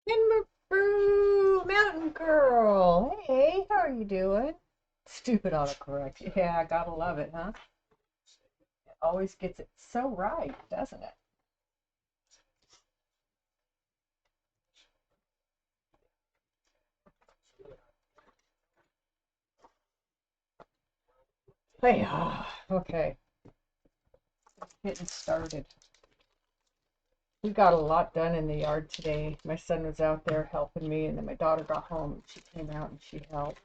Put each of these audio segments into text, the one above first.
Inmaboo, Mountain Girl. Hey, how are you doing? Stupid autocorrect. Yeah, gotta love it, huh? It always gets it so right, doesn't it? Hey, okay, getting started. We got a lot done in the yard today. My son was out there helping me, and then my daughter got home and she came out and she helped.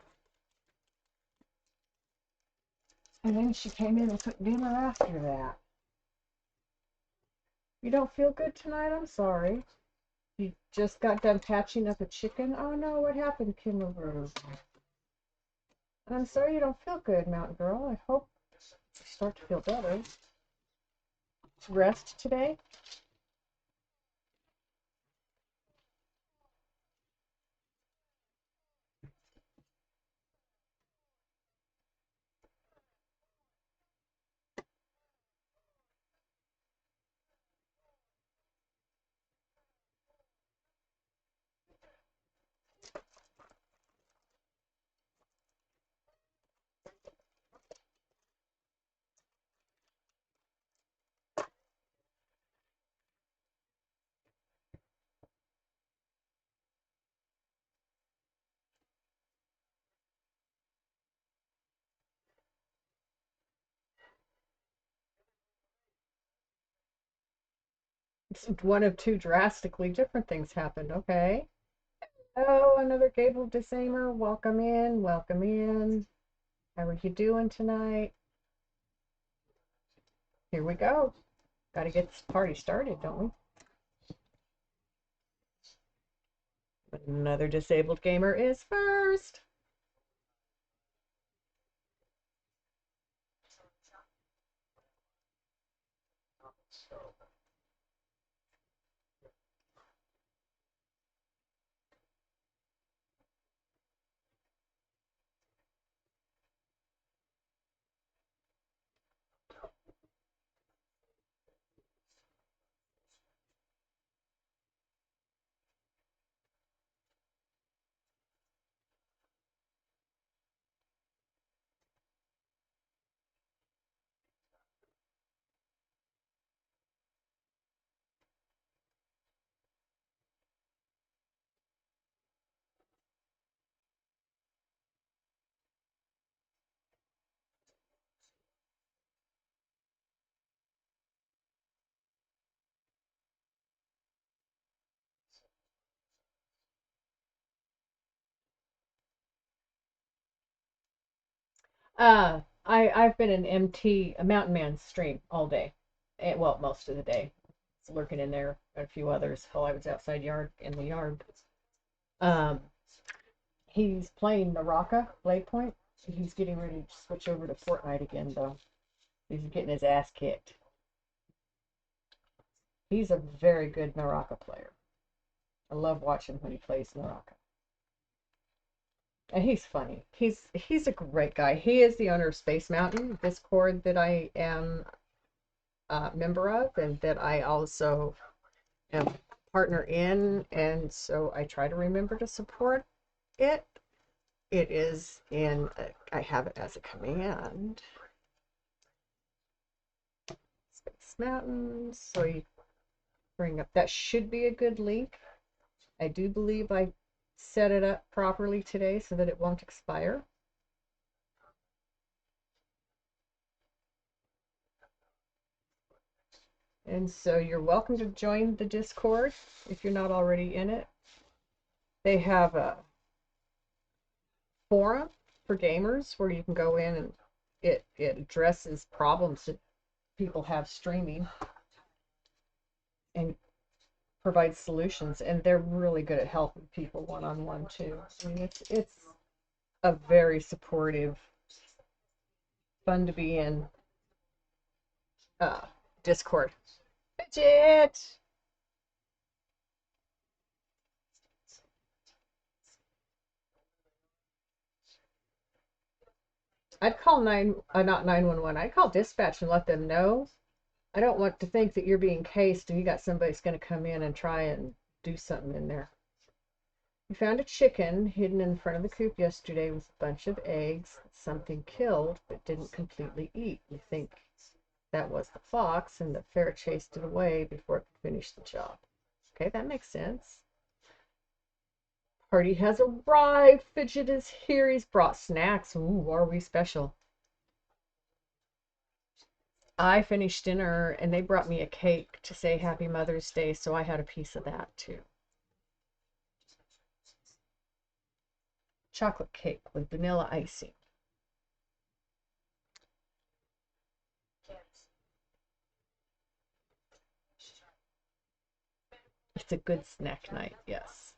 And then she came in and cooked dinner after that. You don't feel good tonight? I'm sorry. You just got done patching up a chicken? Oh no, what happened, Kimberoo? I'm sorry you don't feel good, Mountain Girl. I hope you start to feel better. Rest today? It's one of two drastically different things happened. Okay. Oh, another cable disamer. Welcome in. Welcome in. How are you doing tonight? Here we go. Got to get this party started, don't we? Another disabled gamer is first. I've been an MT, a Mountain Man stream all day. Well, most of the day. It's lurking in there, and a few others while I was outside yard in the yard. Um, he's playing Naraka, Blade Point. He's getting ready to switch over to Fortnite again, though. He's getting his ass kicked. He's a very good Naraka player. I love watching when he plays Naraka. And he's funny. He's a great guy. He is the owner of Space Mountain Discord that I am a member of, and that I also am partner in, and so I try to remember to support it. It is in, I have it as a command. Space Mountain. So you bring up, that should be a good link. I do believe I set it up properly today so that it won't expire. And so you're welcome to join the Discord if you're not already in it. They have a forum for gamers where you can go in, and it addresses problems that people have streaming and provides solutions, and they're really good at helping people one-on-one too. I mean, it's a very supportive, fun to be in uh, Discord. Bridget! I'd call not 911. I'd call dispatch and let them know. I don't want to think that you're being cased and you got somebody that's going to come in and try and do something in there. We found a chicken hidden in front of the coop yesterday with a bunch of eggs something killed but didn't completely eat. We think that was the fox, and the ferret chased it away before it could finish the job. Okay, that makes sense. Party has arrived. Fidget is here. He's brought snacks. Ooh, are we special? I finished dinner and they brought me a cake to say Happy Mother's Day, so I had a piece of that too. Chocolate cake with vanilla icing. It's a good snack night, yes.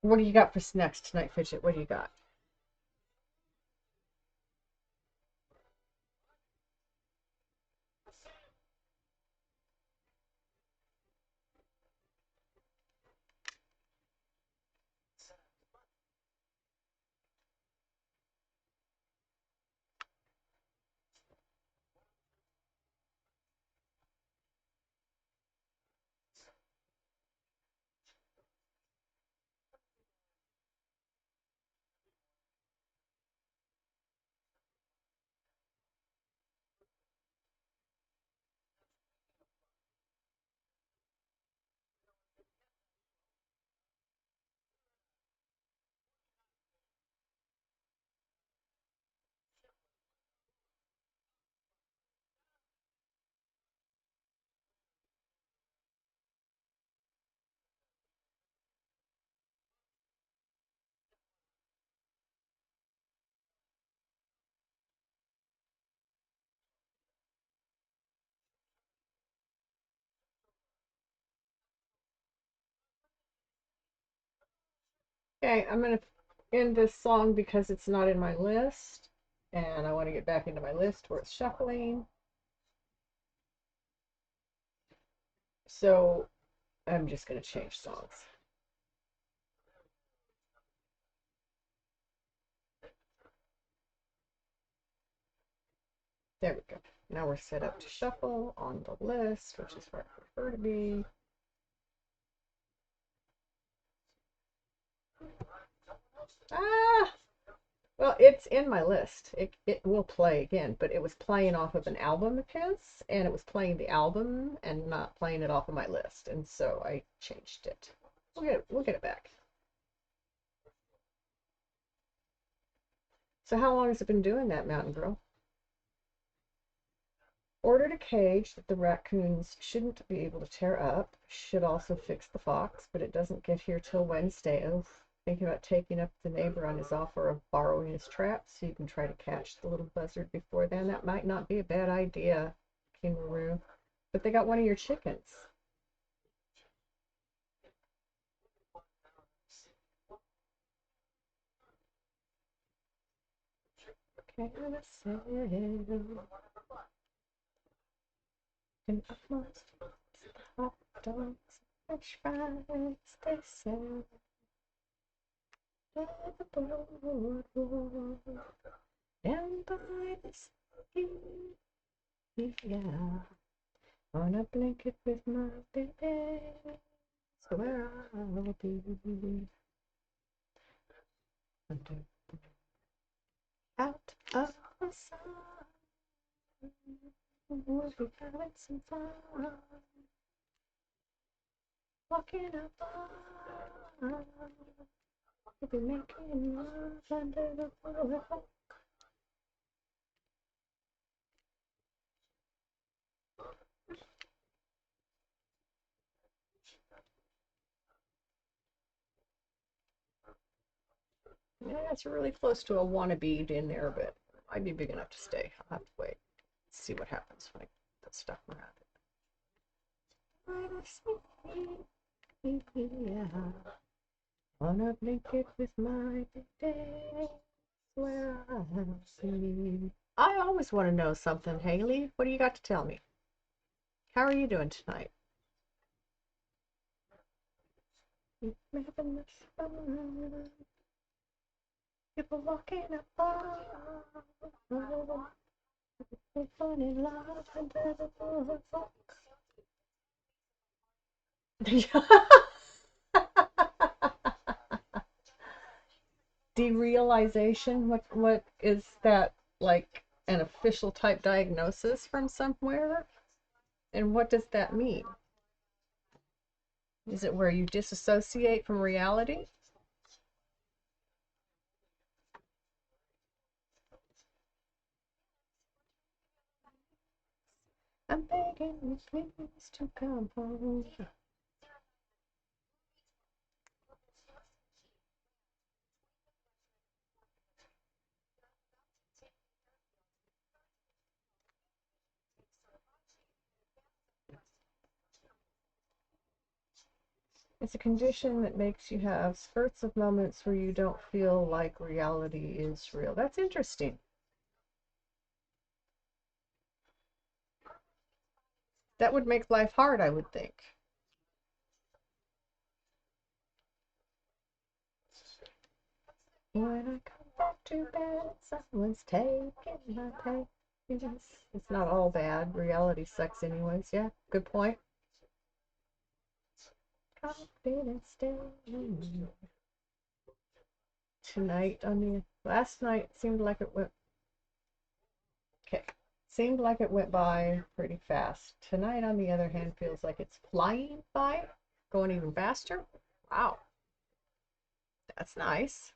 What do you got for snacks tonight, Fidget? What do you got? Okay, I'm going to end this song because it's not in my list. And I want to get back into my list where it's shuffling. So I'm just going to change songs. There we go. Now we're set up to shuffle on the list, which is where I prefer to be. Ah! Well, it's in my list. It will play again, but it was playing off of an album of his, and it was playing the album and not playing it off of my list, and so I changed it. We'll get it back. So how long has it been doing that, Mountain Girl? Ordered a cage that the raccoons shouldn't be able to tear up. Should also fix the fox, but it doesn't get here till Wednesday. Oh, thinking about taking up the neighbor on his offer of borrowing his trap so you can try to catch the little buzzard before then. That might not be a bad idea, Kangaroo. But they got one of your chickens. Carousel. And amongst hot dogs, french fries, they sell. The boardwalk down by the sea. Yeah, on a blanket with my baby, so where I'll be. Under, out of the sun. We'll be having some fun. Walking up on. We'll be making love under the boardwalk. Yeah, it's really close to a wannabe in there, but it might be big enough to stay. I'll have to wait. See what happens when I put stuff around it. Yeah. Wanna blink it with my day. Where I see. I always want to know something, Haley. What do you got to tell me? How are you doing tonight? Having much fun. People walking up on fun in love under the boardwalk. Derealization? What is that, like an official type diagnosis from somewhere? And what does that mean? Is it where you disassociate from reality? I'm begging you please to come home. It's a condition that makes you have spurts of moments where you don't feel like reality is real. That's interesting. That would make life hard, I would think. When I come back to bed, someone's taking my pay. It's not all bad. Reality sucks anyways. Yeah, good point. Confidence day. Tonight on the last night seemed like it went seemed like it went by pretty fast. Tonight, on the other hand, feels like it's flying by, going even faster. Wow, that's nice.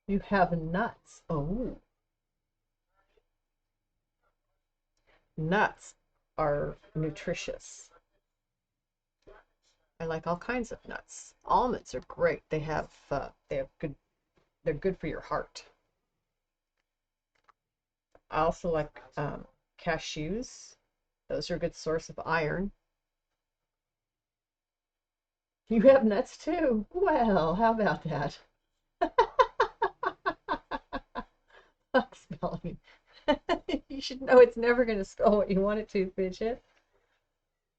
You have nuts. Oh, nuts are nutritious. I like all kinds of nuts. Almonds are great. They have good. They're good for your heart. I also like cashews. Those are a good source of iron. You have nuts too. Well, how about that? Spelling. You should know it's never going to spell what you want it to, Fidget.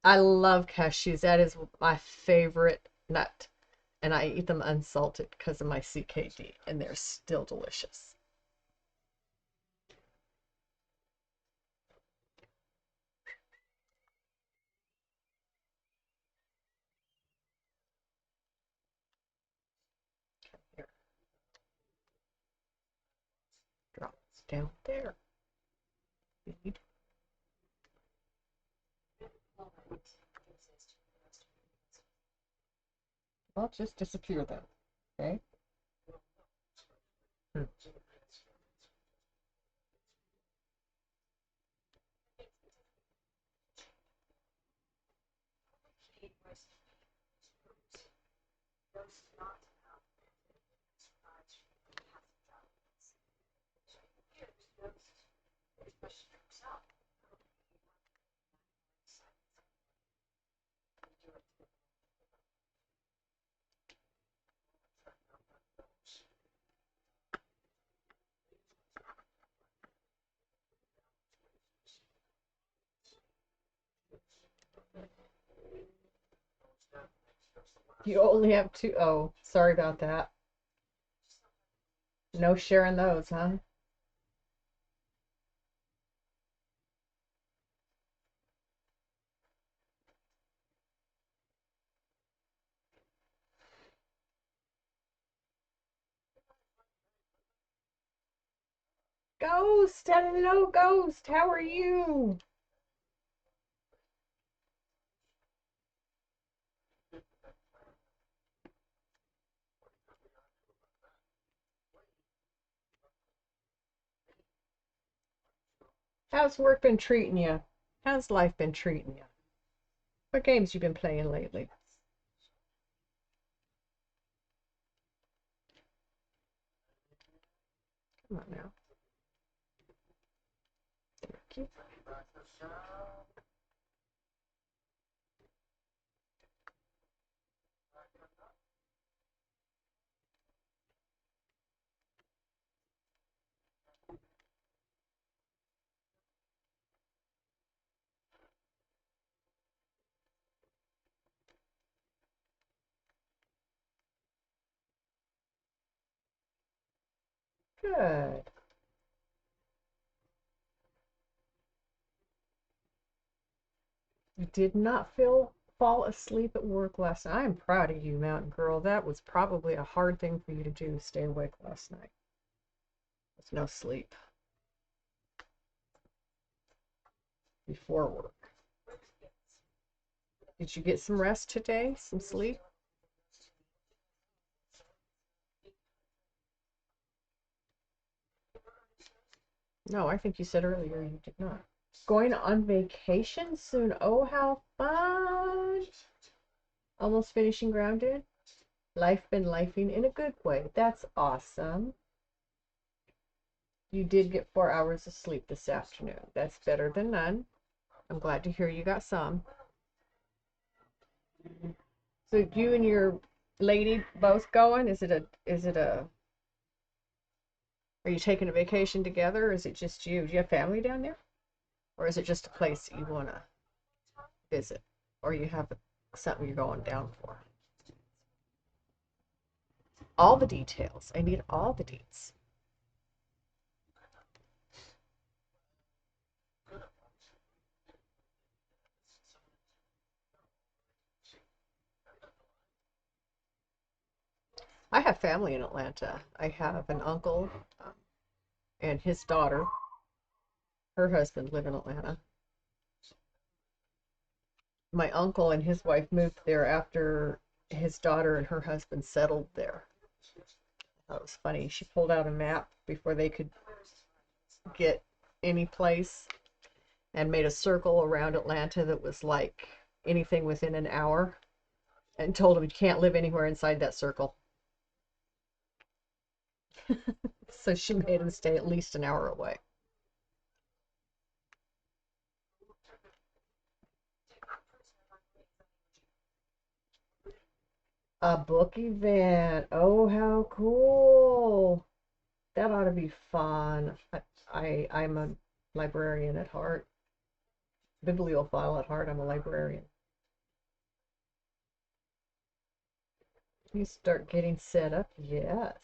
I love cashews. That is my favorite nut. And I eat them unsalted because of my CKD, and they're still delicious. Here, drop down there. Feed. Well, just disappear then. Okay. Hmm. You only have two. Oh, sorry about that. No sharing those, huh? Ghost. Hello, Ghost. How are you? How's work been treating you? How's life been treating you? What games you been playing lately? Come on now. Thank you. Good. You did not fall asleep at work last night. I'm proud of you, Mountain Girl. That was probably a hard thing for you to do, stay awake last night. With no sleep before work. Did you get some rest today? Some sleep? No, I think you said earlier you did not. Going on vacation soon. Oh, how fun! Almost finishing grounded. Life been lifing in a good way. That's awesome. You did get 4 hours of sleep this afternoon. That's better than none. I'm glad to hear you got some. So you and your lady both going? Are you taking a vacation together or is it just you? Do you have family down there? Or is it just a place that you want to visit? Or you have something you're going down for? All the details. I need all the deets. I have family in Atlanta. I have an uncle and his daughter. Her husband live in Atlanta. My uncle and his wife moved there after his daughter and her husband settled there. That was funny. She pulled out a map before they could get any place and made a circle around Atlanta that was like anything within an hour and told him you can't live anywhere inside that circle. So she made him stay at least an hour away. A book event. Oh, how cool. That ought to be fun. I'm a librarian at heart, bibliophile at heart. I'm a librarian. You start getting set up? Yes.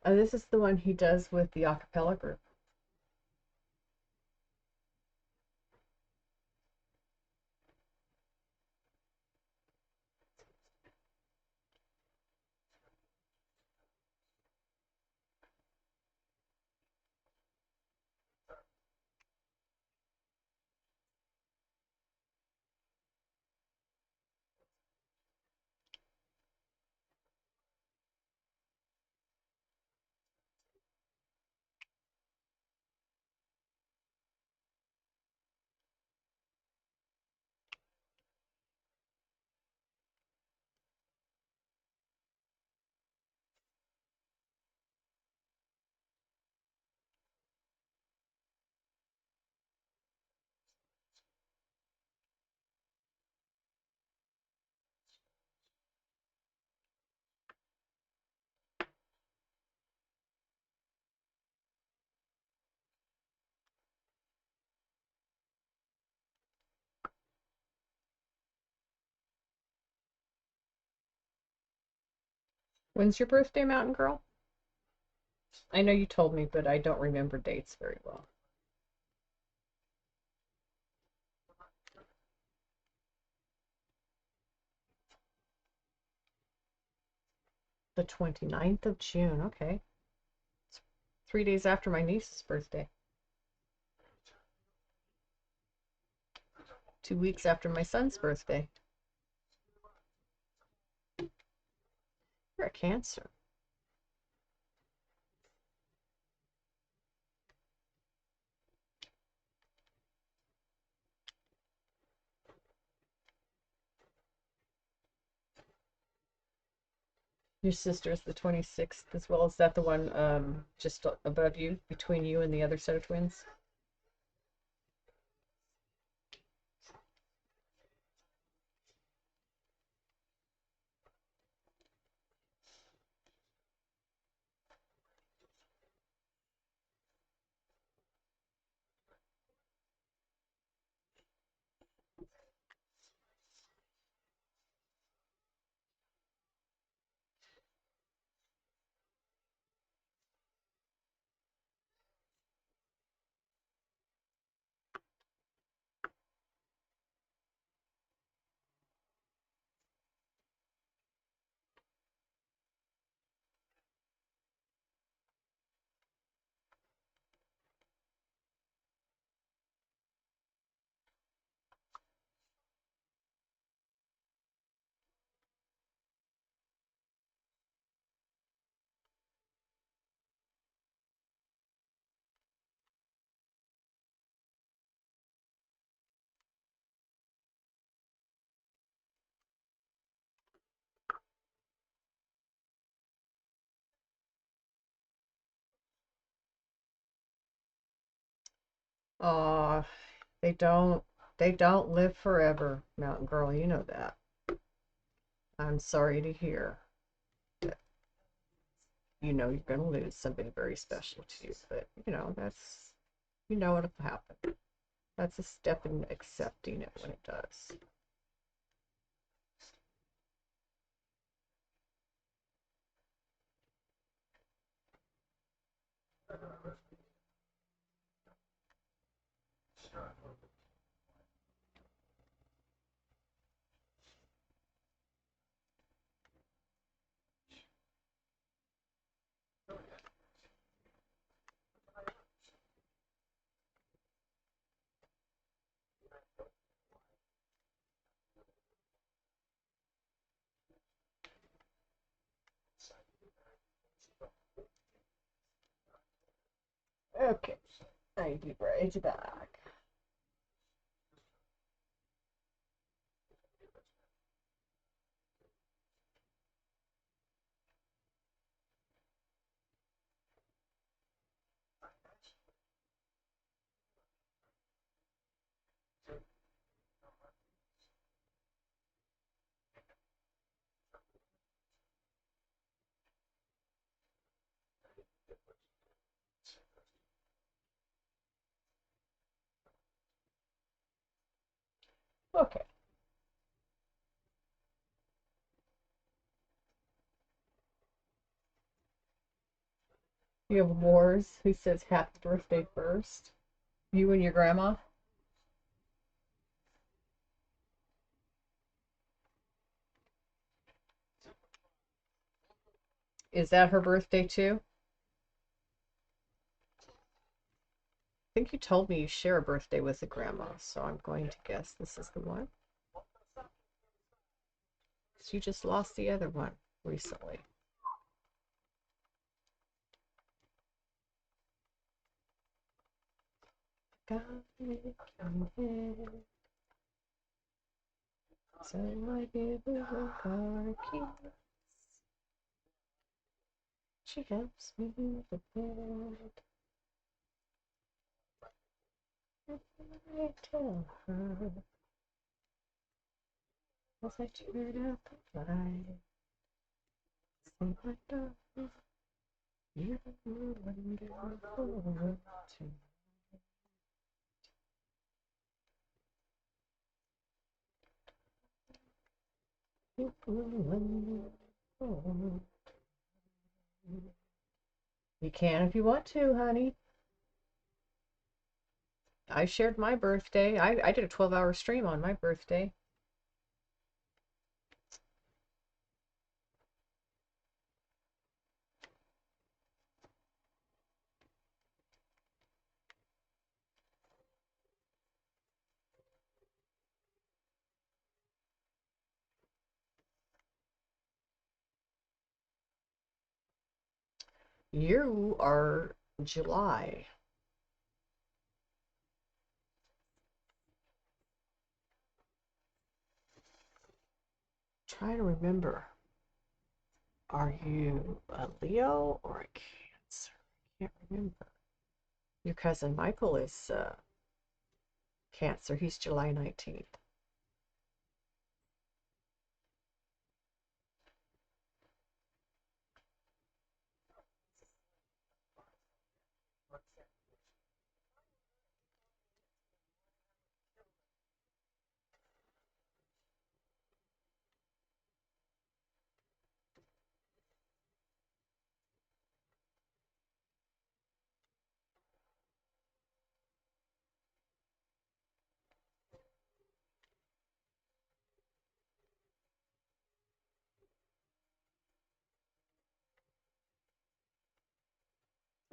This is the one he does with the a cappella group. When's your birthday, Mountain Girl? I know you told me, but I don't remember dates very well. The 29th of June. Okay. It's 3 days after my niece's birthday. 2 weeks after my son's birthday. You're a Cancer. Your sister's the 26th as well. Is that the one just above you, between you and the other set of twins? Oh, they don't they don't live forever, Mountain Girl, you know that. I'm sorry to hear that you're going to lose somebody very special to you, but it'll happen. That's a step in accepting it when it does. Okay, I'll be right back. Okay. You have Wars who says happy birthday first. You and your grandma? Is that her birthday too? I think you told me you share a birthday with a grandma, so I'm going to guess this is the one. So you just lost the other one recently. Got me coming. So I give her car keys. She helps me with bed. I tell her as I turn out the light. Say my darling, you're wonderful too. You're wonderful. You can if you want to, honey. I shared my birthday. I did a 12-hour stream on my birthday. You are July. Try to remember. Are you a Leo or a Cancer? I can't remember. Your cousin Michael is Cancer. He's July 19th.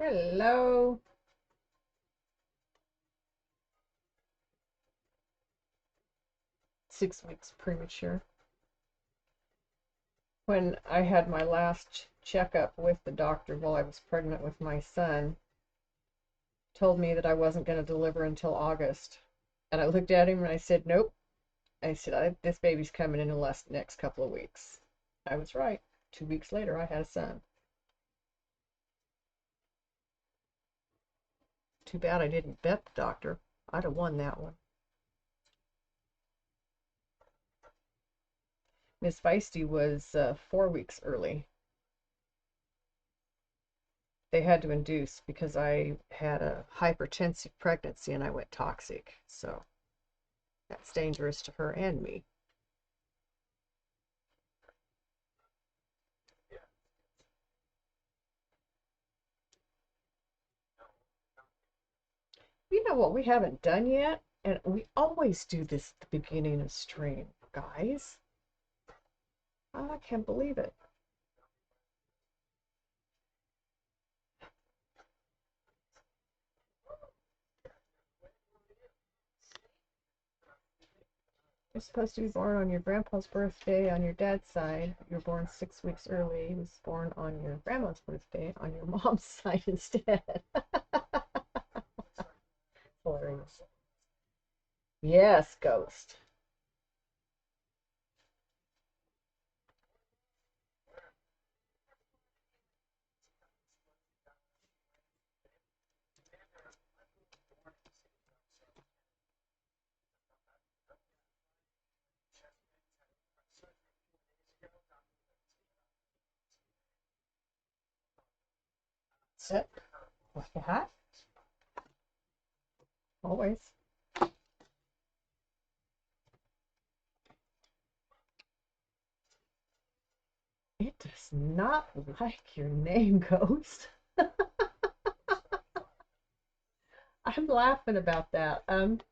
Hello. 6 weeks premature. When I had my last checkup with the doctor while I was pregnant with my son, told me that I wasn't going to deliver until August. And I looked at him and I said, nope. I said, this baby's coming in the next couple of weeks. I was right. 2 weeks later, I had a son. Too bad I didn't bet the doctor. I'd have won that one. Miss Feisty was 4 weeks early. They had to induce because I had a hypertensive pregnancy and I went toxic. So that's dangerous to her and me. You know what we haven't done yet? And we always do this at the beginning of stream, guys. Oh, I can't believe it. You're supposed to be born on your grandpa's birthday on your dad's side. You're born 6 weeks early. He was born on your grandma's birthday on your mom's side instead. Hilarious. Yes, Ghost. Sit with the hat. Always. It does not like your name, Ghost. I'm laughing about that. Because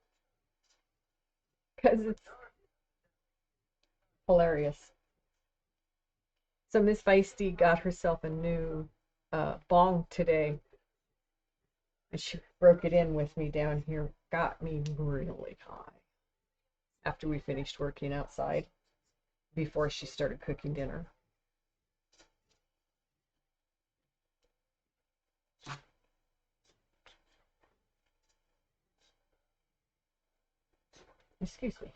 it's hilarious. So Miss Feisty got herself a new bong today, and she broke it in with me down here. Got me really high after we finished working outside before she started cooking dinner. Excuse me.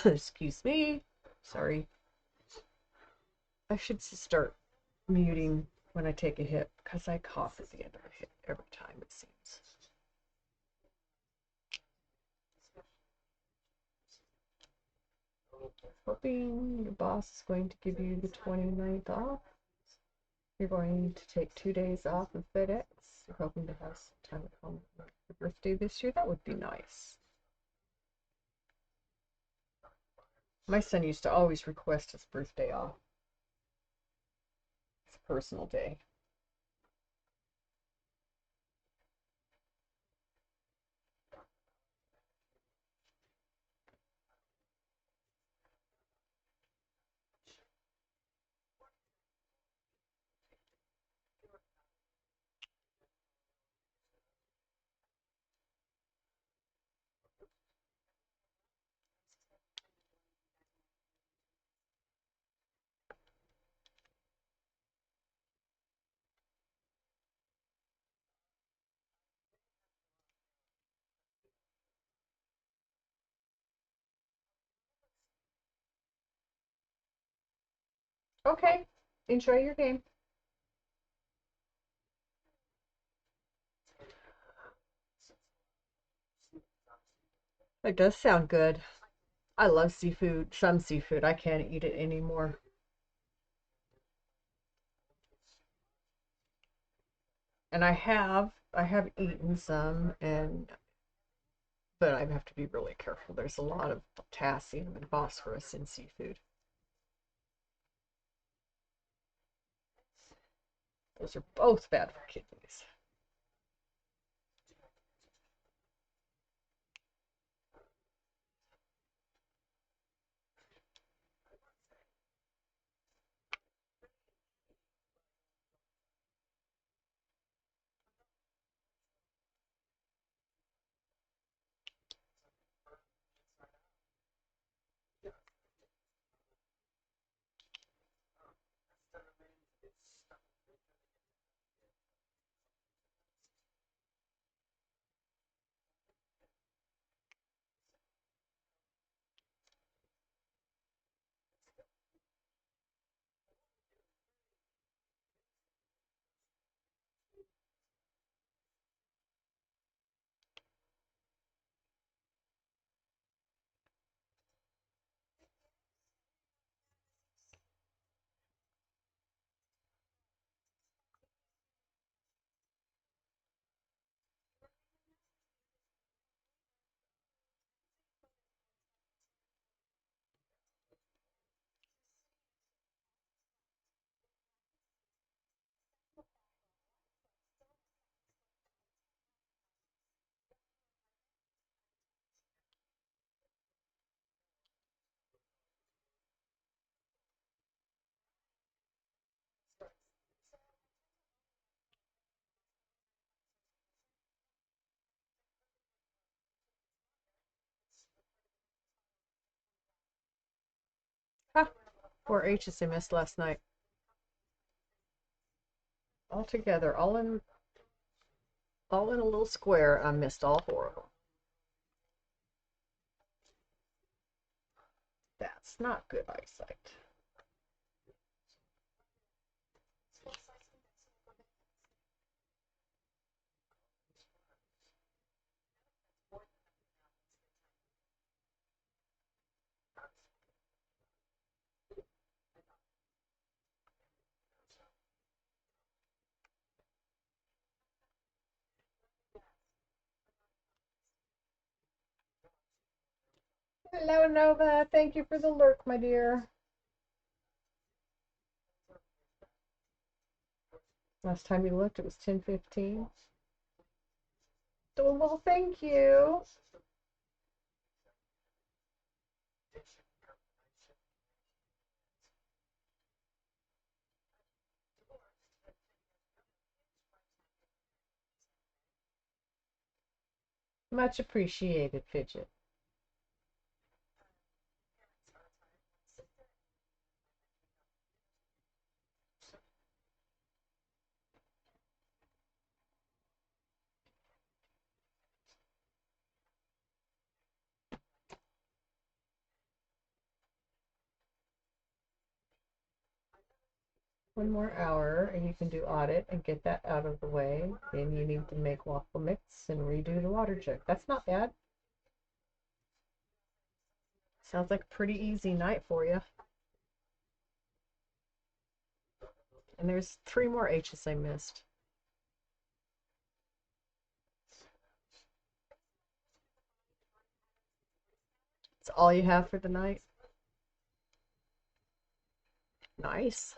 Excuse me. Sorry. I should start muting when I take a hit because I cough at the end of a hit every time, it seems. Hoping your boss is going to give you the 29th off. You're going to take 2 days off of FedEx. You're hoping to have some time at home for your birthday this year. That would be nice. My son used to always request his birthday off. It's a personal day. Okay, enjoy your game. It does sound good. I love seafood, some seafood. I can't eat it anymore. And I have eaten some, but I have to be really careful. There's a lot of potassium and phosphorus in seafood. Those are both bad for kidneys. Ha! 4 H's I missed last night. All together, all in a little square. I missed all 4 of them. That's not good eyesight. Hello, Nova. Thank you for the lurk, my dear. Last time you looked, it was 10:15. Oh, well, thank you. Much appreciated, Fidget. one more hour and you can do audit and get that out of the way. Then you need to make waffle mix and redo the water jug. That's not bad. Sounds like a pretty easy night for you. And there's 3 more H's I missed. That's all you have for the night? Nice.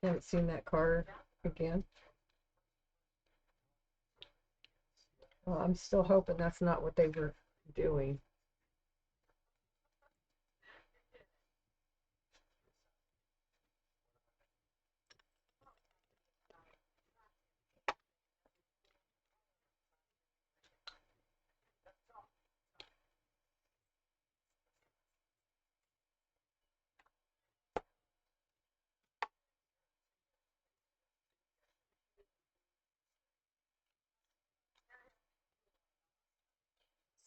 Haven't seen that car again. Well, I'm still hoping that's not what they were doing.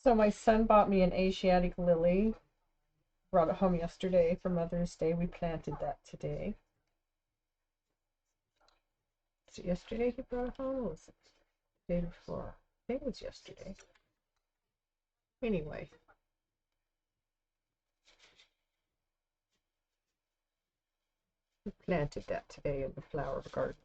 So my son bought me an Asiatic lily. Brought it home yesterday for Mother's Day. We planted that today. Was it yesterday he brought it home? Or was it the day before? I think it was yesterday. Anyway. We planted that today in the flower garden.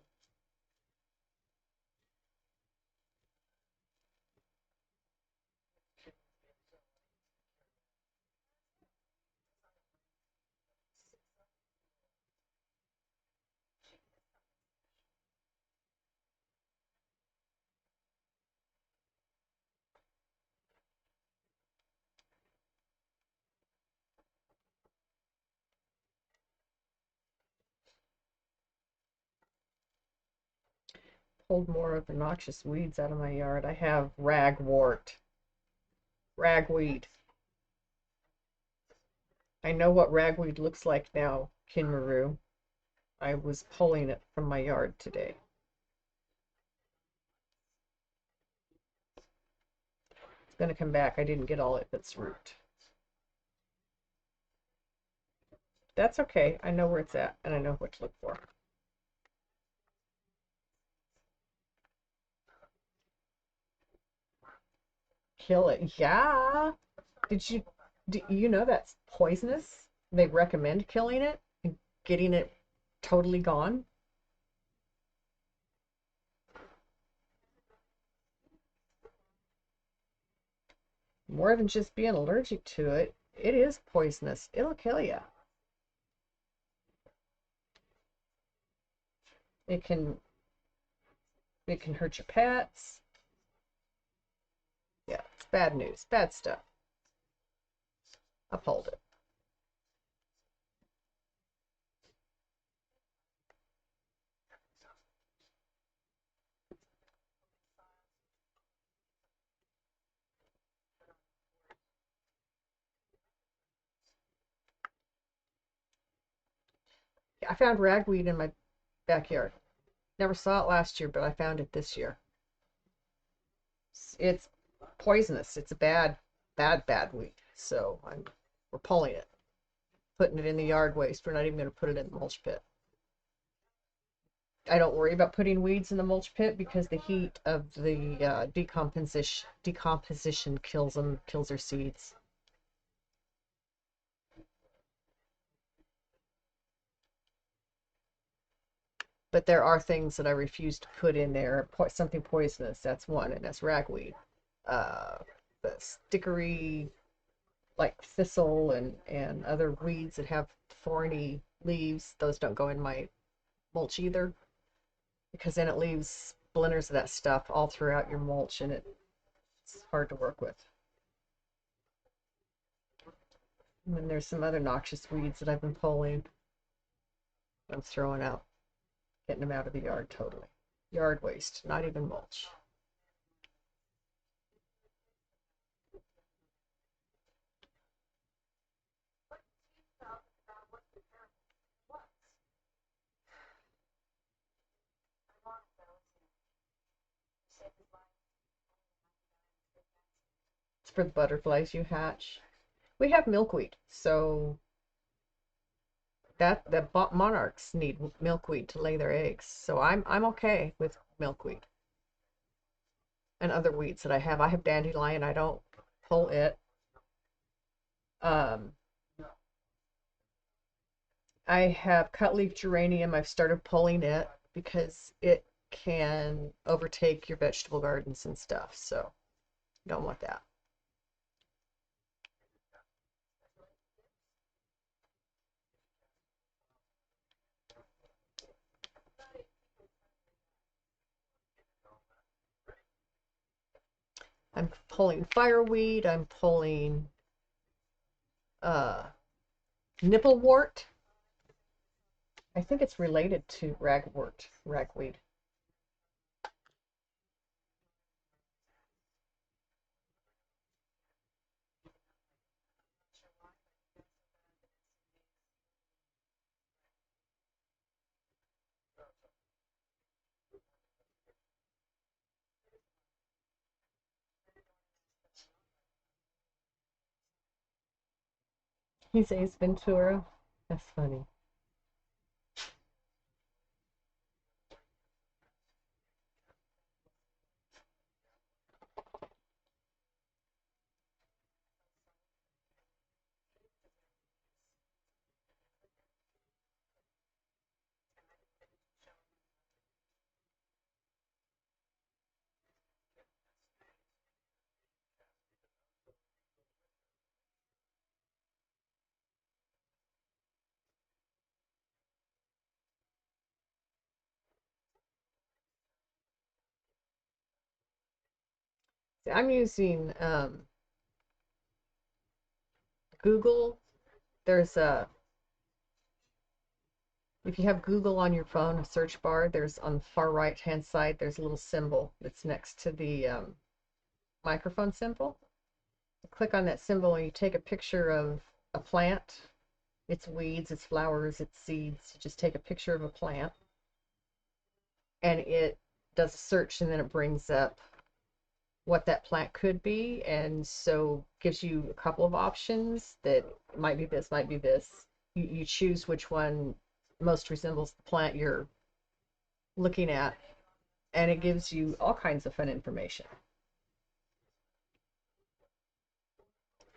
Pulled more of the noxious weeds out of my yard. I have ragwort. Ragweed. I know what ragweed looks like now, Kinmaru. I was pulling it from my yard today. It's going to come back. I didn't get all of its root. That's okay. I know where it's at, and I know what to look for. Kill it. Yeah. Do you know that's poisonous? They recommend killing it and getting it totally gone. More than just being allergic to it, it is poisonous. It'll kill you. It can hurt your pets. Yeah, it's bad news, bad stuff. Uphold it. I found ragweed in my backyard. Never saw it last year, but I found it this year. It's poisonous. It's a bad weed. So we're pulling it, putting it in the yard waste. We're not even going to put it in the mulch pit. I don't worry about putting weeds in the mulch pit because the heat of the decomposition kills them, kills their seeds. But there are things that I refuse to put in there. Something poisonous, that's one, and that's ragweed. Uh, the stickery, like thistle and other weeds that have thorny leaves, those don't go in my mulch either, because then it leaves splinters of that stuff all throughout your mulch, and it's hard to work with. And then there's some other noxious weeds that I've been pulling. I'm throwing out, getting them out of the yard totally. Yard waste, not even mulch. It's for the butterflies you hatch. We have milkweed, so that the monarchs need milkweed to lay their eggs. So I'm okay with milkweed and other weeds that I have. I have dandelion. I don't pull it. Um, I have cutleaf geranium. I've started pulling it because it can overtake your vegetable gardens and stuff. So don't want that. I'm pulling fireweed. I'm pulling uh, nipplewort. I think it's related to ragweed. He says Ventura. That's funny. I'm using Google. There's a If you have Google on your phone, a search bar, there's on the far right hand side, there's a little symbol that's next to the microphone symbol. You click on that symbol and you take a picture of a plant, its weeds, its flowers, its seeds. You just take a picture of a plant and it does a search, and then it brings up what that plant could be, and so gives you a couple of options that might be this, might be this. You choose which one most resembles the plant you're looking at, and it gives you all kinds of fun information.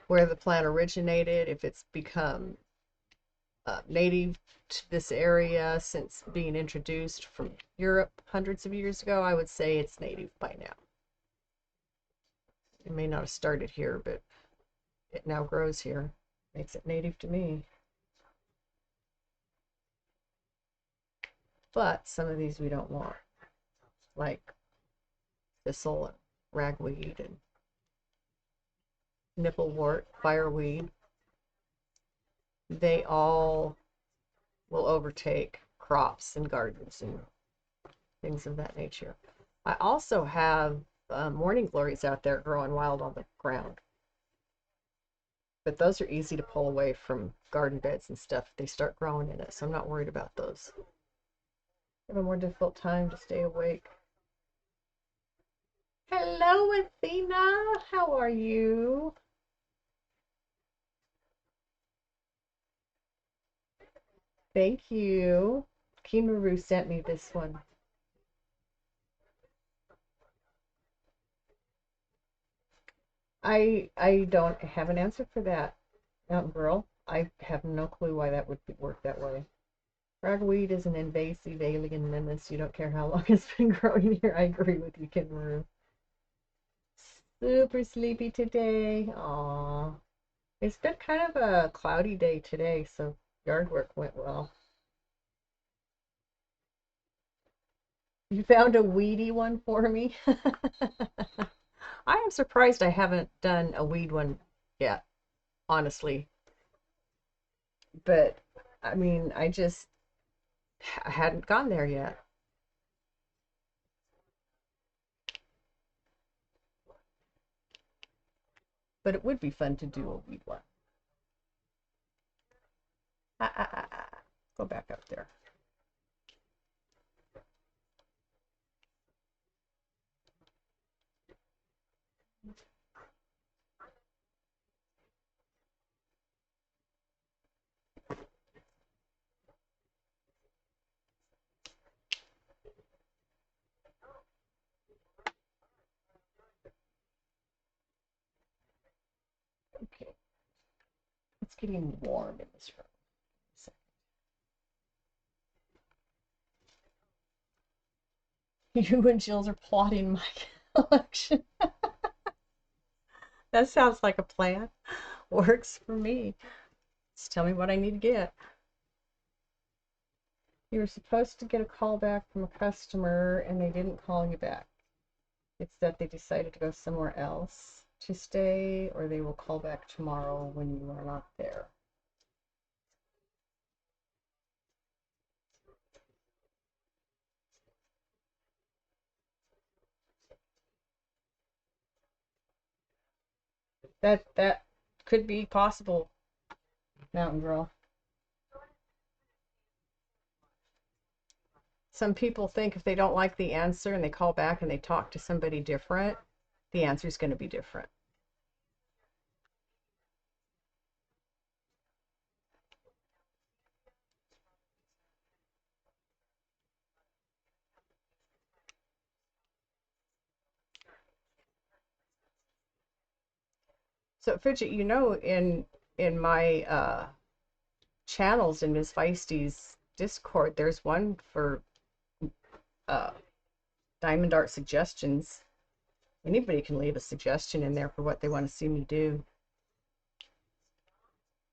Where the plant originated, if it's become native to this area since being introduced from Europe hundreds of years ago. I would say it's native by now. It may not have started here, but it now grows here. Makes it native to me. But some of these we don't want, like thistle and ragweed and nipplewort, fireweed. They all will overtake crops and gardens and things of that nature. I also have morning glories out there growing wild on the ground. But those are easy to pull away from garden beds and stuff if they start growing in it, so I'm not worried about those. I have a more difficult time to stay awake. Hello, Athena. How are you? Thank you. Kimaru sent me this one. I don't have an answer for that, Mountain Girl. I have no clue why that would work that way. Ragweed is an invasive alien menace. You don't care how long it's been growing here. I agree with you, Kimaru. Super sleepy today. Aww. It's been kind of a cloudy day today, so yard work went well. You found a weedy one for me? I am surprised I haven't done a weed one yet, honestly. But I mean, I just hadn't gone there yet. But it would be fun to do a weed one. Ah, ah, ah, ah. Go back up there. Okay. It's getting warm in this room. You and Jills are plotting my election. That sounds like a plan. Works for me. Just tell me what I need to get. You were supposed to get a call back from a customer and they didn't call you back. It's that they decided to go somewhere else to stay, or they will call back tomorrow when you are not there. That could be possible, Mountain Girl. Some people think if they don't like the answer and they call back and they talk to somebody different, the answer is going to be different. So Fidget, you know, in my channels in Ms. Feisty's Discord, there's one for uh, Diamond Art suggestions. Anybody can leave a suggestion in there for what they want to see me do.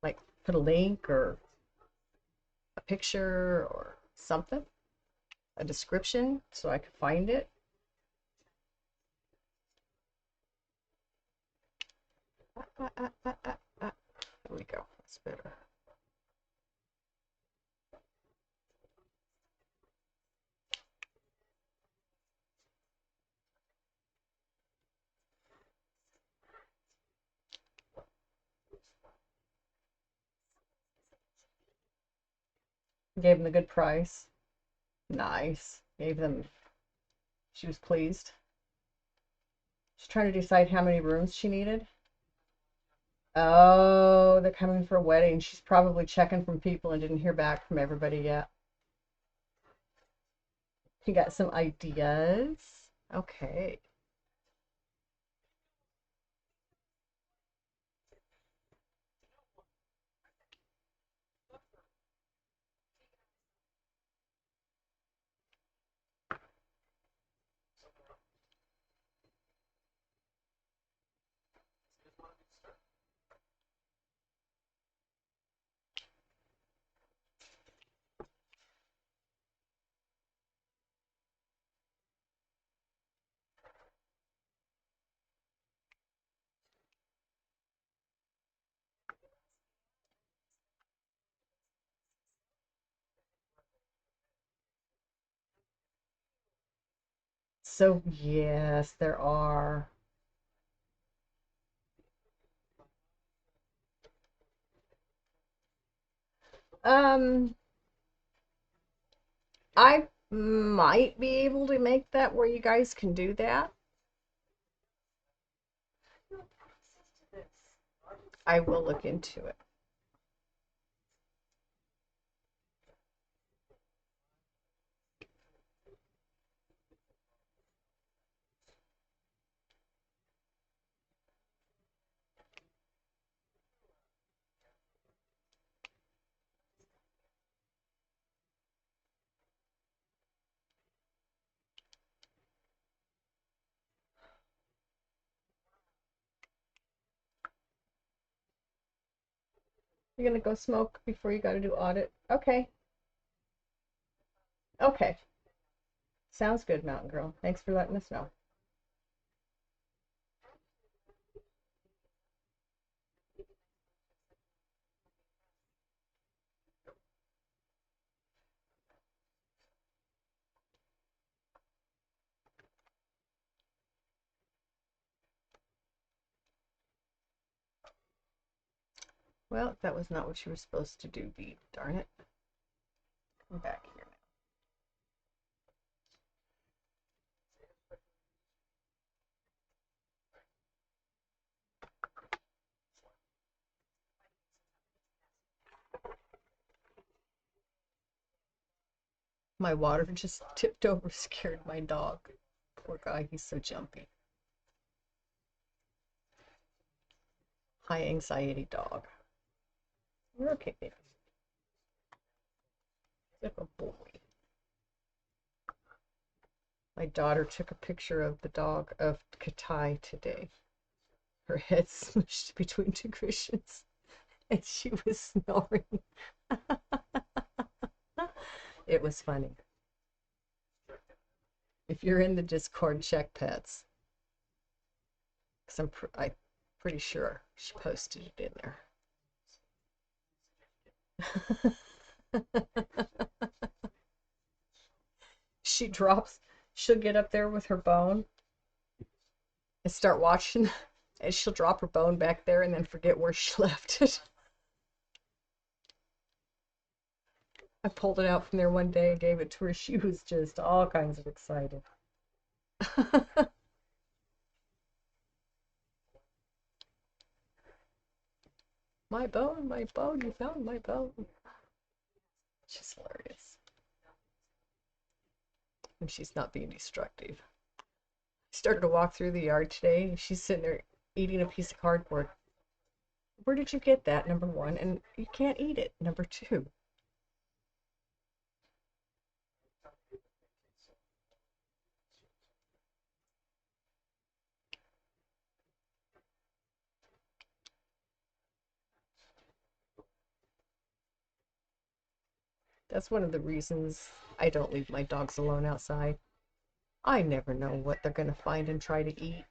Like put a link or a picture or something, a description so I could find it. There we go. That's better. Gave them a good price. Nice. Gave them, she was pleased. She's trying to decide how many rooms she needed. Oh, they're coming for a wedding. She's probably checking from people and didn't hear back from everybody yet. You got some ideas? Okay. So, yes, there are. Um, I might be able to make that where you guys can do that. I will look into it. You're gonna go smoke before you gotta do audit? Okay. Okay. Sounds good, Mountain Girl. Thanks for letting us know. Well, that was not what you were supposed to do, Bee. Darn it. Come back here now. My water just tipped over, scared my dog. Poor guy, he's so jumpy. High anxiety dog. You're okay, baby. Like a boy. My daughter took a picture of the dog of Katai today. Her head smushed between two cushions, and she was snoring. It was funny. If you're in the Discord, check pets. Because I'm pretty sure she posted it in there. She'll get up there with her bone and start watching, and she'll drop her bone back there and then forget where she left it. I pulled it out from there one day and gave it to her. She was just all kinds of excited. My bone, you found my bone. It's just hilarious. And she's not being destructive. I started to walk through the yard today, and she's sitting there eating a piece of cardboard. Where did you get that, number one? And you can't eat it, number two. That's one of the reasons I don't leave my dogs alone outside. I never know what they're going to find and try to eat.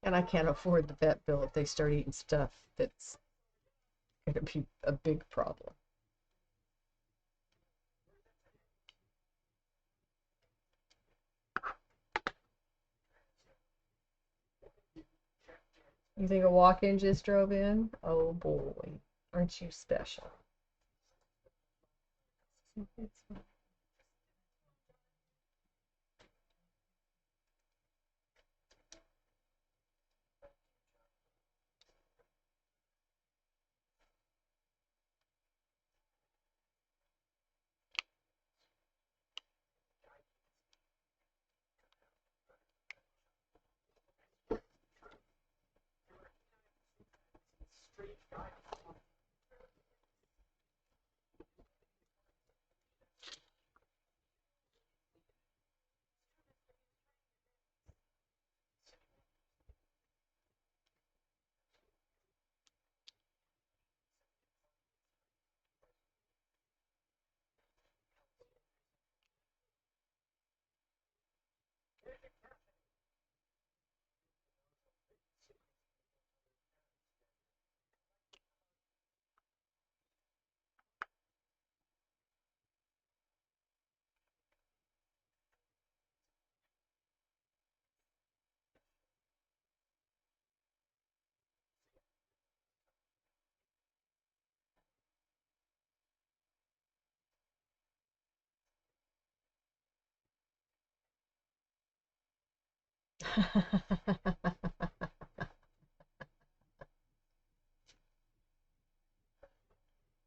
And I can't afford the vet bill if they start eating stuff that's going to be a big problem. You think a walk-in just drove in? Oh boy, aren't you special?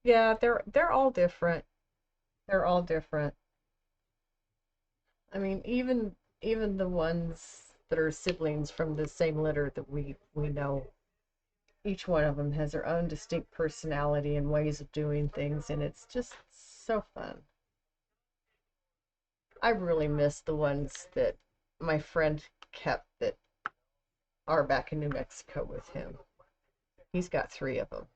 Yeah, they're all different. They're all different. I mean, even the ones that are siblings from the same litter that we know, each one of them has their own distinct personality and ways of doing things, and it's just so fun. I really miss the ones that my friend kept that are back in New Mexico with him. He's got three of them.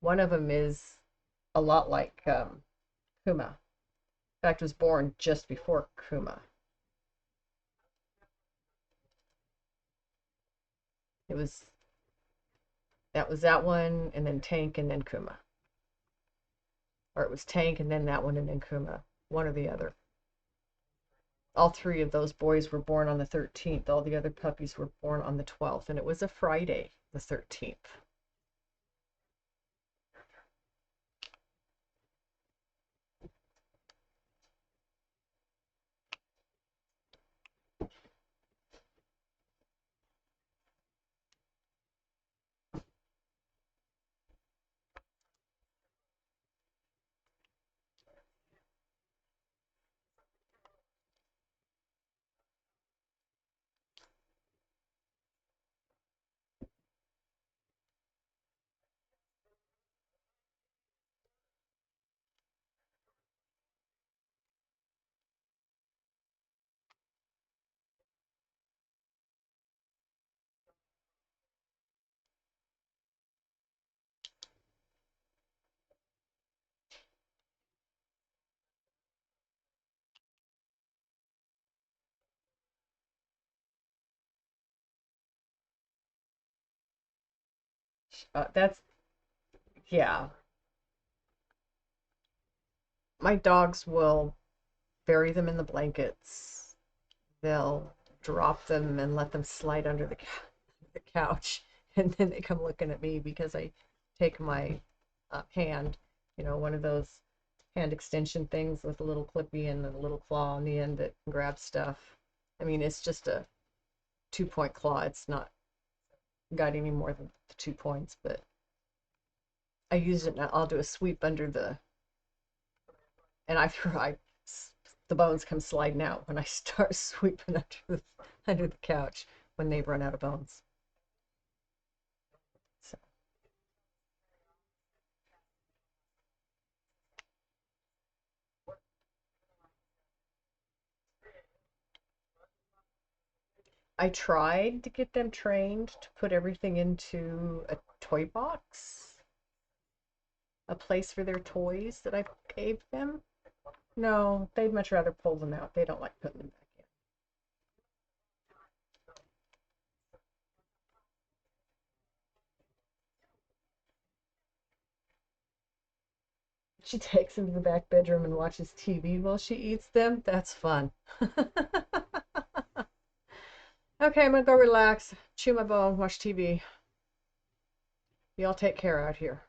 One of them is a lot like Kuma. In fact, was born just before Kuma. It was that one, and then Tank, and then Kuma, or it was Tank, and then that one, and then Kuma, one or the other. All three of those boys were born on the 13th. All the other puppies were born on the 12th, and it was a Friday, the 13th. That's yeah. My dogs will bury them in the blankets. They'll drop them and let them slide under the couch, and then they come looking at me because I take my hand, one of those hand extension things with a little clippy and a little claw on the end that can grab stuff. I mean, it's just a 2-point claw. It's not got any more than the 2 points, but I use it now. I'll do a sweep under and the bones come sliding out when I start sweeping under the couch when they've run out of bones. So I tried to get them trained to put everything into a toy box, a place for their toys that I gave them. No, they'd much rather pull them out. They don't like putting them back in. She takes them to the back bedroom and watches TV while she eats them. That's fun. Okay, I'm gonna go relax, chew my bone, watch TV. Y'all take care out here.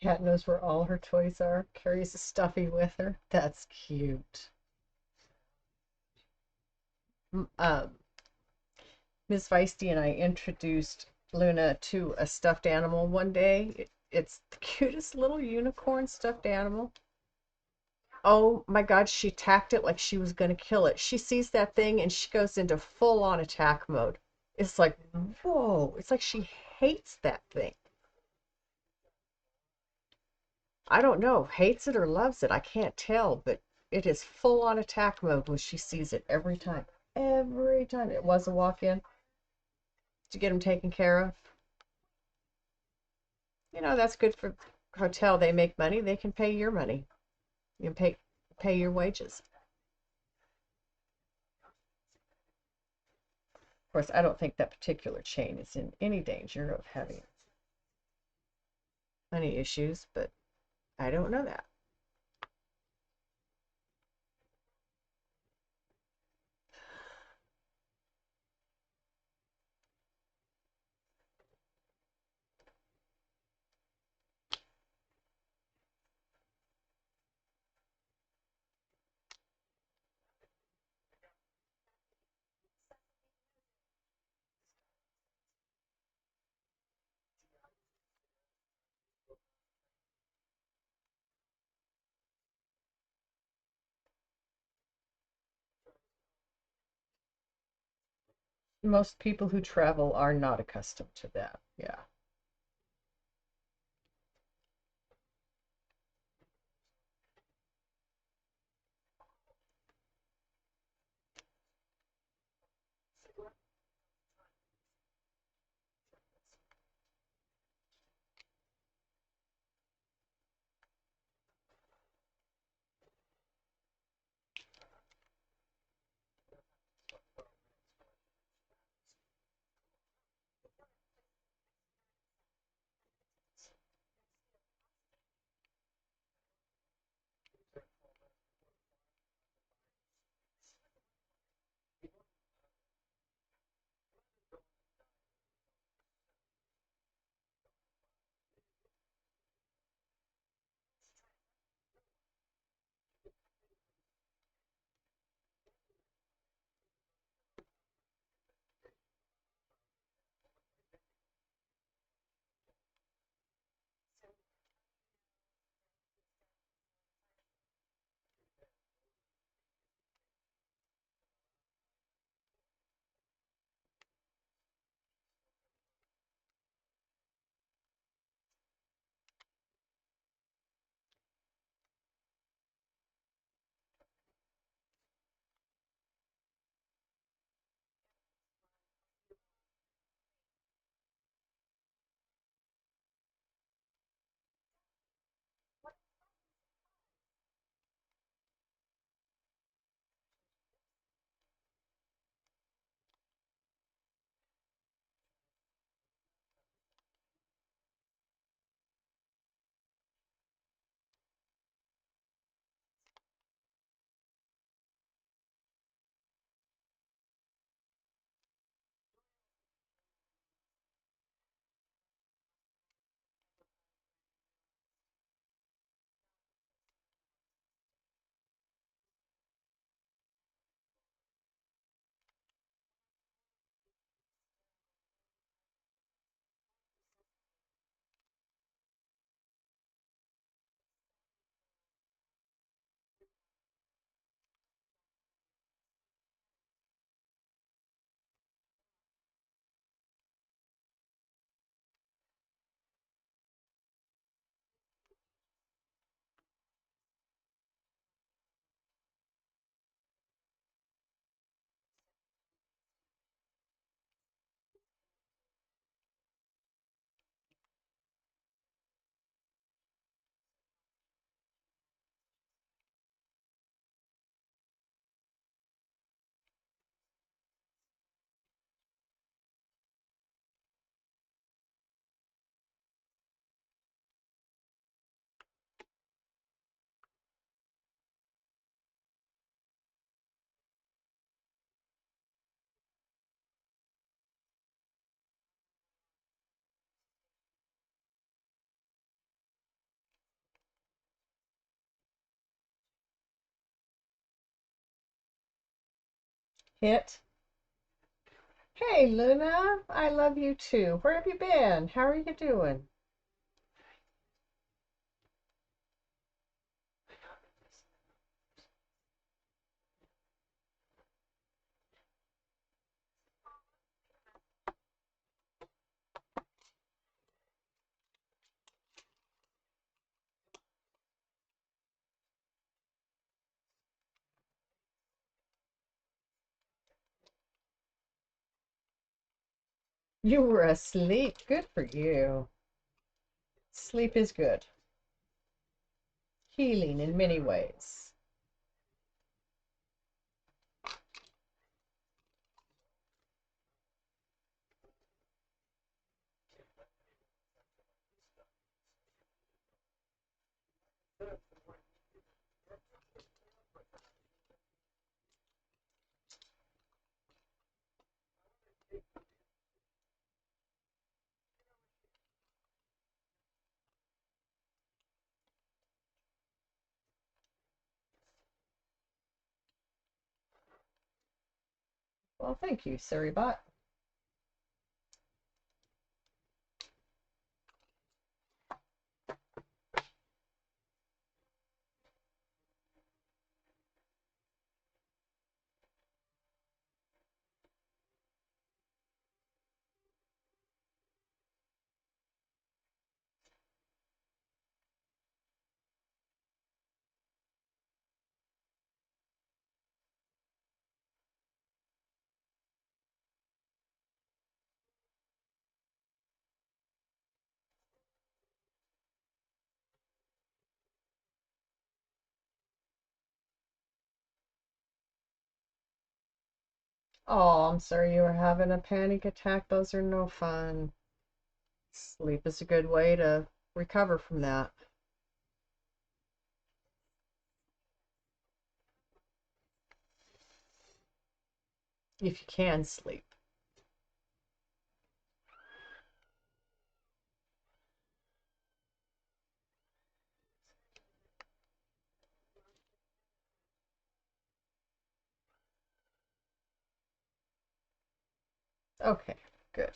Cat knows where all her toys are, carries a stuffy with her. That's cute. Ms. Feisty and I introduced Luna to a stuffed animal one day. It's the cutest little unicorn stuffed animal. Oh my God, she attacked it like she was going to kill it. She sees that thing and she goes into full on attack mode. It's like, whoa, it's like she hates that thing. I don't know, hates it or loves it. I can't tell, but it is full on attack mode when she sees it every time. Every time. It was a walk in to get him taken care of. You know, that's good for hotel. They make money, they can pay your money. You can pay your wages. Of course, I don't think that particular chain is in any danger of having money issues, but I don't know that. Most people who travel are not accustomed to that. Yeah. Hit. Hey, Luna. I love you too. Where have you been? How are you doing? You were asleep. Good for you. Sleep is good. Healing in many ways. Well, thank you, Surrybot. Oh, I'm sorry you were having a panic attack. Those are no fun. Sleep is a good way to recover from that. If you can sleep. Okay, good.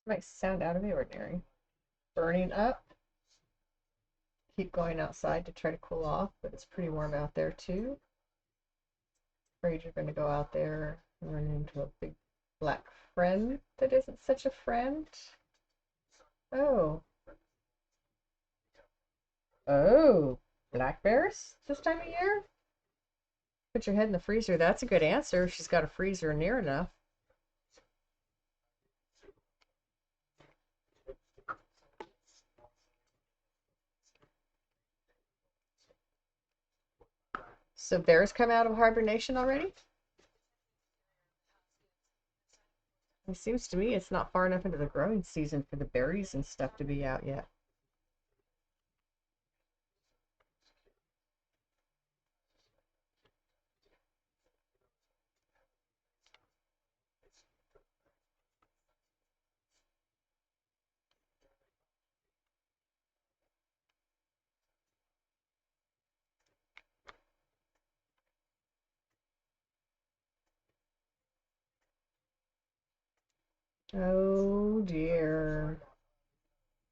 Might sound out of the ordinary. Burning up. Keep going outside to try to cool off, but it's pretty warm out there too. Afraid you're going to go out there and run into a big black friend that isn't such a friend. Oh. Oh. Black bears this time of year? Put your head in the freezer. That's a good answer if she's got a freezer near enough. So bears come out of hibernation already? It seems to me it's not far enough into the growing season for the berries and stuff to be out yet. Oh dear.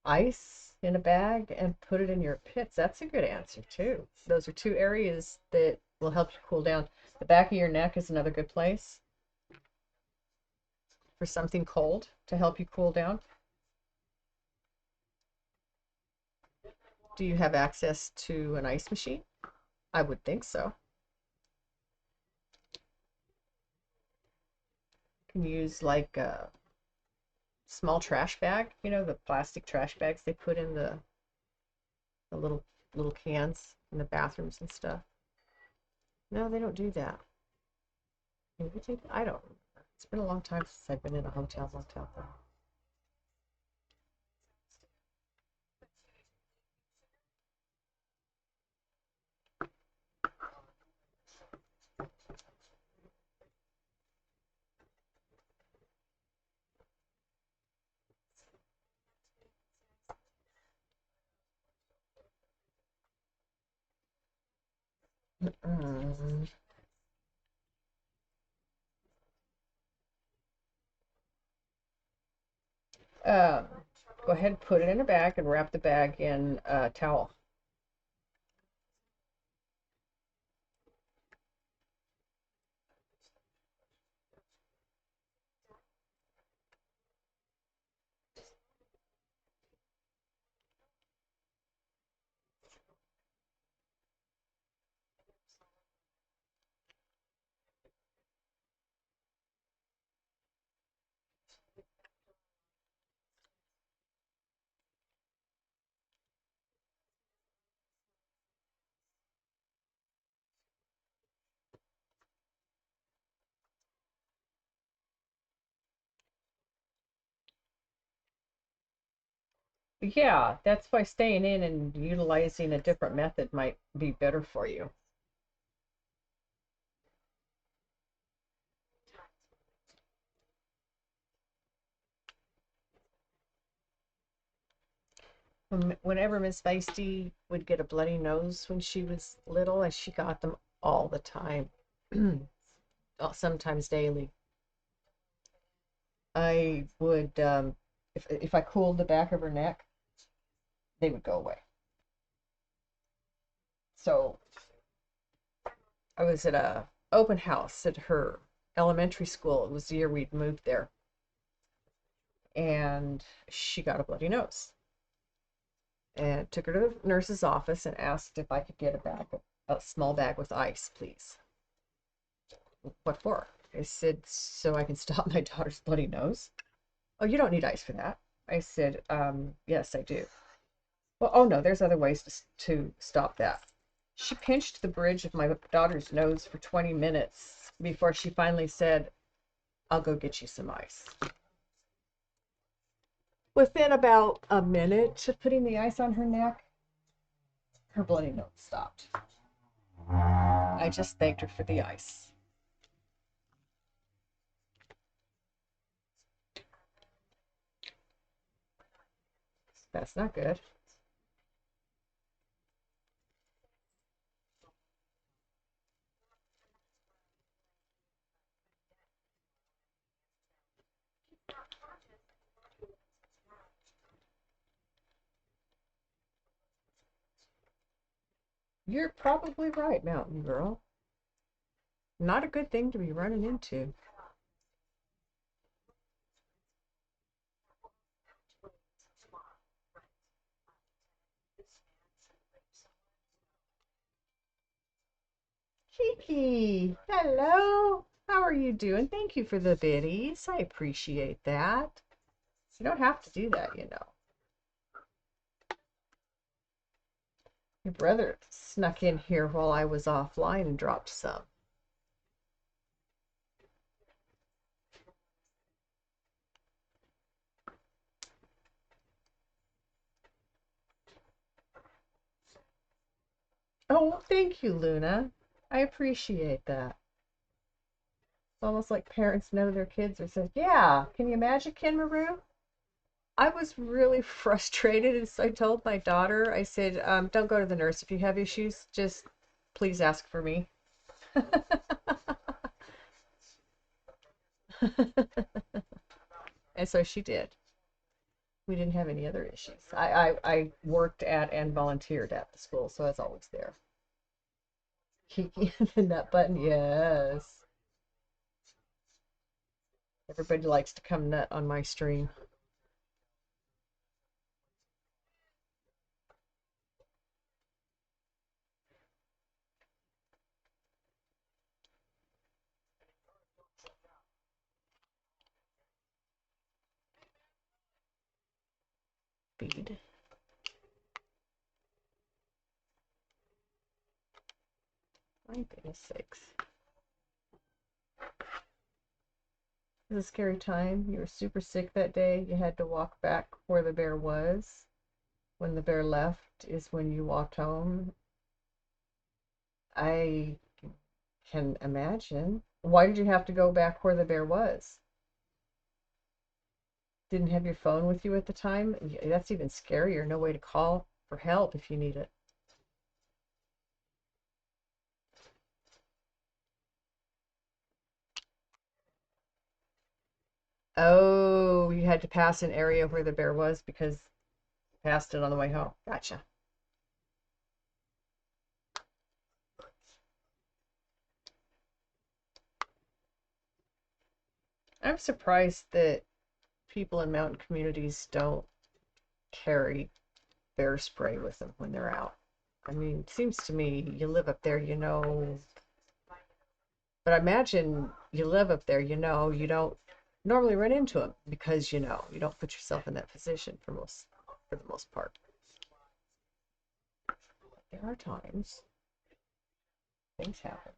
Ice in a bag and put it in your pits. That's a good answer too. Those are two areas that will help you cool down. The back of your neck is another good place for something cold to help you cool down. Do you have access to an ice machine? I would think so. You can use like a small trash bag, you know, the plastic trash bags they put in the little cans in the bathrooms and stuff. No, they don't do that. Maybe they, I don't remember. It's been a long time since I've been in a hotel motel though. Mm. Um, Go ahead and put it in a bag and wrap the bag in a towel. Yeah, that's why staying in and utilizing a different method might be better for you. Whenever Miss Feisty would get a bloody nose when she was little, and she got them all the time, sometimes daily, I would, if I cooled the back of her neck, they would go away. So I was at a open house at her elementary school. It was the year we'd moved there, and she got a bloody nose. And took her to the nurse's office and asked if I could get a small bag with ice, please. What for? I said, so I can stop my daughter's bloody nose. Oh, you don't need ice for that. I said, yes, I do. Well, oh no, there's other ways to stop that. She pinched the bridge of my daughter's nose for 20 minutes before she finally said, I'll go get you some ice. Within about a minute of putting the ice on her neck, her bloody nose stopped. I just thanked her for the ice. That's not good. You're probably right, Mountain Girl. Not a good thing to be running into. Kiki, hello. How are you doing? Thank you for the biddies. I appreciate that. You don't have to do that, you know. Your brother snuck in here while I was offline and dropped some. Oh, thank you, Luna. I appreciate that. It's almost like parents know their kids are saying, yeah, can you imagine, Ken Maru? I was really frustrated, and so I told my daughter, I said, don't go to the nurse if you have issues. Just please ask for me. And so she did. We didn't have any other issues. I worked at and volunteered at the school, so I was always there. Kiki the nut button, yes. Everybody likes to come nut on my stream. Feed. My goodness sakes. It was a scary time. You were super sick that day. You had to walk back where the bear was. When the bear left is when you walked home. I can imagine. Why did you have to go back where the bear was? Didn't have your phone with you at the time? That's even scarier. No way to call for help if you need it. Oh, you had to pass an area where the bear was because you passed it on the way home. Gotcha. I'm surprised that people in mountain communities don't carry bear spray with them when they're out. I mean, it seems to me you live up there, you know, but I imagine you live up there, you know, you don't normally run into them because you know you don't put yourself in that position for the most part. There are times things happen.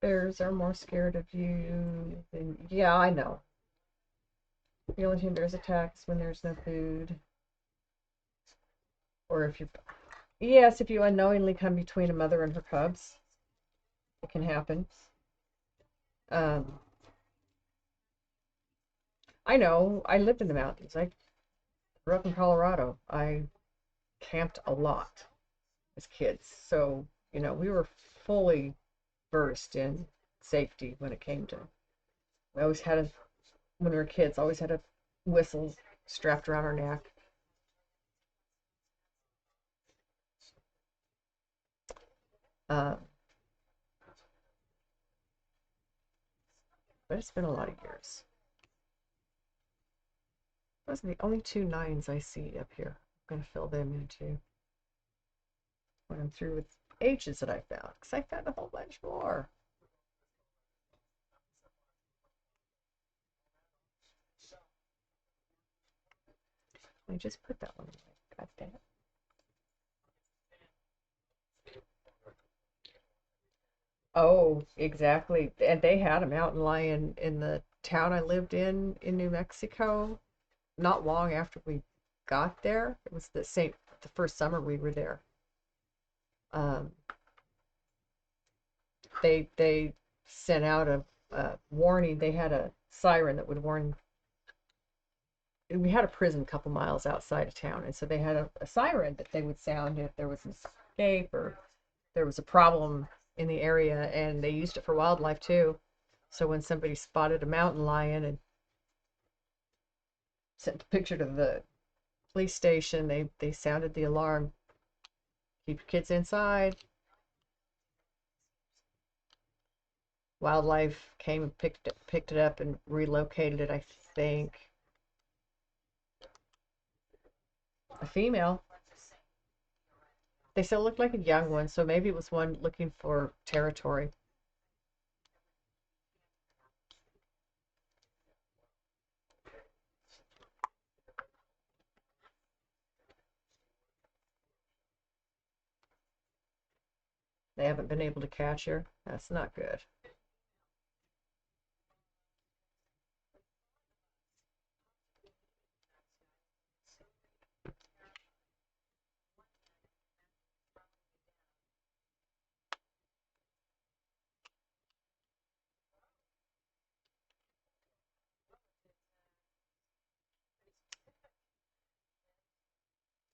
Bears are more scared of you than, yeah, I know. The only time bears attack is when there's no food, or if you, yes, if you unknowingly come between a mother and her cubs, it can happen. Um, I know. I lived in the mountains. I grew up in Colorado. I camped a lot as kids, so you know we were fully versed in safety when it came to. We always had a when we were kids. Always had a whistle strapped around our neck. Uh, but it's been a lot of years. Those are the only two nines I see up here. I'm gonna fill them in too when I'm through with H's that I found, because I found a whole bunch more. I just put that one in. God damn it. Oh, exactly. And they had a mountain lion in the town I lived in New Mexico, not long after we got there. It was the first summer we were there. Um, they sent out a warning. They had a siren that would warn. We had a prison a couple miles outside of town, and so they had a siren that they would sound if there was an escape or there was a problem in the area, and they used it for wildlife too. So when somebody spotted a mountain lion and sent a picture to the police station, they sounded the alarm. Keep your kids inside. Wildlife came and picked it up and relocated it, I think. A female. They still looked like a young one, so maybe it was one looking for territory. They haven't been able to catch her. That's not good.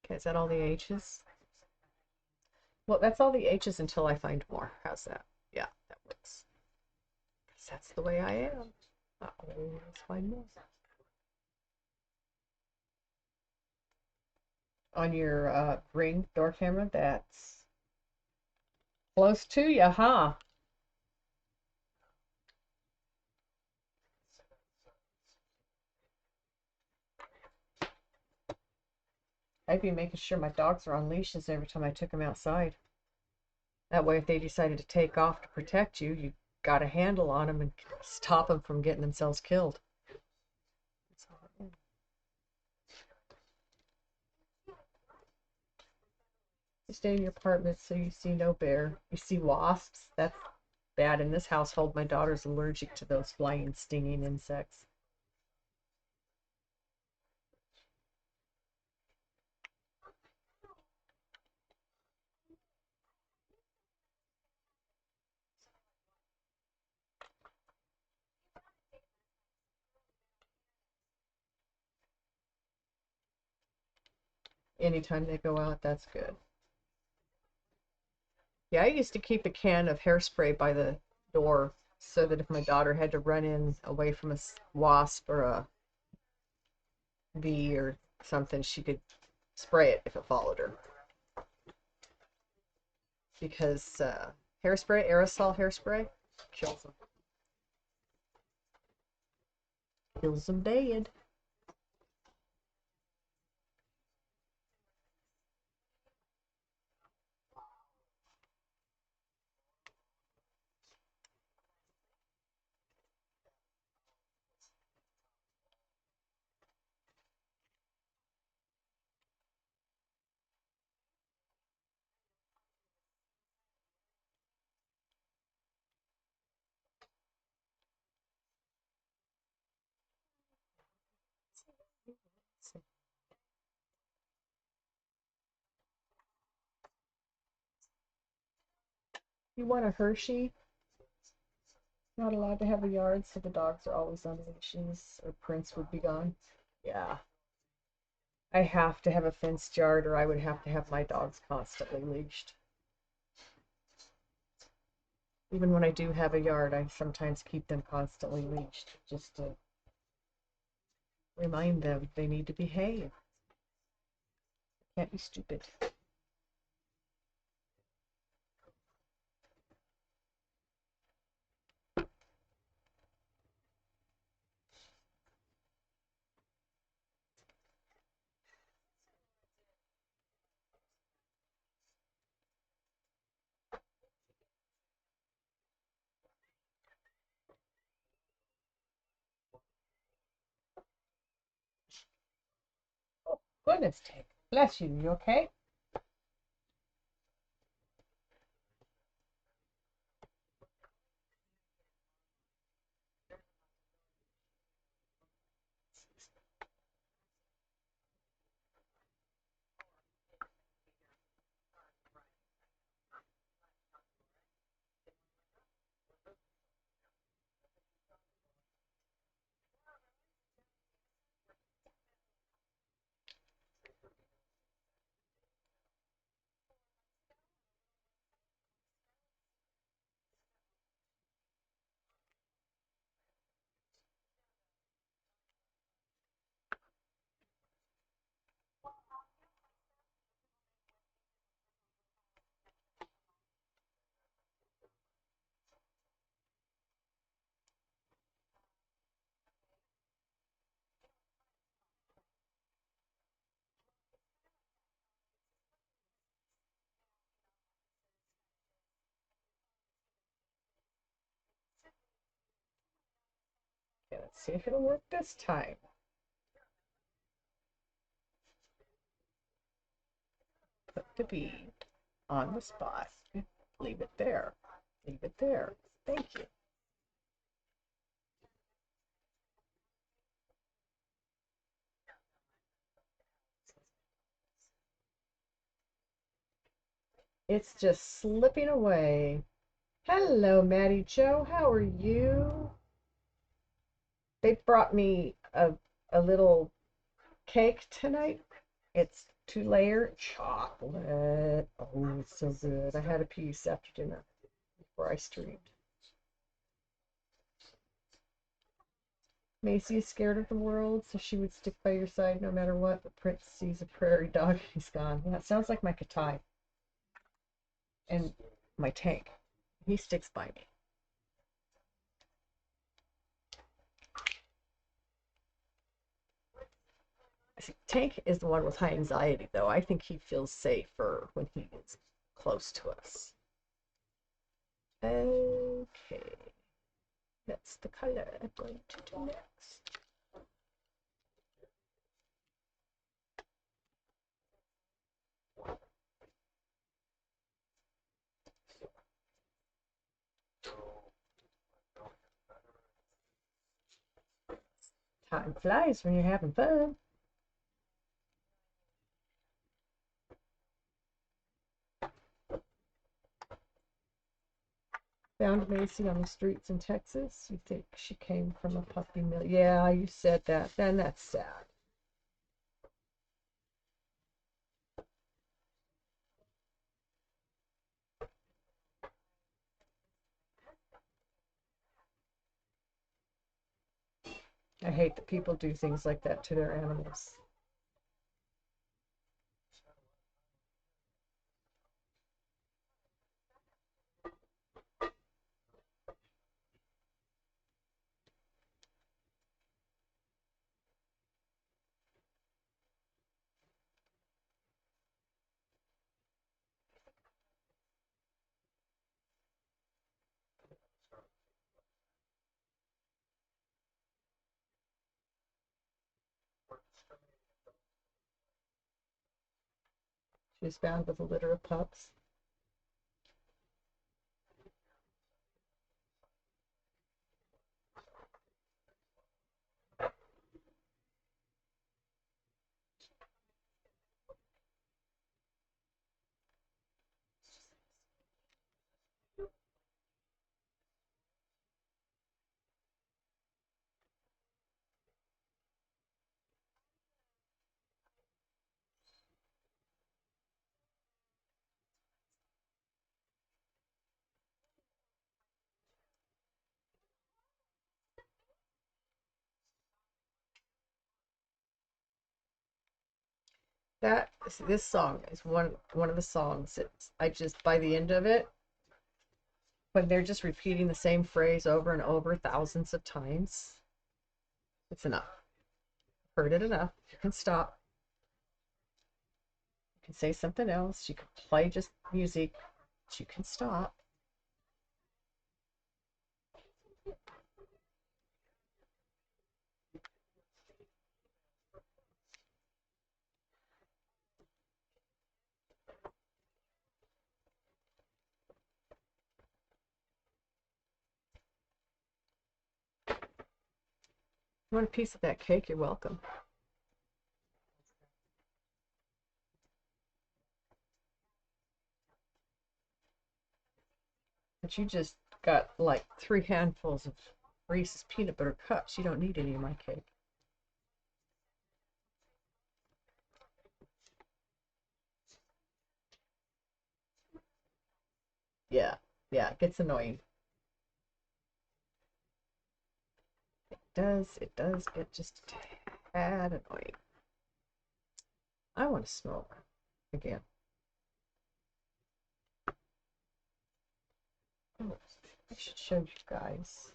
Okay, is that all the H's? Well, that's all the H's until I find more. How's that? Yeah, that works. 'Cause that's the way I am. I always find more. On your Ring door camera, that's close to you, huh? I'd be making sure my dogs are on leashes every time I took them outside. That way, if they decided to take off to protect you, you got a handle on them and stop them from getting themselves killed. You stay in your apartment so you see no bear. You see wasps. That's bad in this household. My daughter's allergic to those flying, stinging insects. Anytime they go out, that's good. Yeah, I used to keep a can of hairspray by the door so that if my daughter had to run in away from a wasp or a bee or something, she could spray it if it followed her. Because hairspray, aerosol hairspray, kills them. Kills them dead. You want a Hershey? Not allowed to have a yard, so the dogs are always on leashes, or Prince would be gone. Yeah. I have to have a fenced yard, or I would have to have my dogs constantly leashed. Even when I do have a yard, I sometimes keep them constantly leashed just to remind them they need to behave. Can't be stupid. Oh, goodness, Tig. Bless you. You okay? Let's see if it'll work this time. Put the bead on the spot. Leave it there. Leave it there. Thank you. It's just slipping away. Hello, Maddie Joe. How are you? They brought me a little cake tonight. It's 2-layer chocolate. Oh, it's so good. I had a piece after dinner before I streamed. Macy is scared of the world, so she would stick by your side no matter what. But Prince sees a prairie dog and he's gone. Yeah, it sounds like my Katai and my tank. He sticks by me. See, Tank is the one with high anxiety, though. I think he feels safer when he is close to us. Okay. That's the color I'm going to do next. Time flies when you're having fun. Found Macy on the streets in Texas. You think she came from a puppy mill? Yeah, you said that. Then that's sad. I hate that people do things like that to their animals. She was found with a litter of pups. This song is one of the songs that I just, by the end of it, when they're just repeating the same phrase over and over thousands of times, it's enough. Heard it enough. You can stop. You can say something else. You can play just music. But you can stop. You want a piece of that cake? You're welcome. But you just got like 3 handfuls of Reese's peanut butter cups. You don't need any of my cake. Yeah, yeah, it gets annoying. It does get just a tad annoying. I want to smoke again. Oh, I should show you guys.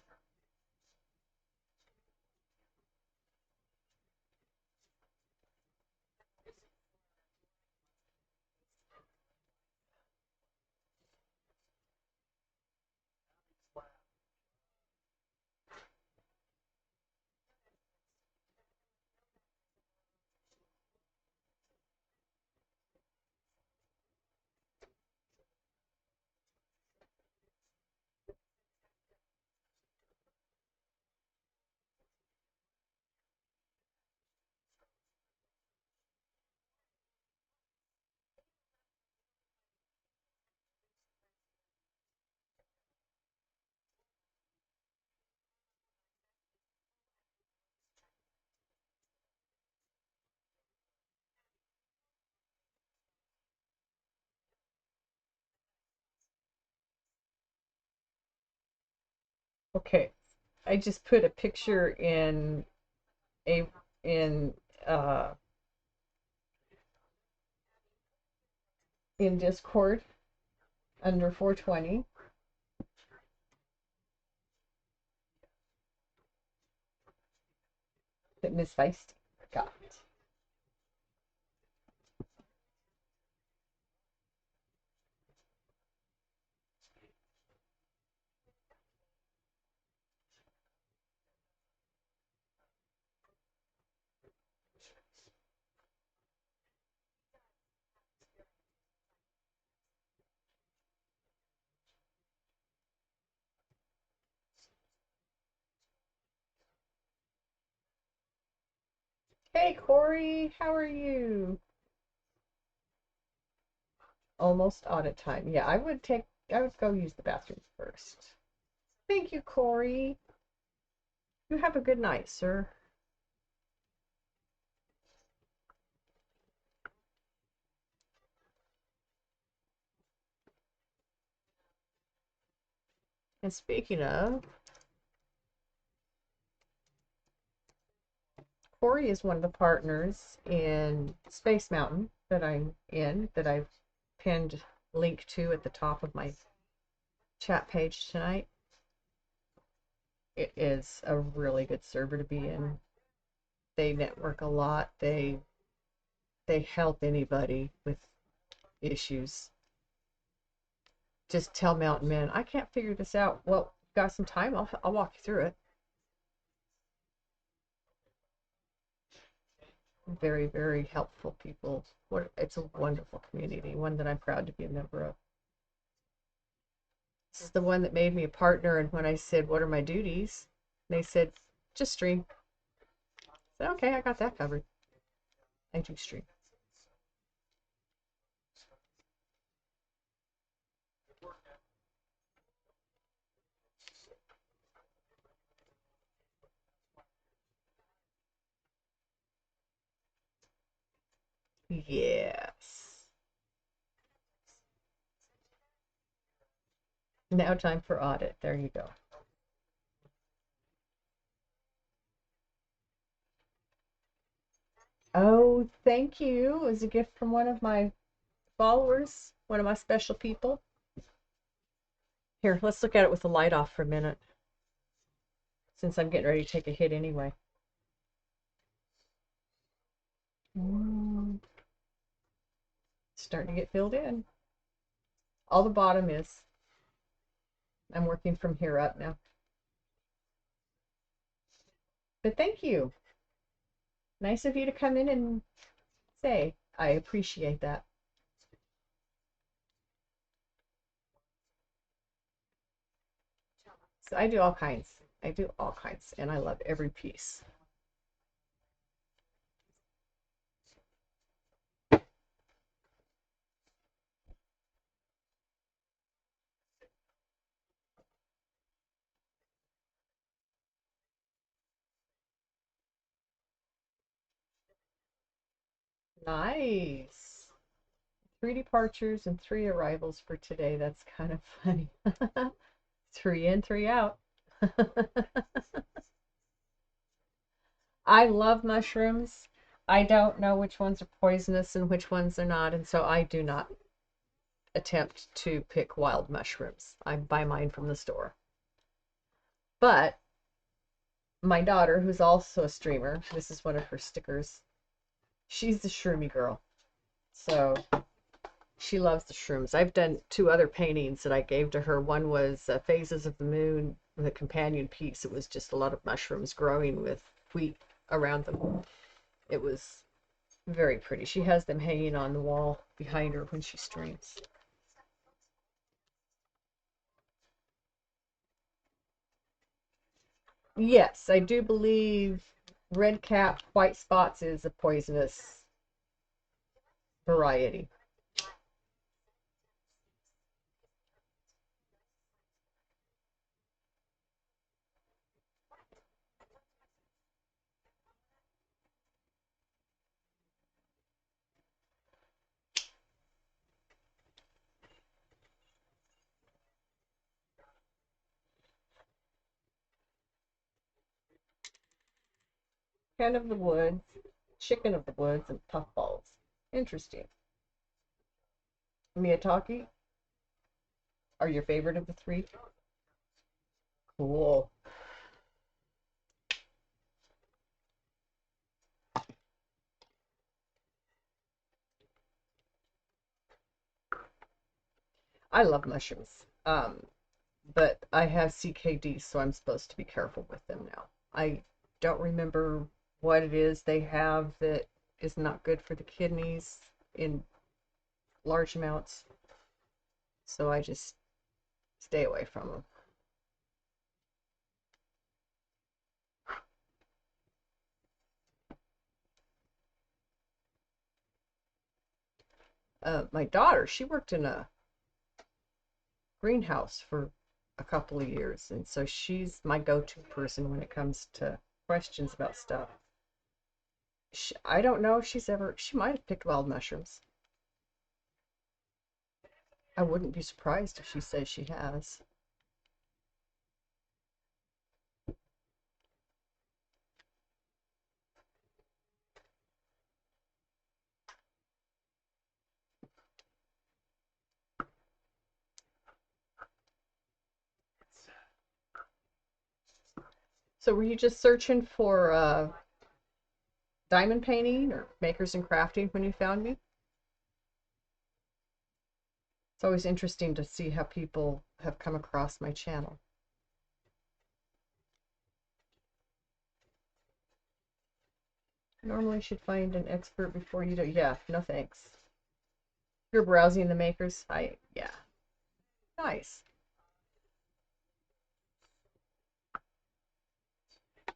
Okay, I just put a picture a in uh in Discord under 420 that Miss Feist got. Hey Corey, how are you? Almost audit time. Yeah, I would go use the bathroom first. Thank you, Corey. You have a good night, sir. And speaking of, Corey is one of the partners in Space Mountain that I'm in, that I've pinned link to at the top of my chat page tonight. It is a really good server to be in. They network a lot. They help anybody with issues. Just tell Mountain Man, I can't figure this out. Well, got some time? I'll walk you through it. Very, very helpful people. It's a wonderful community, one that I'm proud to be a member of. This is the one that made me a partner, and when I said, what are my duties? They said, just stream. I said, okay, I got that covered. I do stream. Yes. Now time for audit. There you go. Oh, thank you. It was a gift from one of my followers, one of my special people. Here, let's look at it with the light off for a minute, since I'm getting ready to take a hit anyway. Starting to get filled in. All the bottom is. I'm working from here up now. But thank you. Nice of you to come in and say. I appreciate that. So I do all kinds. I do all kinds, and I love every piece. Nice. 3 departures and 3 arrivals for today. That's kind of funny. 3 in, 3 out. I love mushrooms. I don't know which ones are poisonous and which ones are not, and so I do not attempt to pick wild mushrooms. I buy mine from the store. But my daughter, who's also a streamer, this is one of her stickers. She's the shroomy girl. So she loves the shrooms. I've done 2 other paintings that I gave to her. One was Phases of the Moon, the companion piece. It was just a lot of mushrooms growing with wheat around them. It was very pretty. She has them hanging on the wall behind her when she streams. Yes, I do believe red cap, white spots is a poisonous variety. hen of the woods, chicken of the woods, and puffballs. Interesting. Miyataki are your favorite of the three? Cool. I love mushrooms. But I have CKD, so I'm supposed to be careful with them now. I don't remember what it is they have that is not good for the kidneys in large amounts, so I just stay away from them. My daughter, she worked in a greenhouse for a couple of years, and so she's my go-to person when it comes to questions about stuff. I don't know if she might have picked wild mushrooms. I wouldn't be surprised if she says she has. So were you just searching for diamond painting or makers and crafting when you found me? It's always interesting to see how people have come across my channel. Normally you should find an expert before you do. Yeah, no thanks. You're browsing the makers. Yeah, nice.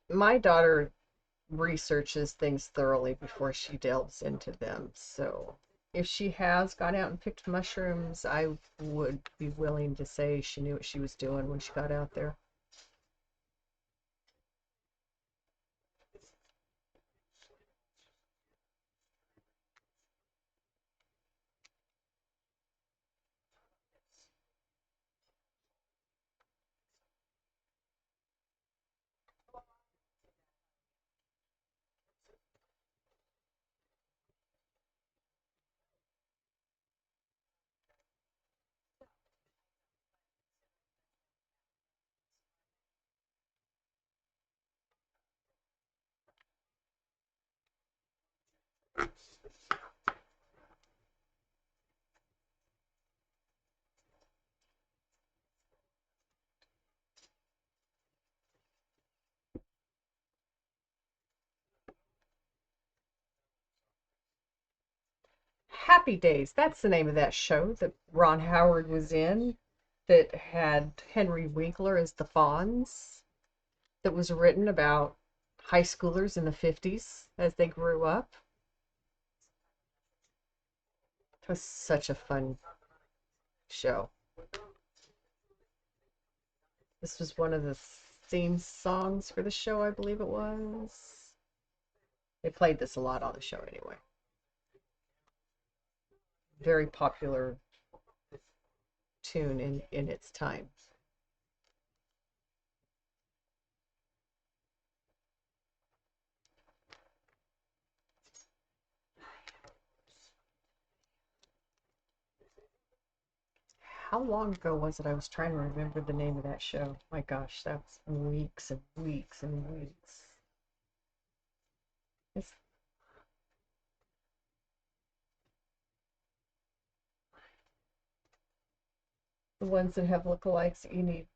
My daughter researches things thoroughly before she delves into them. So if she has gone out and picked mushrooms, I would be willing to say she knew what she was doing when she got out there. Happy Days, that's the name of that show that Ron Howard was in, that had Henry Winkler as the Fonz, that was written about high schoolers in the 50s as they grew up. It was such a fun show. This was one of the theme songs for the show, I believe it was. They played this a lot on the show anyway. Very popular tune in its time. How long ago was it? I was trying to remember the name of that show. My gosh, that's weeks and weeks and weeks. It's the ones that have lookalikes that you need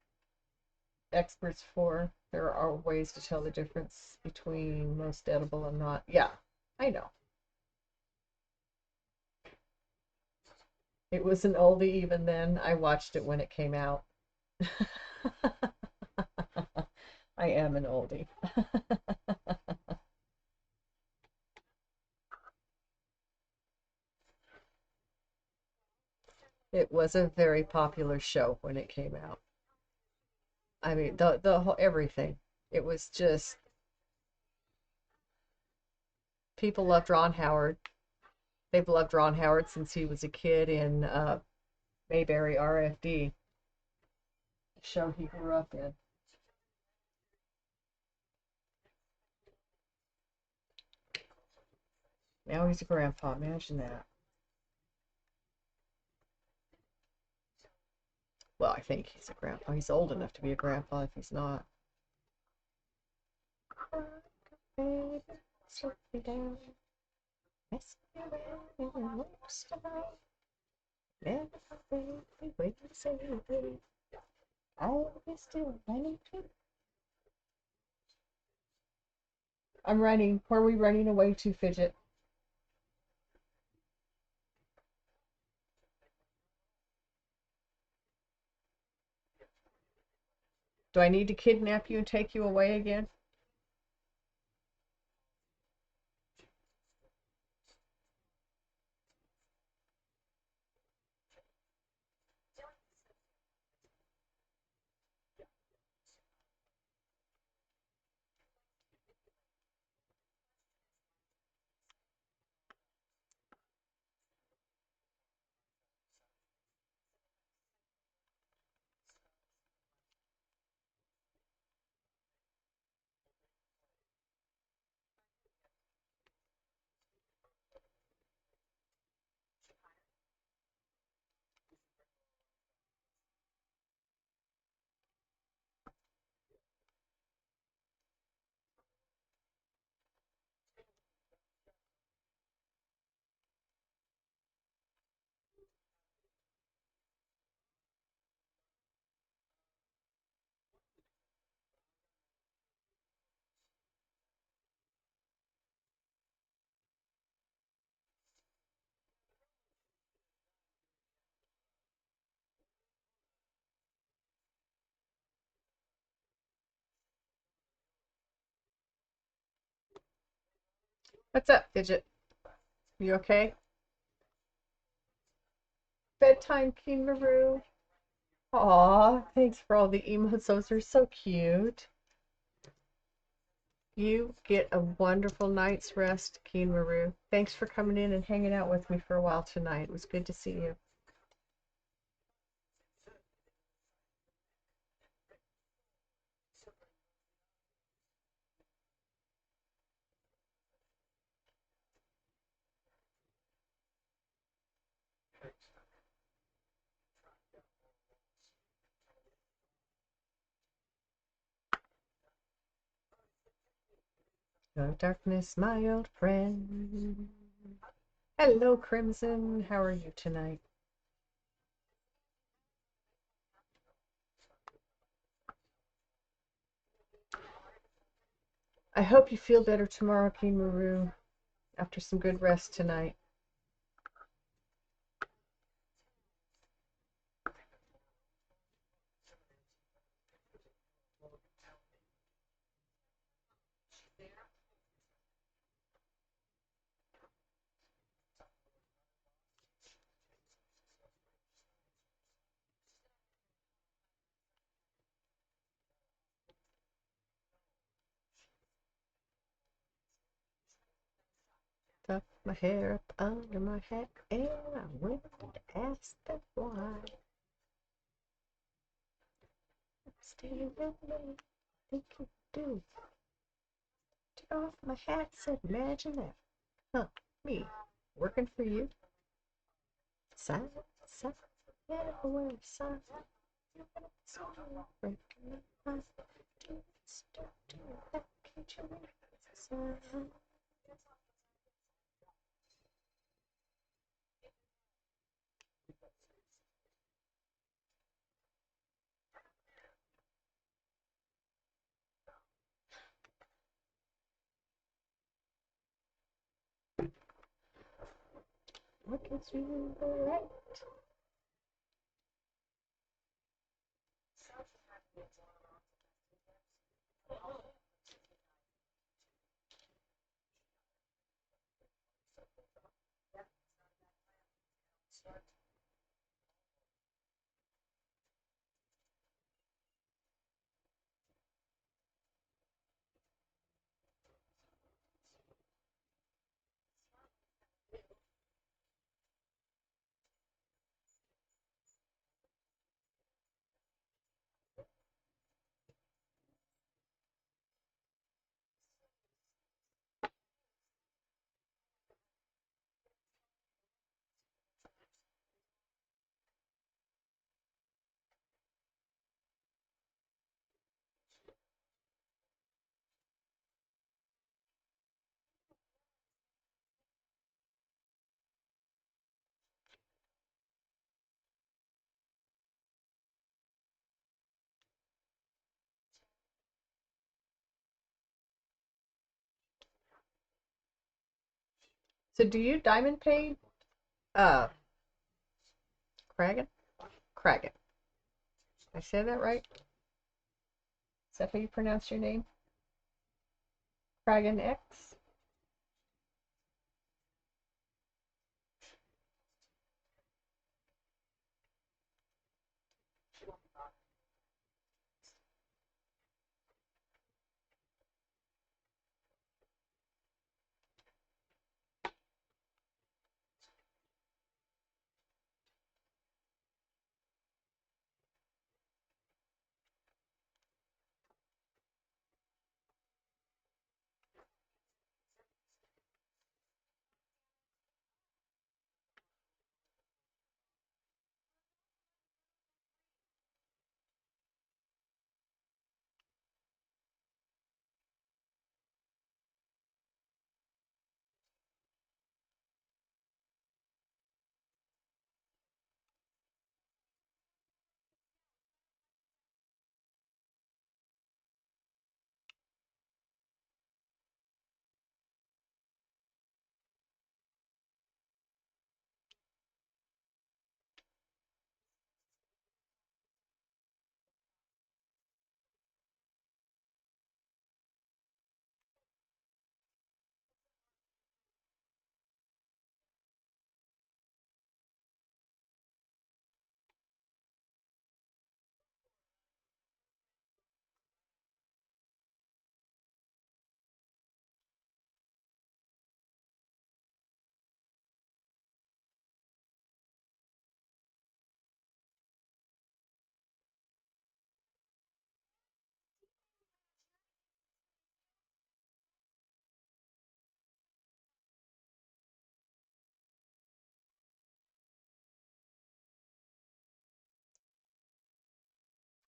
experts for. There are ways to tell the difference between most edible and not. Yeah, I know. It was an oldie even then. I watched it when it came out. I am an oldie. It was a very popular show when it came out. I mean, the whole everything. It was just people loved Ron Howard. They've loved Ron Howard since he was a kid in Mayberry RFD, the show he grew up in. Now he's a grandpa. Imagine that. Well, I think he's a grandpa. He's old enough to be a grandpa if he's not. Baby, slow me down. Mess me around, most of all. Never baby, wait and say, I'll be still running too. I'm running. Where are we running away to, Fidget? Do I need to kidnap you and take you away again? What's up, Fidget? You okay? Bedtime, Kingaroo. Aw, thanks for all the emotes. Those are so cute. You get a wonderful night's rest, Kingaroo. Thanks for coming in and hanging out with me for a while tonight. It was good to see you. No darkness, my old friend. Hello, Crimson. How are you tonight? I hope you feel better tomorrow, Kingaroo, after some good rest tonight. Tuck my hair up under my hat, and I went to ask them why. Stay with me, think you do. Took off my hat, said, imagine that. Huh, me, working for you? Side, side, everywhere, side. So breaking my heart. Stop doing that, can't you? Side. What gives you the right? So do you diamond pay uh Kragan? Kragan. Did I say that right? Is that how you pronounce your name? Kragan X?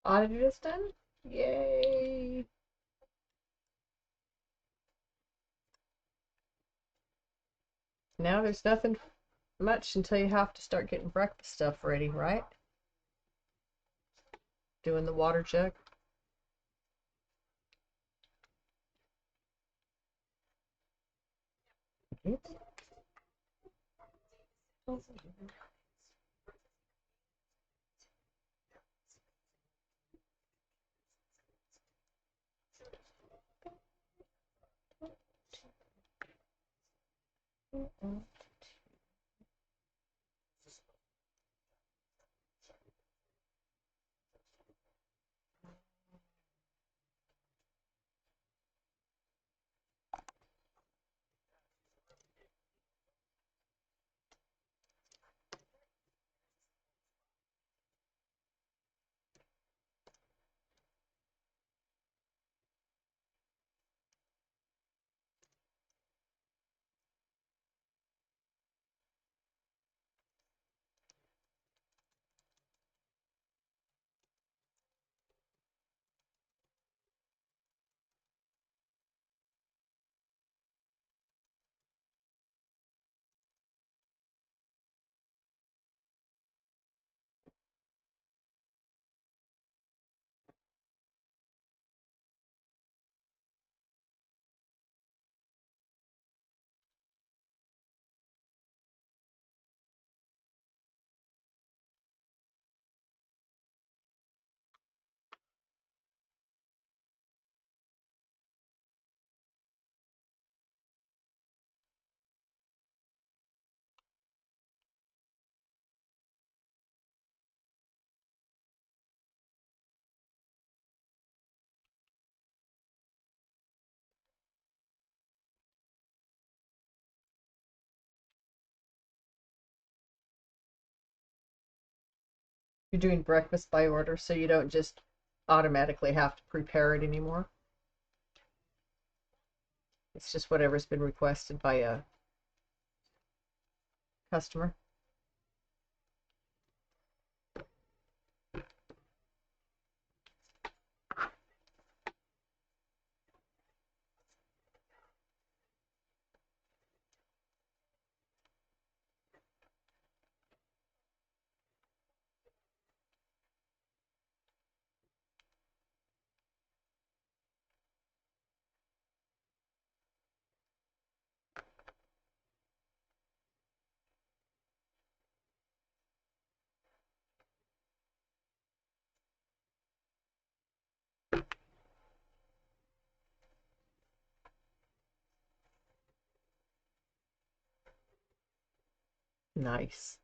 Audit is done? Yay! Now there's nothing much until you have to start getting breakfast stuff ready, right? Doing the water jug. Oops. You're doing breakfast by order, so you don't just automatically have to prepare it anymore. It's just whatever's been requested by a customer. Nice.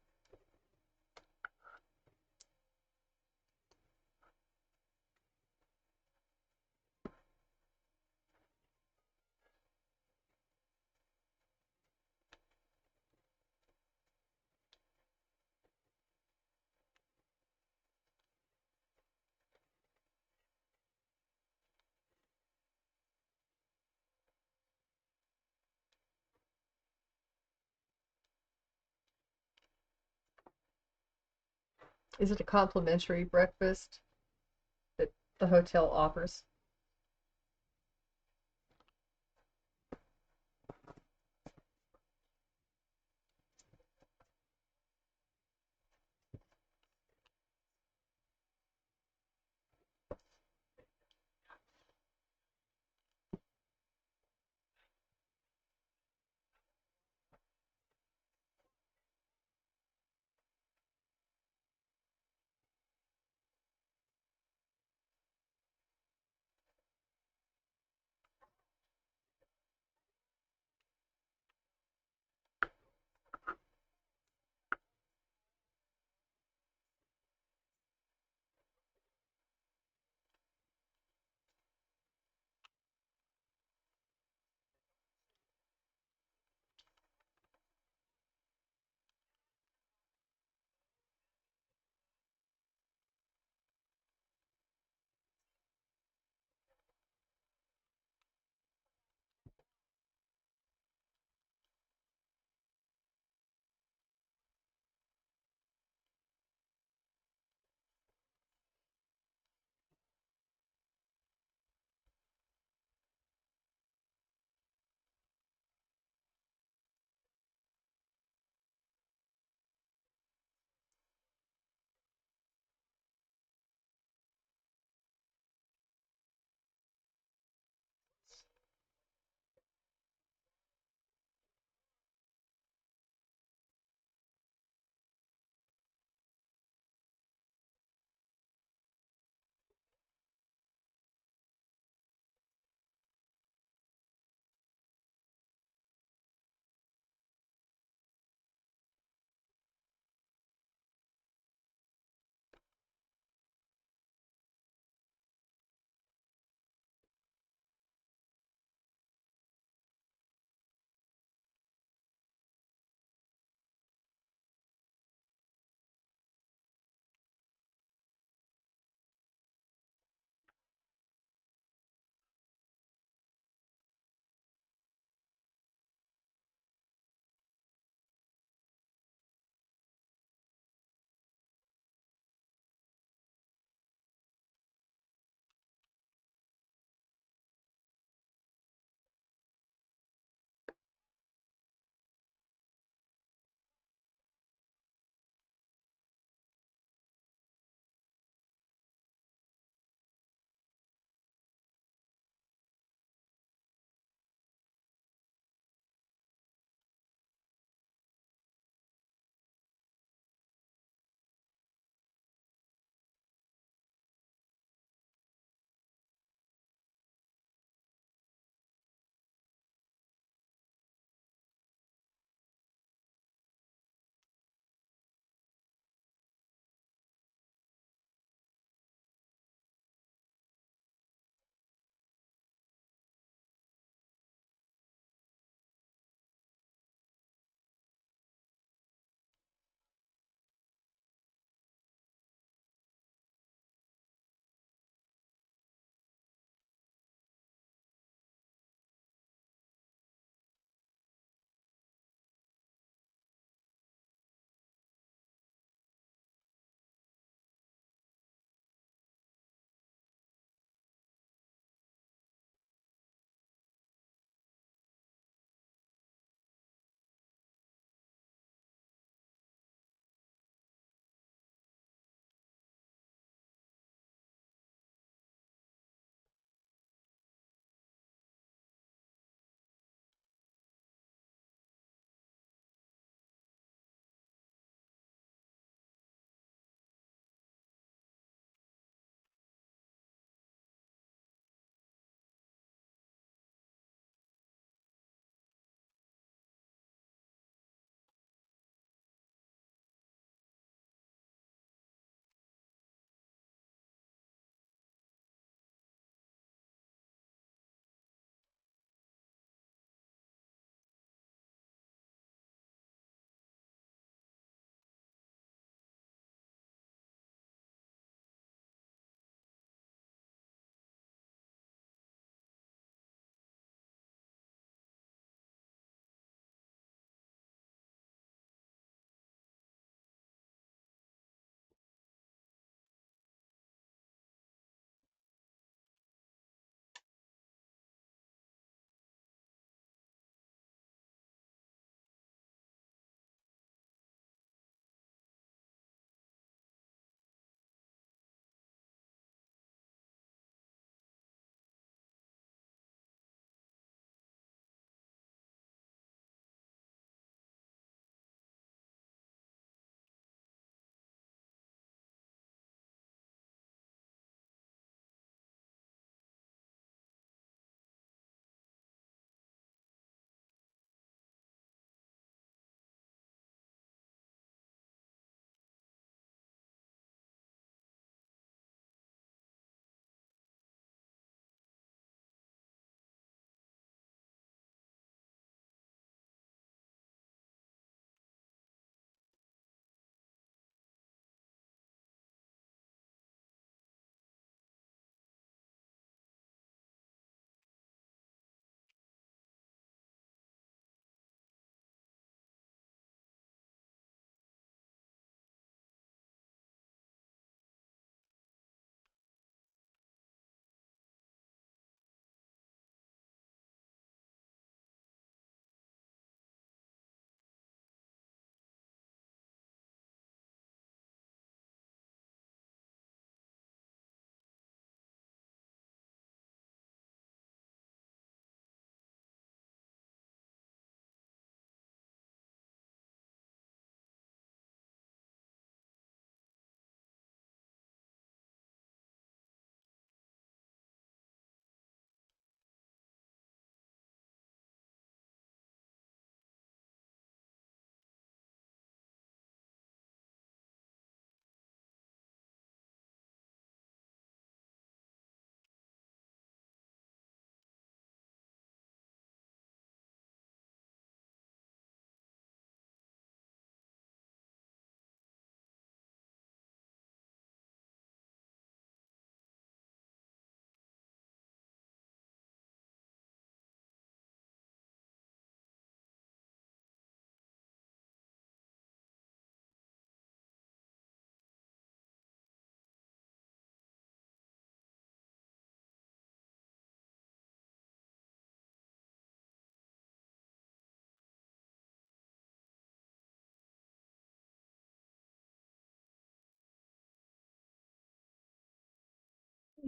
Is it a complimentary breakfast that the hotel offers?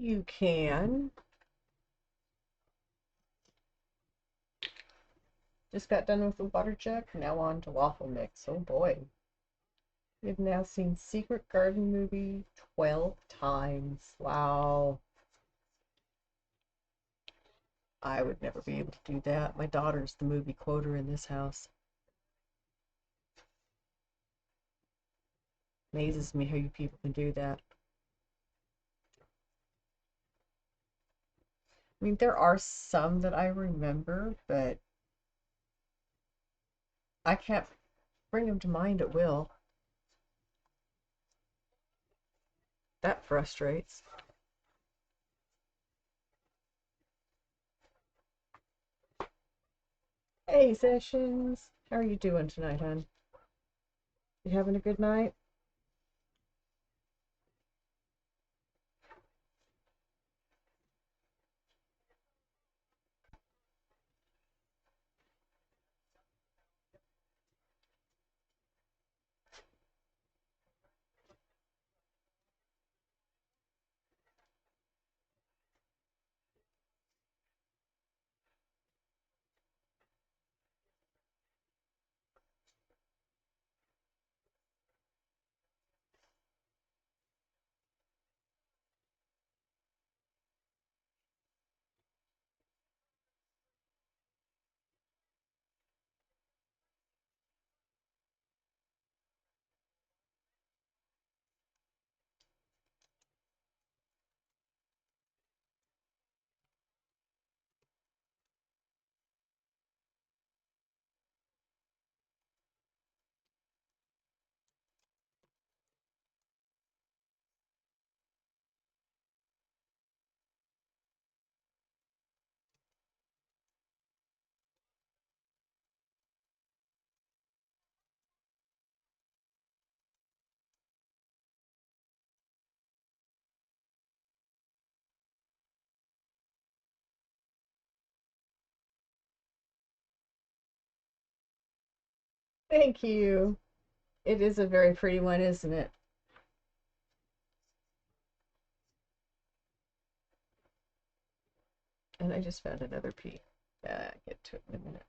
You can. Just got done with the water jug. Now on to waffle mix. Oh boy. We've now seen Secret Garden movie 12 times. Wow. I would never be able to do that. My daughter's the movie quoter in this house. Amazes me how you people can do that. I mean, there are some that I remember, but I can't bring them to mind at will. That frustrates. Hey, Sessions. How are you doing tonight, hon? You having a good night? Thank you. It is a very pretty one, isn't it? And I just found another pea. Get to it in a minute.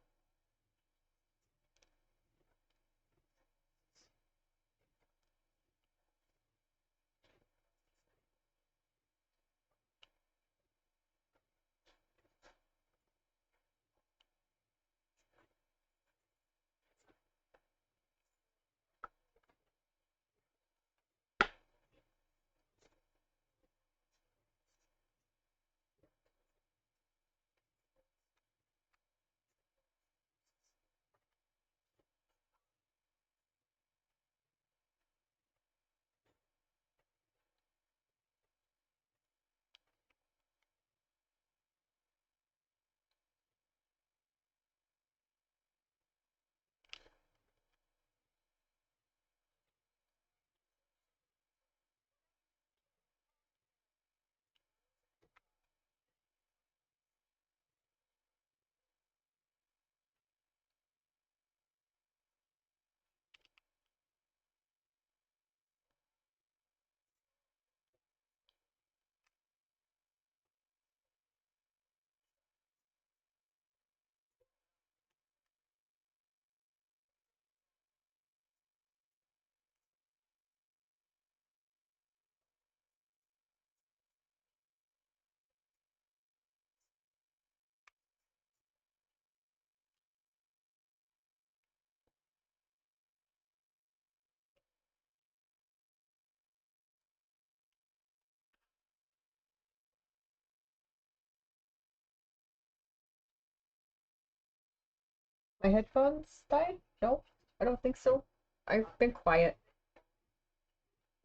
My headphones died? No, I don't think so. I've been quiet.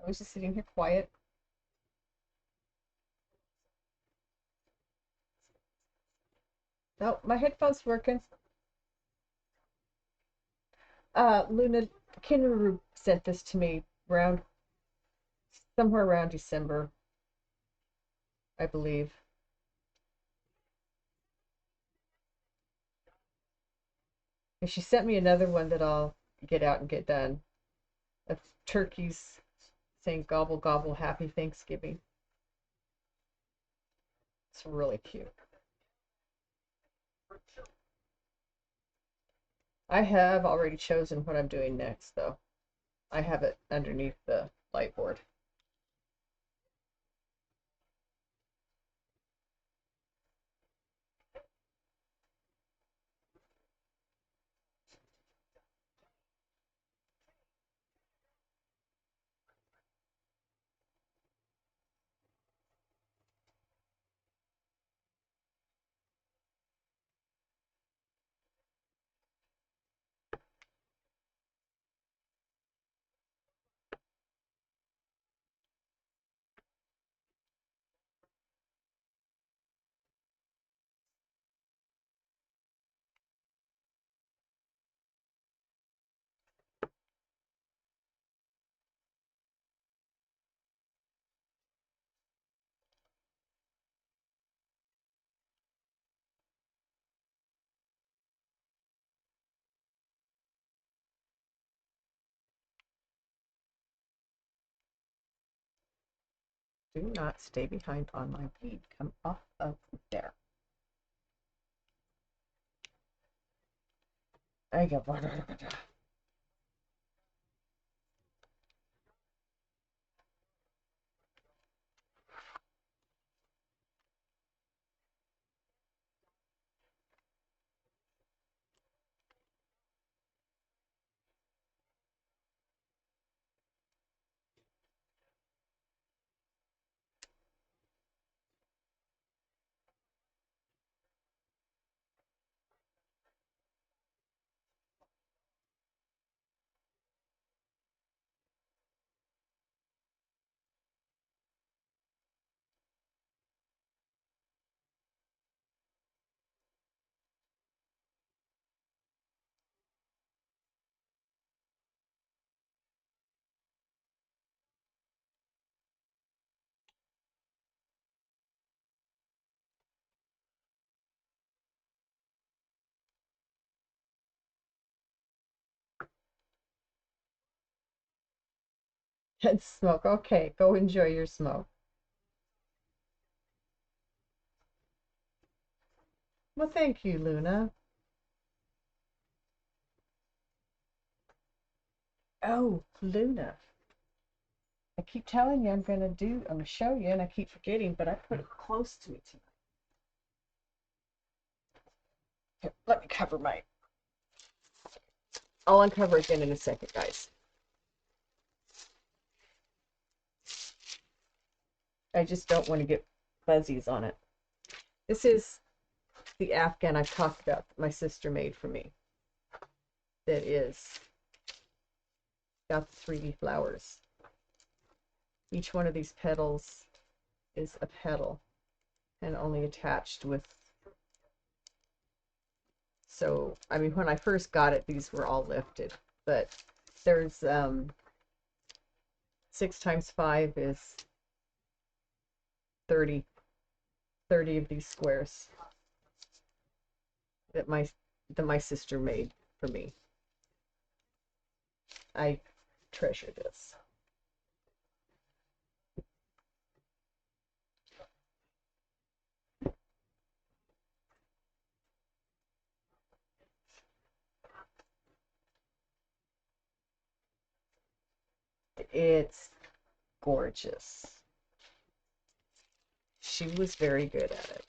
I was just sitting here quiet. No, my headphones working. Luna Kinru sent this to me around somewhere around December, I believe. And she sent me another one that I'll get out and get done. Of turkeys saying gobble gobble happy Thanksgiving. It's really cute. I have already chosen what I'm doing next, though. I have it underneath the light board. Do not stay behind on my bead. Come off of there. There you go. And smoke. Okay, go enjoy your smoke. Well, thank you, Luna. Oh, Luna. I keep telling you I'm gonna show you, and I keep forgetting, but I put it close to me tonight. Here, let me cover my. I'll uncover again in a second, guys. I just don't want to get fuzzies on it. This is the Afghan I've talked about that my sister made for me. That is got the 3D flowers. Each one of these petals is a petal and only attached with. So, I mean, when I first got it, these were all lifted, but there's 6 times 5 is 30 of these squares that my sister made for me. I treasure this. It's gorgeous. She was very good at it.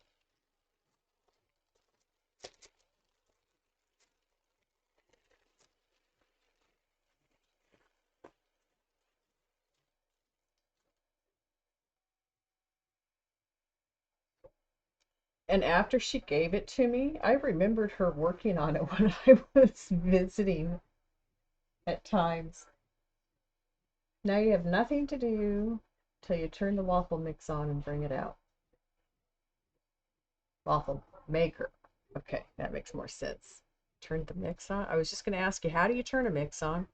And after she gave it to me, I remembered her working on it when I was visiting at times. Now you have nothing to do till you turn the waffle mix on and bring it out. Waffle maker. Okay, that makes more sense. Turn the mix on. I was just going to ask you, how do you turn a mix on?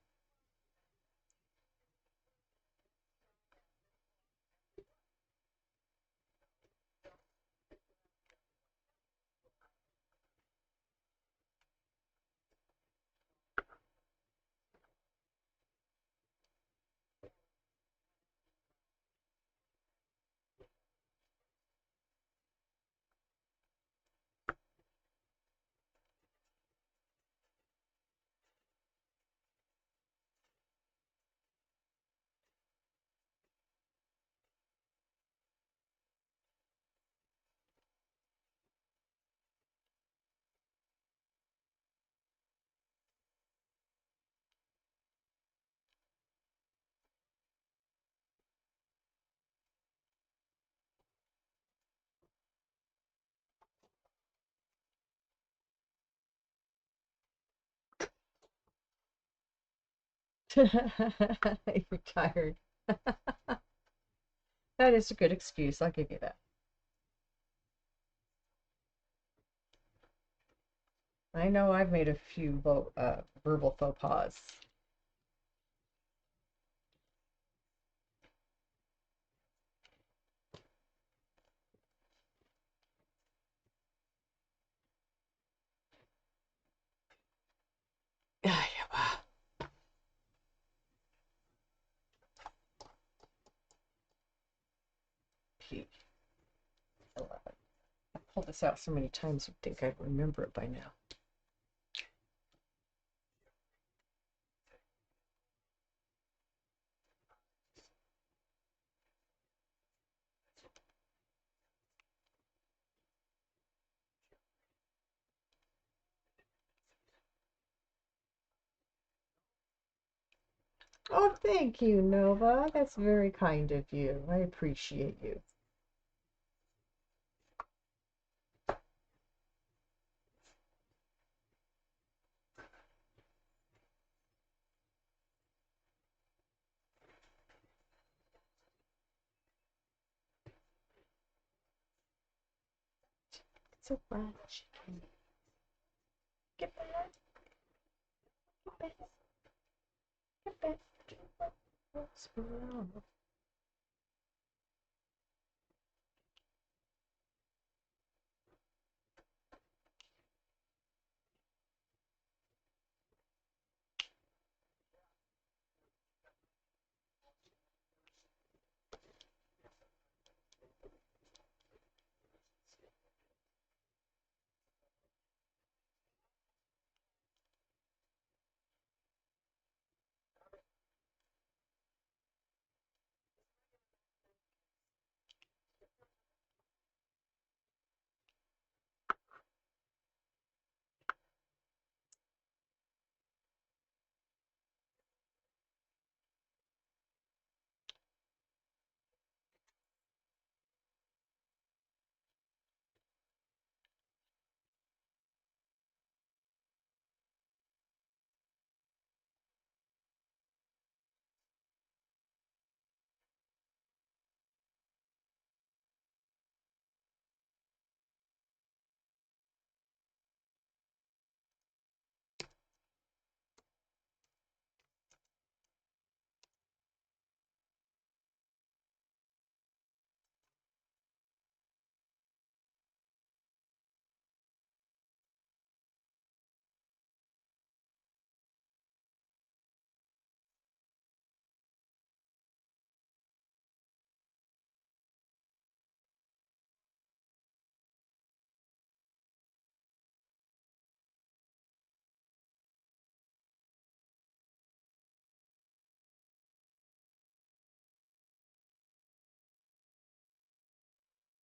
You're tired. That is a good excuse. I'll give you that. I know I've made a few verbal faux pas. Ah, yeah, wow. P11. I pulled this out so many times you'd think I'd remember it by now. Oh, thank you, Nova. That's very kind of you. I appreciate you. It's a fried chicken. Get back. Get back. Get back. What's wrong?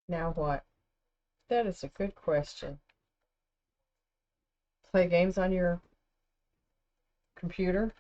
Now what? That is a good question. Play games on your computer?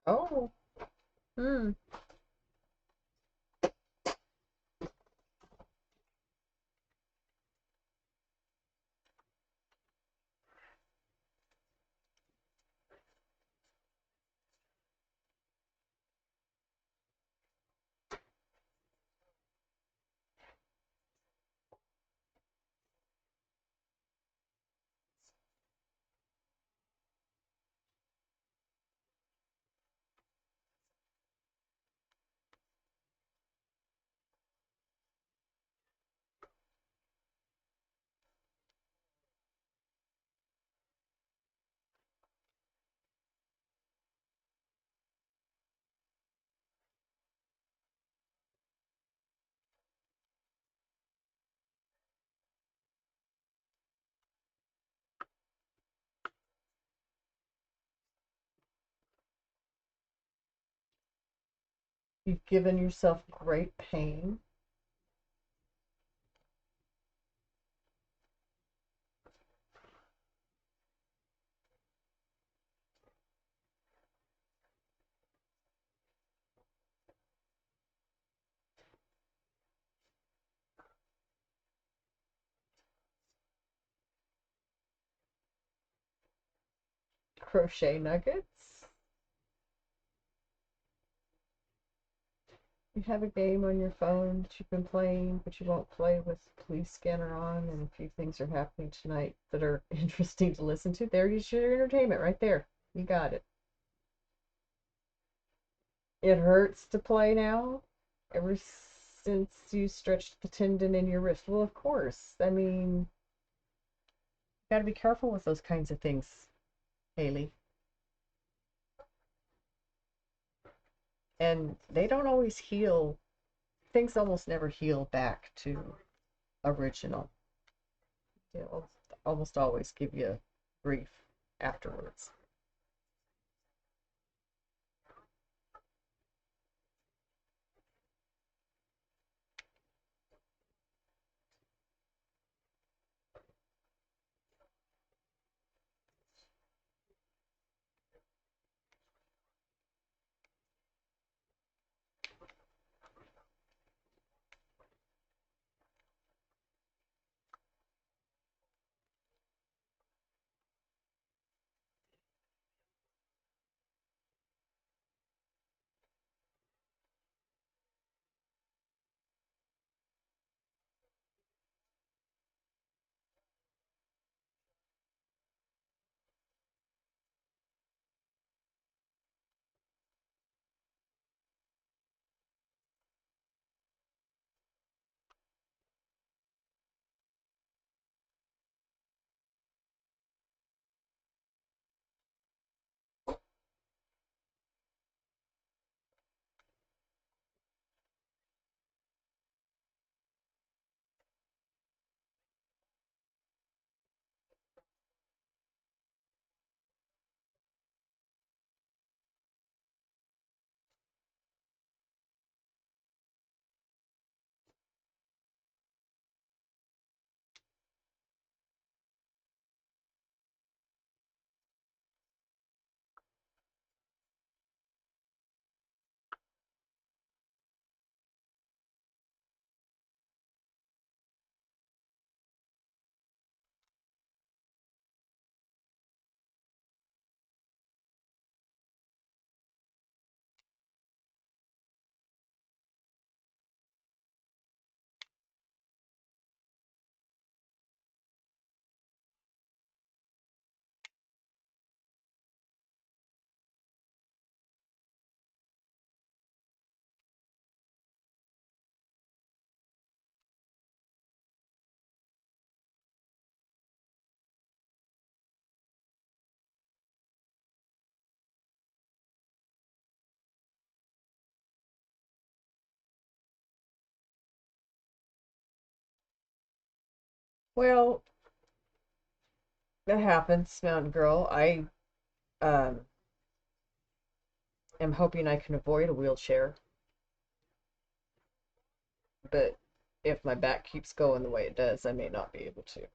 Oh, hmm. You've given yourself great pain. Crochet nuggets. You have a game on your phone that you've been playing, but you won't play with Police Scanner on, and a few things are happening tonight that are interesting to listen to. There's your entertainment right there. You got it. It hurts to play now, ever since you stretched the tendon in your wrist. Well, of course. I mean, got to be careful with those kinds of things, Haley. And they don't always heal. Things almost never heal back to original. They'll almost always give you grief afterwards. Well, that happens, Mountain Girl. I um, am hoping I can avoid a wheelchair, but if my back keeps going the way it does, I may not be able to.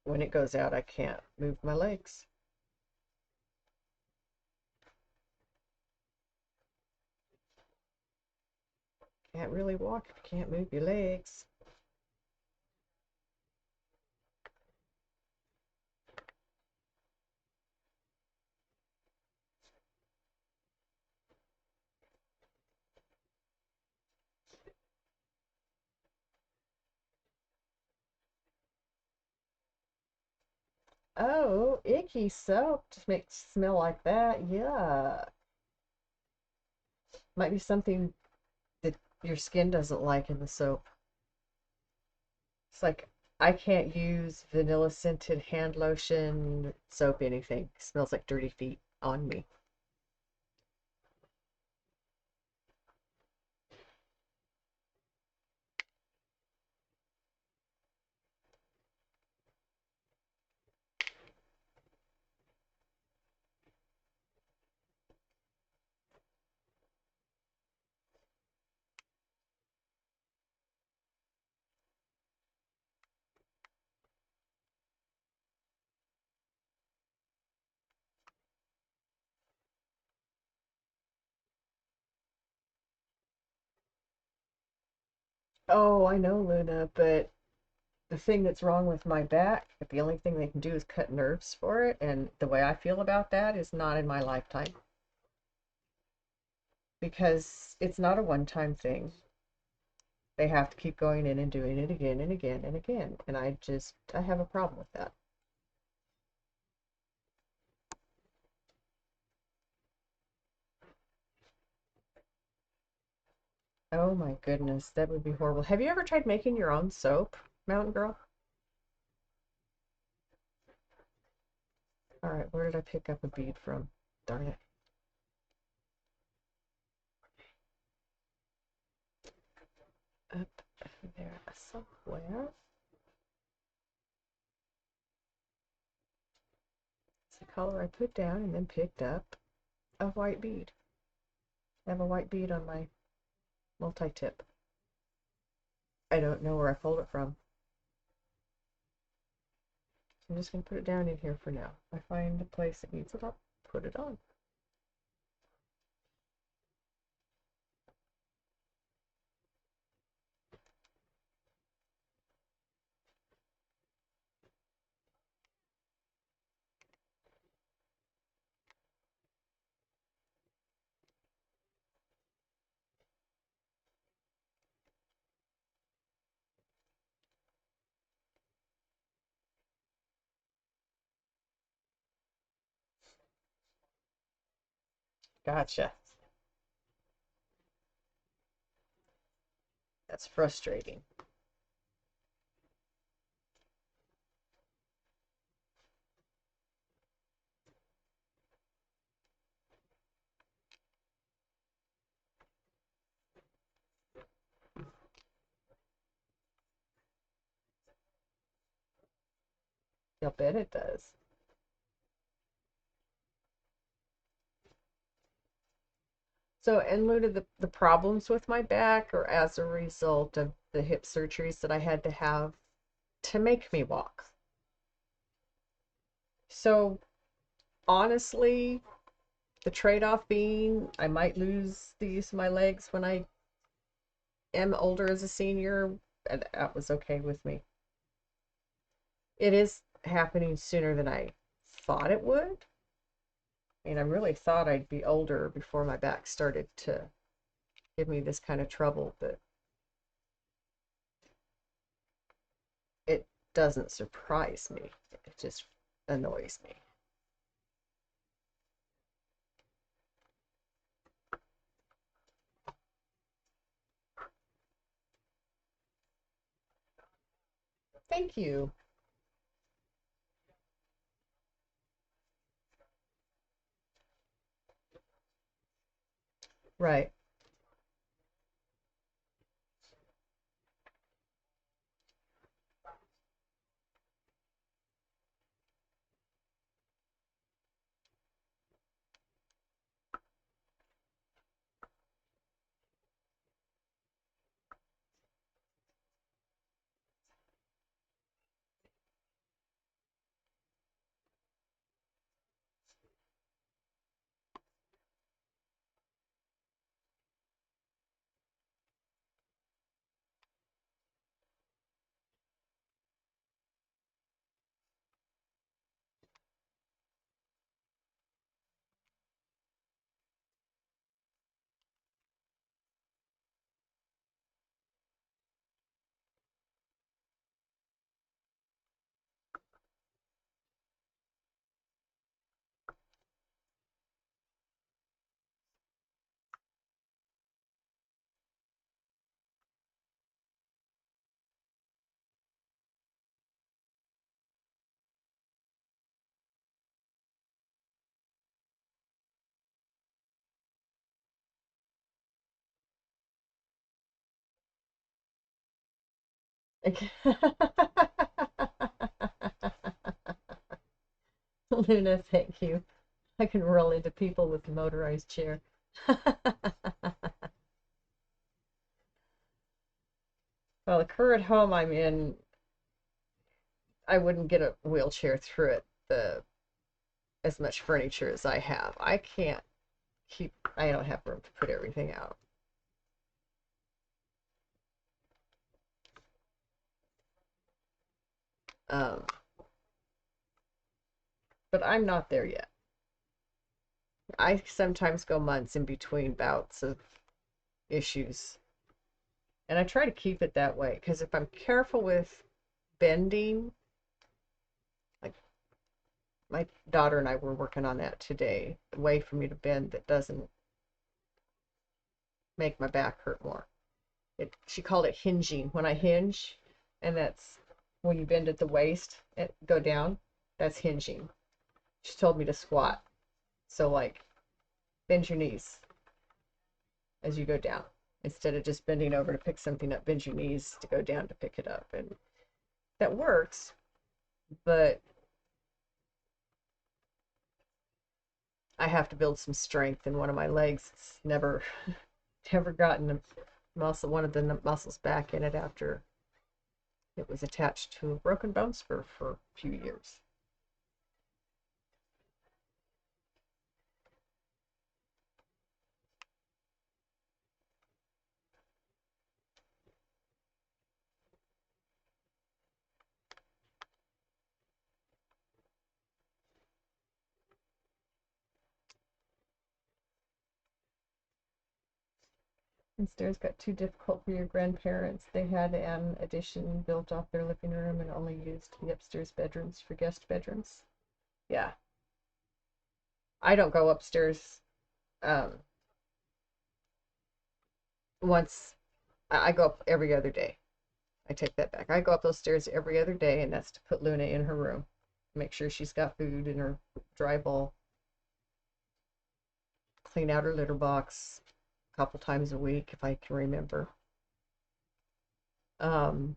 When it goes out, I can't move my legs. Can't really walk if you can't move your legs. Oh, icky soap just makes it smell like that. Yeah. Might be something that your skin doesn't like in the soap. It's like I can't use vanilla scented hand lotion, soap, anything. It smells like dirty feet on me. Oh, I know, Luna, but the thing that's wrong with my back, the only thing they can do is cut nerves for it, and the way I feel about that is not in my lifetime because it's not a one-time thing. They have to keep going in and doing it again and again and again, and I have a problem with that. Oh my goodness, that would be horrible. Have you ever tried making your own soap, Mountain Girl? All right, where did I pick up a bead from? Darn it. Up there somewhere. It's the color I put down and then picked up a white bead. I have a white bead on my multi-tip. I don't know where I pulled it from. I'm just going to put it down in here for now. If I find a place that needs it, I'll put it on. Gotcha. That's frustrating. I'll bet it does. So, and Luna, the problems with my back are as a result of the hip surgeries that I had to have to make me walk. So, honestly, the trade-off being I might lose the use of my legs when I am older as a senior, and that was okay with me. It is happening sooner than I thought it would. I mean, I really thought I'd be older before my back started to give me this kind of trouble, but it doesn't surprise me. It just annoys me. Thank you. Right. Luna, thank you. I can roll into people with a motorized chair. Well, the current home I'm in, I wouldn't get a wheelchair through it. The as much furniture as I have, I can't I don't have room to put everything out. Um, but I'm not there yet. I sometimes go months in between bouts of issues. And I try to keep it that way because if I'm careful with bending, like my daughter and I were working on that today, a way for me to bend that doesn't make my back hurt more. She called it hinging. When I hinge, and that's when you bend at the waist and go down, that's hinging. She told me to squat. So like bend your knees as you go down. Instead of just bending over to pick something up, bend your knees to go down to pick it up. And that works, but I have to build some strength in one of my legs. It's never gotten a muscle, one of the muscles back in it after it was attached to a broken bone spur for a few years. And stairs got too difficult for your grandparents. They had an addition built off their living room and only used the upstairs bedrooms for guest bedrooms. Yeah. I don't go upstairs um, once. I go up every other day. I take that back. I go up those stairs every other day, and that's to put Luna in her room. Make sure she's got food in her dry bowl. Clean out her litter box a couple times a week if I can remember. Um,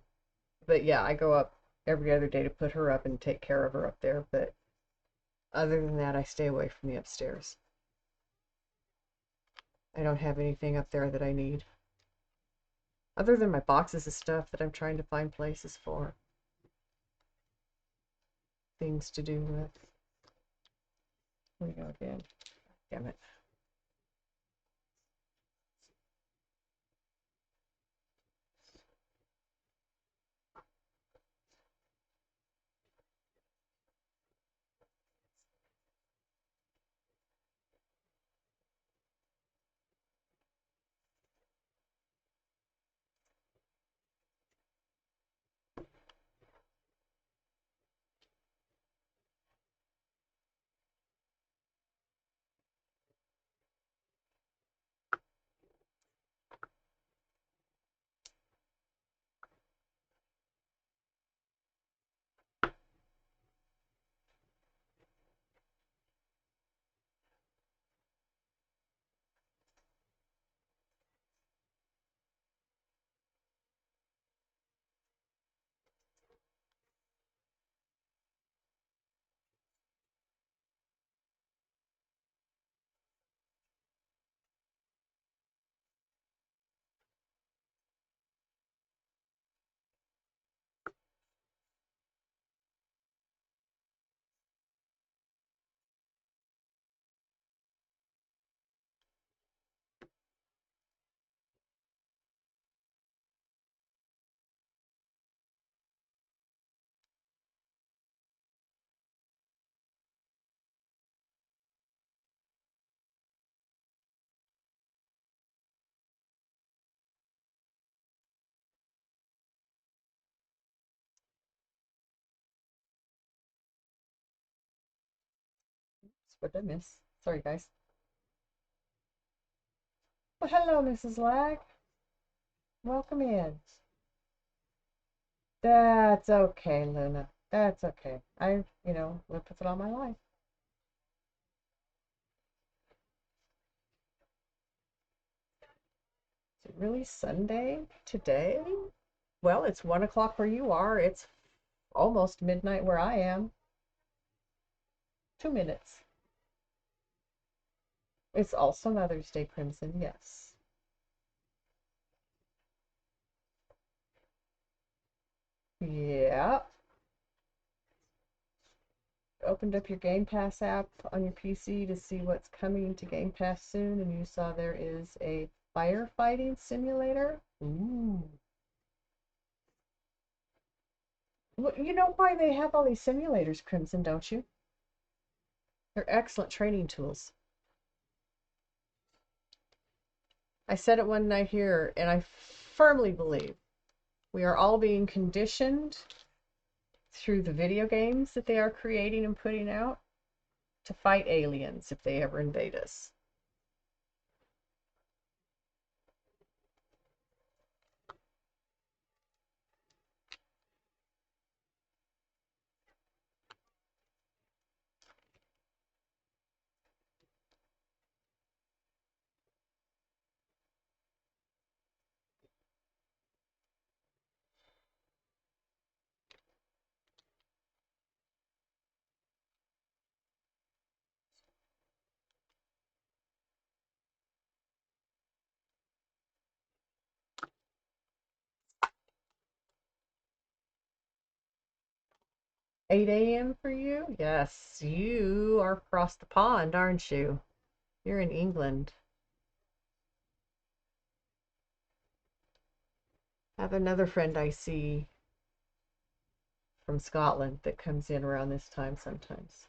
but yeah, I go up every other day to put her up and take care of her up there. But other than that, I stay away from the upstairs. I don't have anything up there that I need. Other than my boxes of stuff that I'm trying to find places for. Things to do with. Here we go again. Damn it. What did I miss? Sorry, guys. Well, hello, Mrs. Lag. Welcome in. That's okay, Luna. That's okay. Lived with it all my life. Is it really Sunday today? Well, it's 1 o'clock where you are. It's almost midnight where I am. 2 minutes. It's also Mother's Day, Crimson, yes. Yeah. Opened up your Game Pass app on your PC to see what's coming to Game Pass soon, and you saw there is a firefighting simulator. Ooh. Well, you know why they have all these simulators, Crimson, don't you? They're excellent training tools. I said it one night here, and I firmly believe we are all being conditioned through the video games that they are creating and putting out to fight aliens if they ever invade us. Eight a.m. for you? Yes, you are across the pond, aren't you? You're in England. I have another friend I see from Scotland that comes in around this time sometimes.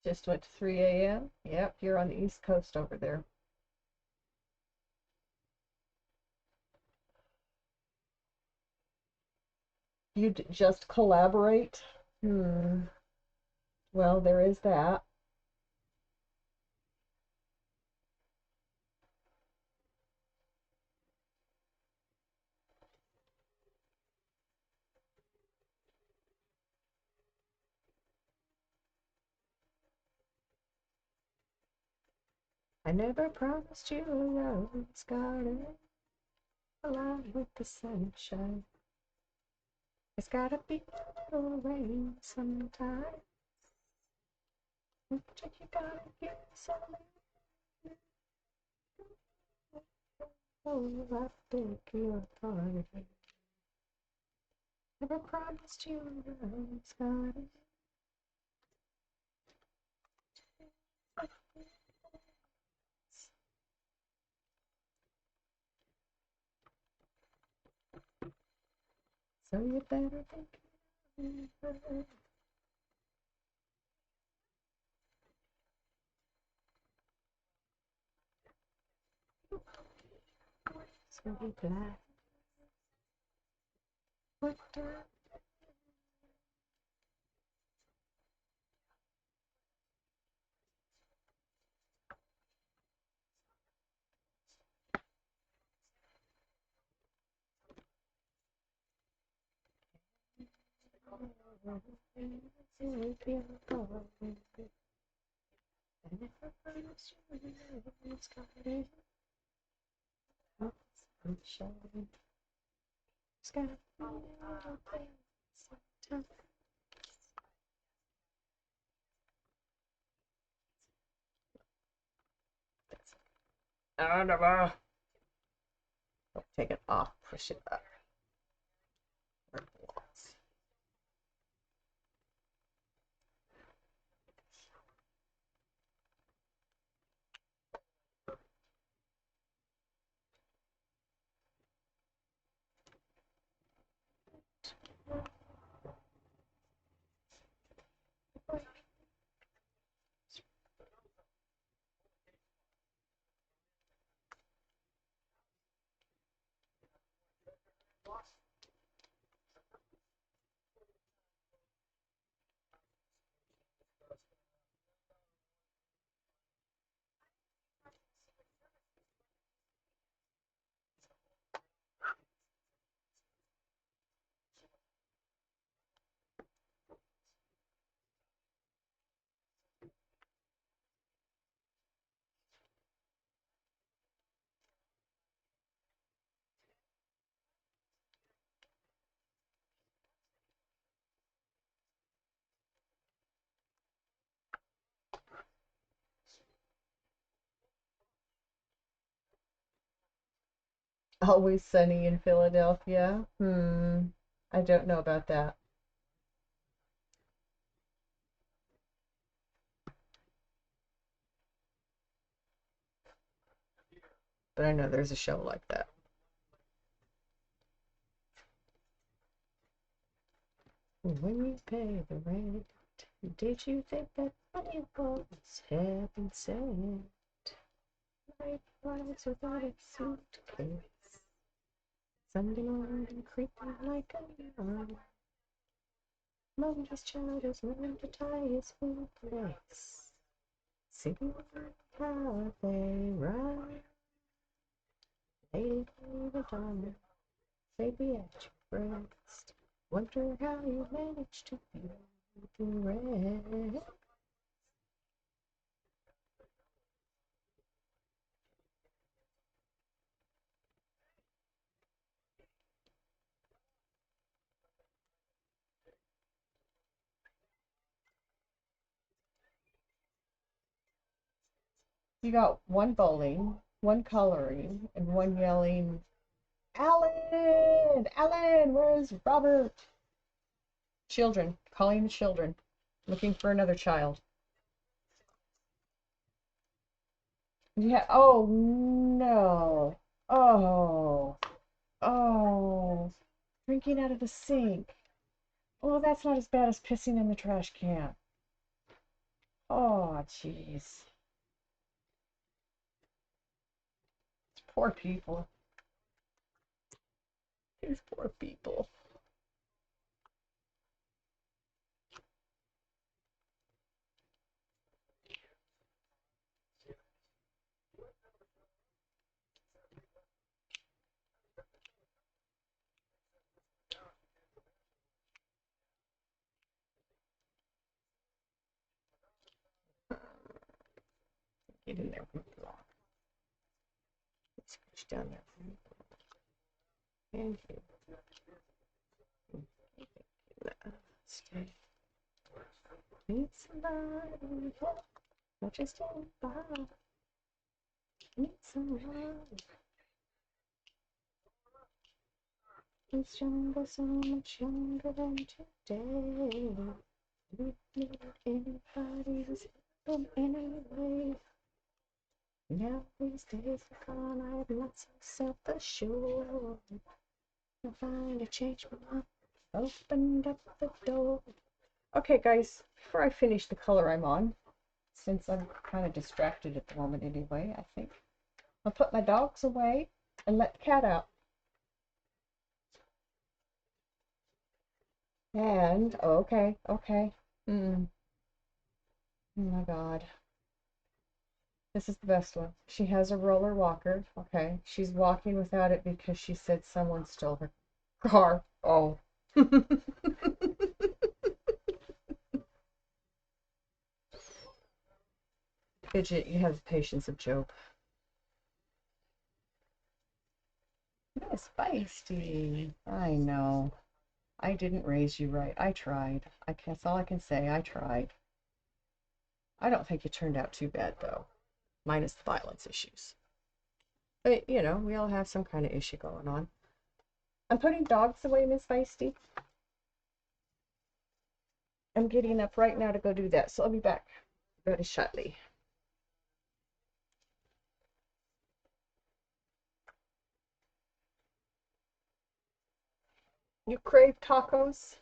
Just went to 3 a.m. Yep, you're on the East Coast over there. You just collaborate? Well, there is that. I never promised you a rose garden along with the sunshine. It's gotta be a little rain sometime. But you gotta give some. Oh, I beg your pardon. Never promised you a rose garden. So you better think of it. So glad. What sunshine. It's gotta be a little rain sometime. Don't take it off, push it up. Always Sunny in Philadelphia. I don't know about that. But I know there's a show like that. When you pay the rent, did you think that money was heaven sent? Night flies without a suitcase. Sunday morning creeping like a yawn. Mama's child has learned to tie his food place. Singing how they run. Lady Madonna, baby at your breast. Wonder how you managed to be the rest. You got one bowling, one coloring, and one yelling, Alan! Alan, where's Robert? Children, calling the children, looking for another child. Yeah, oh no. Oh, oh. Drinking out of the sink. Oh, that's not as bad as pissing in the trash can. Oh, jeez. Poor people. These poor people. Get in there. Let's push down there. Thank you. Stay. Need somebody help, not just anybody. Need someone who's younger, so much younger than today. We need anybody who's helping anyway. Now these days are gone, I'm not so self-assured. I'll find a change my mind, opened up the door. Okay, guys, before I finish the color I'm on, since I'm kind of distracted at the moment anyway, I think I'll put my dogs away and let the cat out. And, okay, okay. Oh my God. This is the best one. She has a roller walker. Okay. She's walking without it because she said someone stole her car. Oh. Fidget, you have the patience of Job. It's feisty. I know. I didn't raise you right. I tried. That's all I can say. I tried. I don't think it turned out too bad, though, minus the violence issues. But, you know, we all have some kind of issue going on. I'm putting dogs away, Miss Feisty. I'm getting up right now to go do that, so I'll be back very shortly. You crave tacos?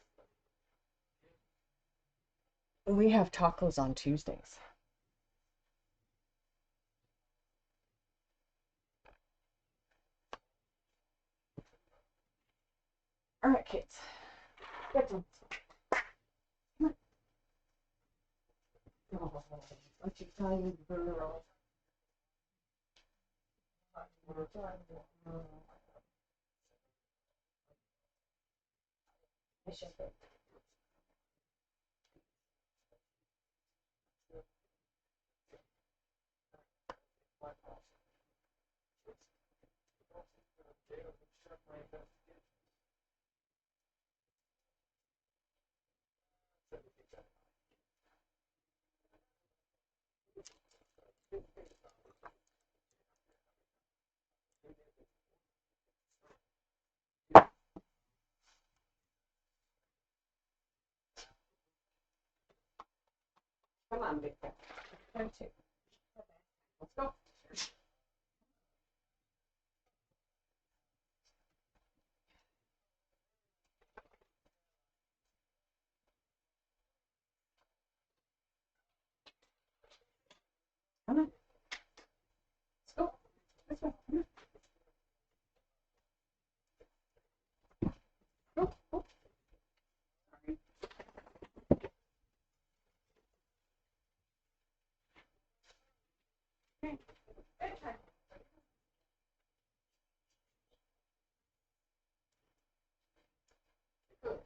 We have tacos on Tuesdays. All right, kids. Get them. Oh, what you tired girl. I should be. Come on, big guy. Come to. Let's go. Come on. Let's go. Let's go. Come on. Go. Go. Sorry. Okay. Bedtime. Good.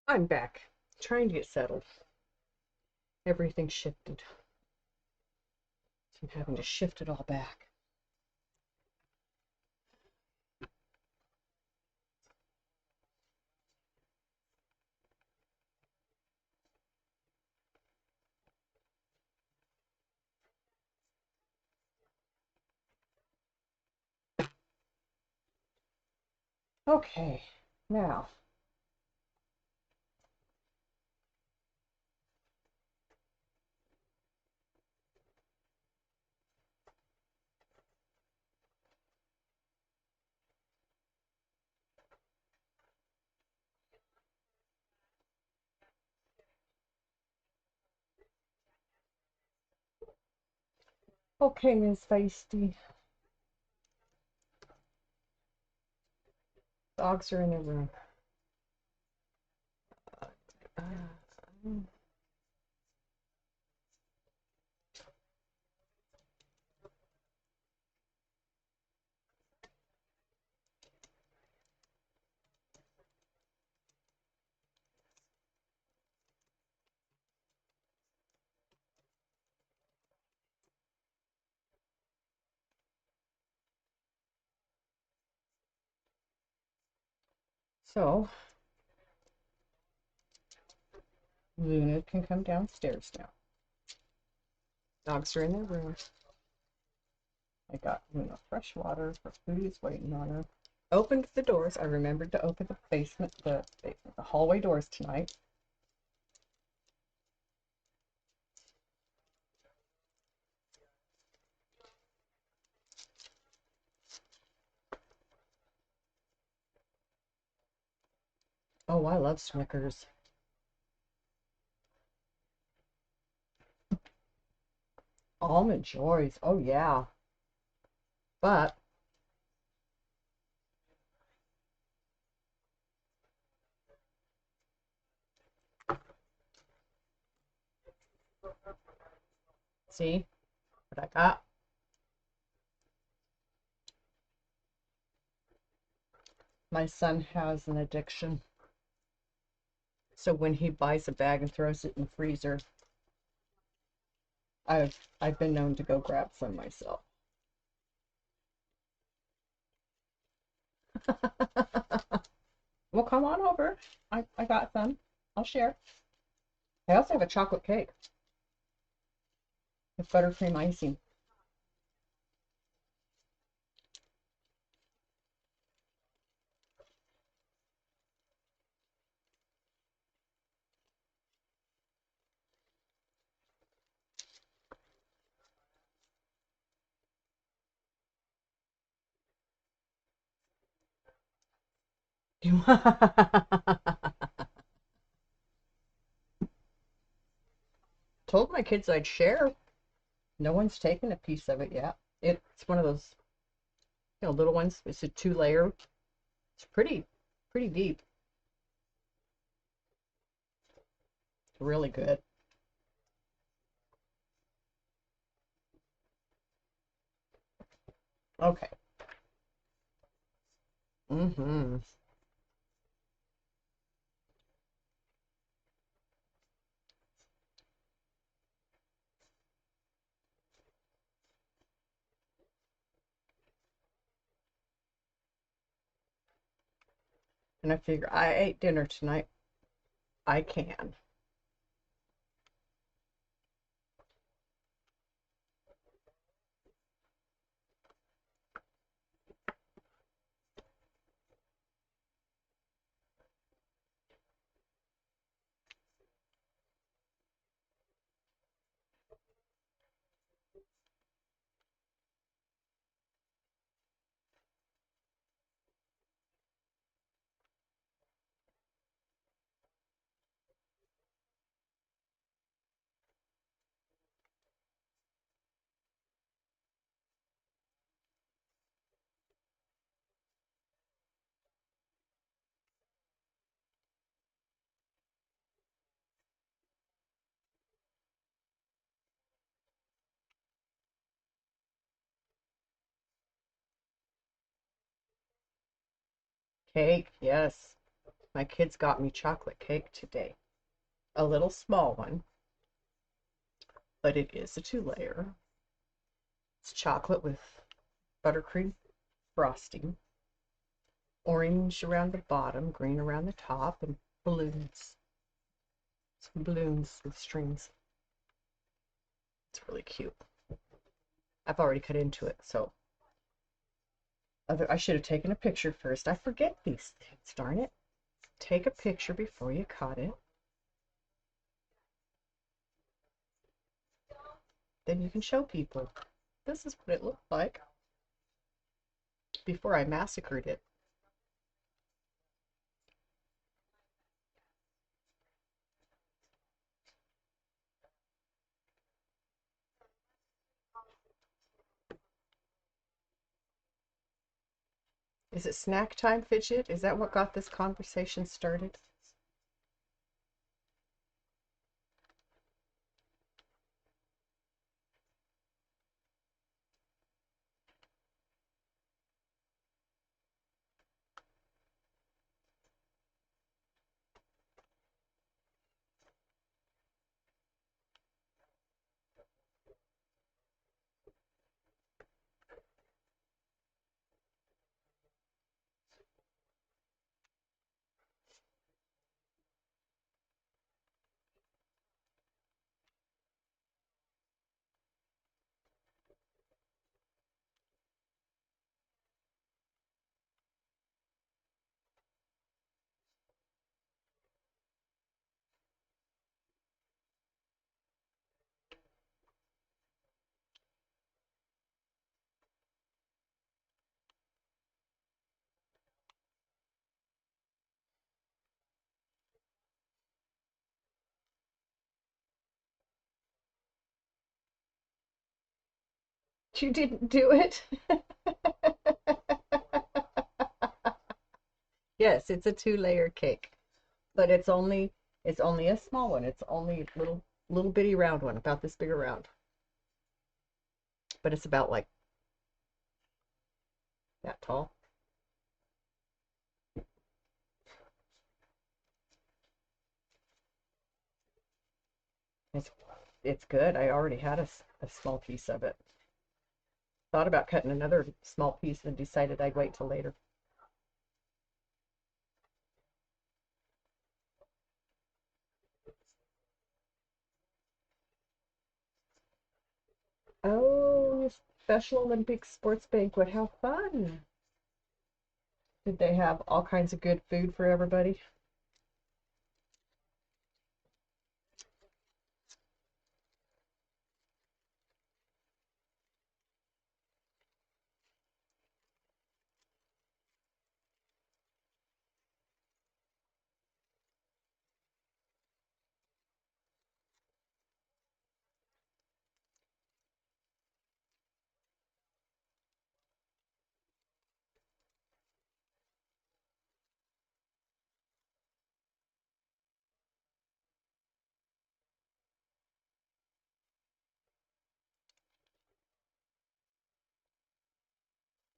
I'm back, trying to get settled. Everything shifted. So I'm having to shift it all back. Okay, now okay, Ms. Feisty. Dogs are in their room. So Luna can come downstairs now. Dogs are in their room. I got Luna fresh water. Her foodie's waiting on her. Opened the doors. I remembered to open the hallway doors tonight. Oh, I love Snickers. Almond Joys. Oh, yeah. But see what I got? My son has an addiction. So when he buys a bag and throws it in the freezer, I've been known to go grab some myself. Well, come on over. I got some. I'll share. I also have a chocolate cake with buttercream icing. Told my kids I'd share. No one's taken a piece of it yet. It's one of those, little ones. It's a 2-layer. It's pretty deep. It's really good. Okay. Mm-hmm. And I figure I ate dinner tonight. I can. Cake, yes. My kids got me chocolate cake today. A little small one, but it is a 2-layer. It's chocolate with buttercream frosting, orange around the bottom, green around the top, and balloons. Some balloons with strings. It's really cute. I've already cut into it, so I should have taken a picture first. I forget these things, darn it. Take a picture before you cut it. Then you can show people. This is what it looked like before I massacred it. Is it snack time, Fidget? Is that what got this conversation started? You didn't do it? Yes, it's a 2-layer cake, but it's only a small one. It's only a little bitty round one, about this big around. But it's about like that tall. It's it's good. I already had a small piece of it. Thought about cutting another small piece and decided I'd wait till later. Oh, Special Olympics sports banquet. How fun. Did they have all kinds of good food for everybody?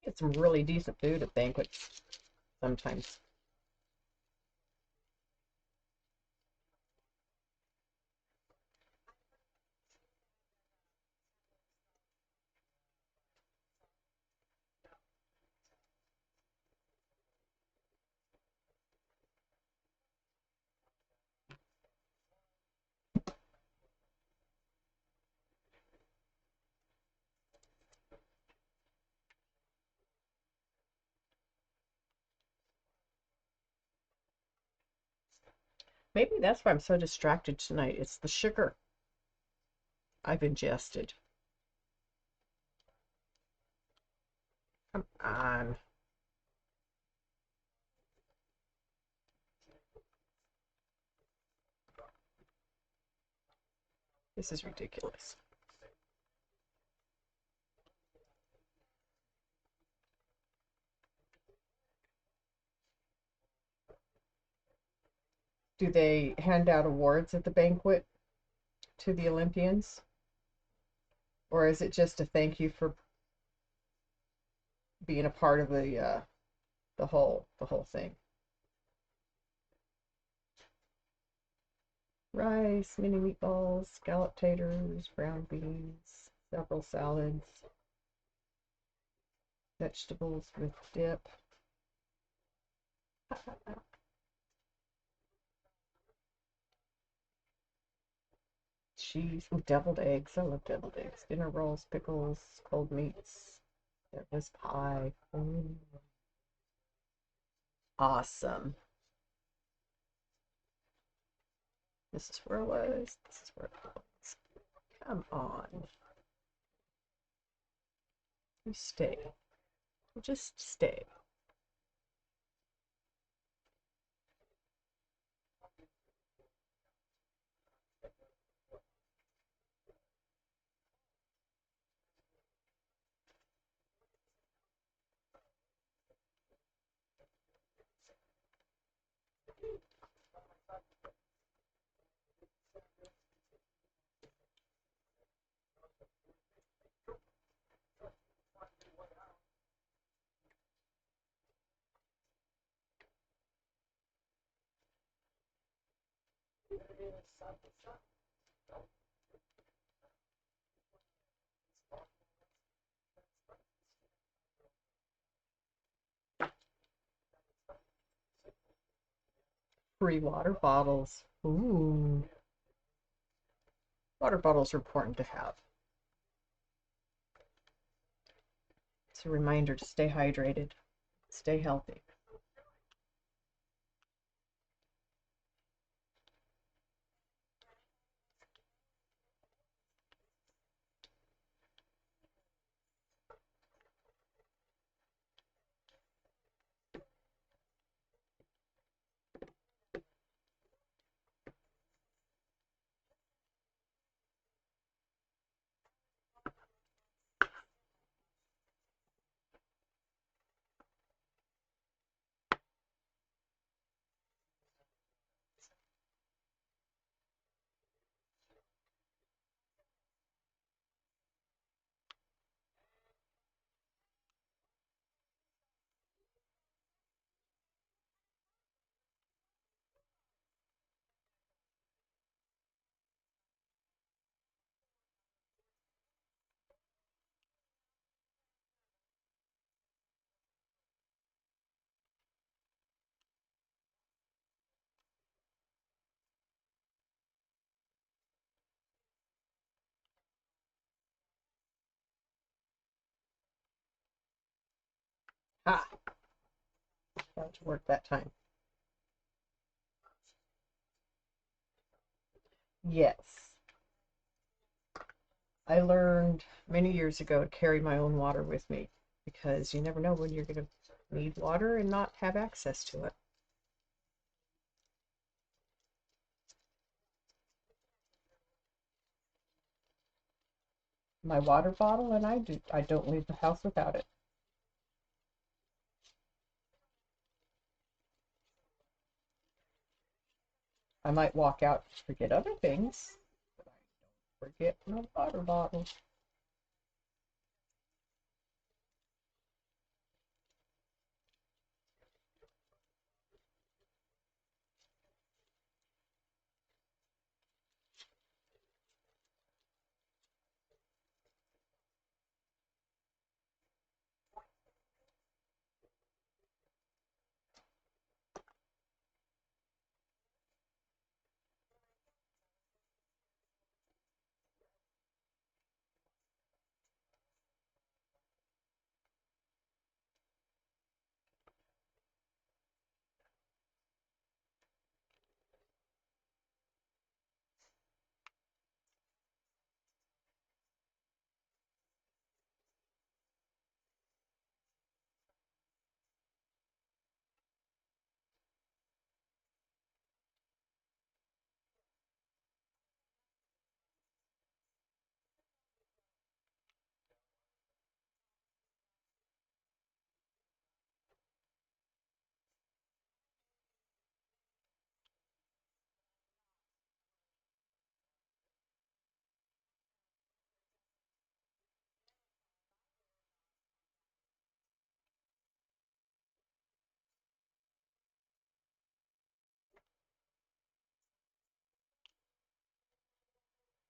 Get some really decent food at banquets sometimes. Maybe that's why I'm so distracted tonight. It's the sugar I've ingested. Come on. This is ridiculous. Do they hand out awards at the banquet to the Olympians? Or is it just a thank you for being a part of the whole thing? rice, mini meatballs, scallop taters, brown beans, several salads, vegetables with dip. Cheese, ooh, deviled eggs. I love deviled eggs. Dinner rolls, pickles, cold meats. There was pie. Ooh. Awesome. This is where it was. This is where it was. Come on. You stay. You just stay. Free water bottles. Ooh. Water bottles are important to have. It's a reminder to stay hydrated, stay healthy. Ha! Got to work that time. Yes. I learned many years ago to carry my own water with me because you never know when you're going to need water and not have access to it. My water bottle, and I don't leave the house without it. I might walk out and forget other things, but I don't forget my water bottle.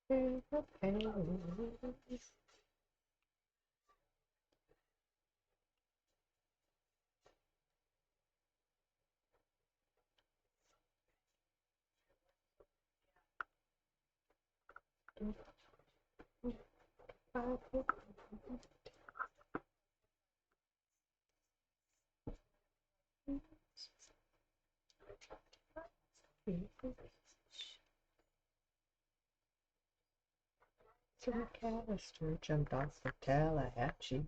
So McAllister jumped off the Tallahatchie.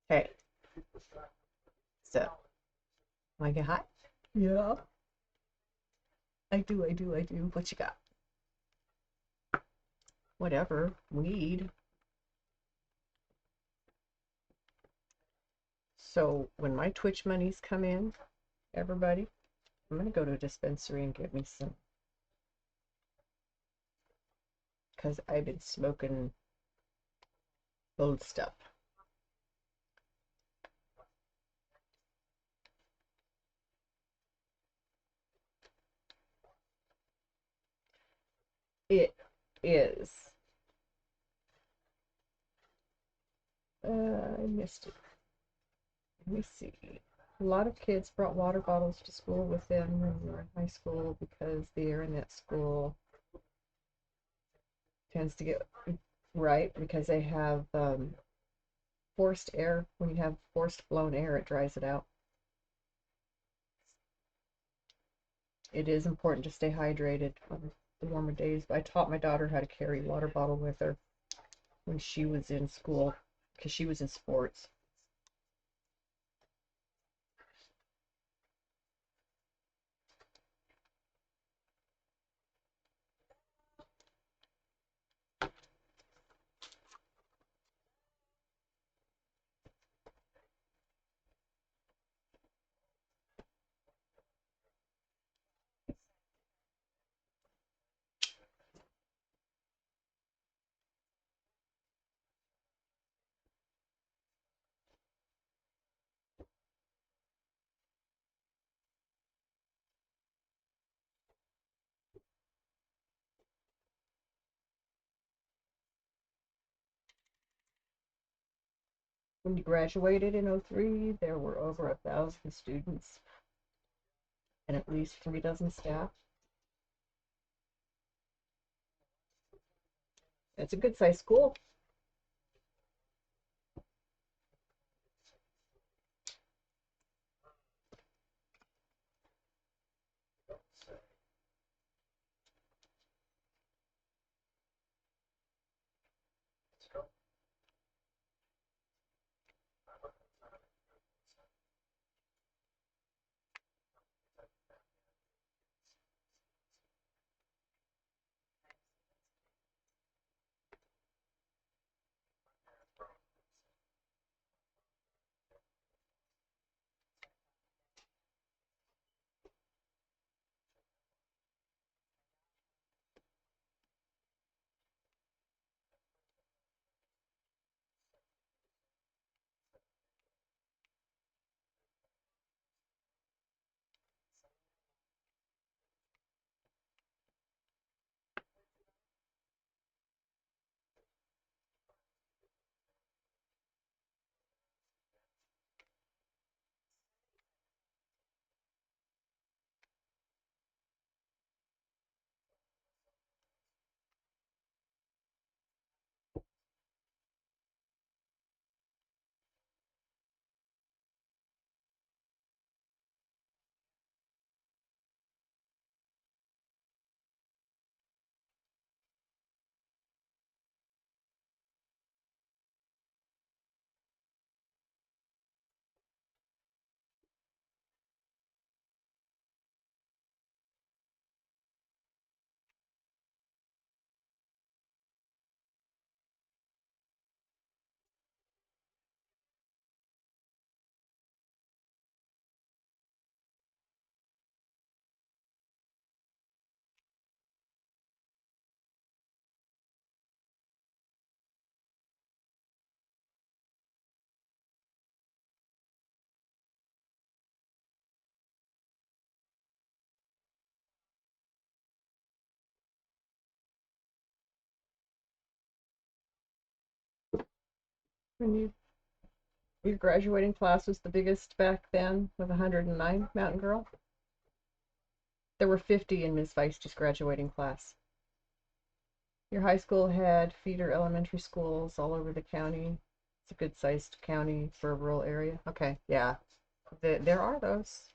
Hey, so, wanna get high? Yeah. I do. What you got? Whatever. Weed. So, when my Twitch monies come in, everybody, I'm gonna go to a dispensary and get me some. Because I've been smoking old stuff. It is. I missed it. Let me see. A lot of kids brought water bottles to school with them when we were in high school because the air in that school tends to get right because they have forced air. When you have forced blown air, it dries it out. It is important to stay hydrated on the warmer days. I taught my daughter how to carry a water bottle with her when she was in school because she was in sports. When you graduated in '03, there were over 1,000 students and at least 3 dozen staff. It's a good sized school. When your graduating class was the biggest back then with 109 Mountain Girl? There were 50 in Ms. Feist's graduating class. Your high school had feeder elementary schools all over the county. It's a good sized county for a rural area. Okay, yeah. There are those.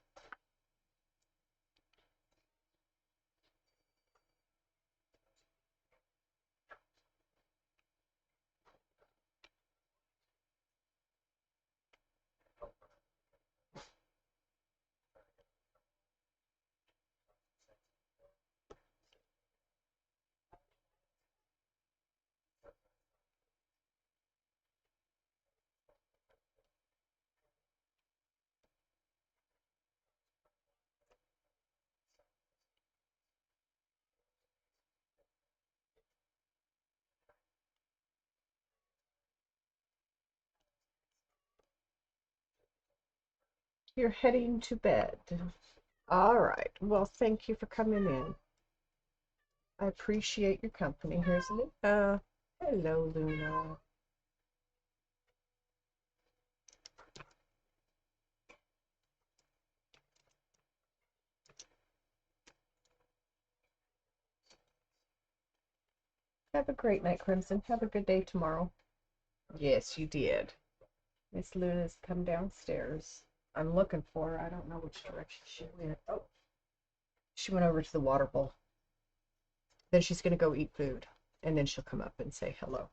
You're heading to bed. All right. Well, thank you for coming in. I appreciate your company. Here's Luna. Hello, Luna. Have a great night, Crimson. Have a good day tomorrow. Yes, you did. Miss Luna's come downstairs. I'm looking for her. I don't know which direction she went. Oh, she went over to the water bowl. Then she's going to go eat food. And then she'll come up and say hello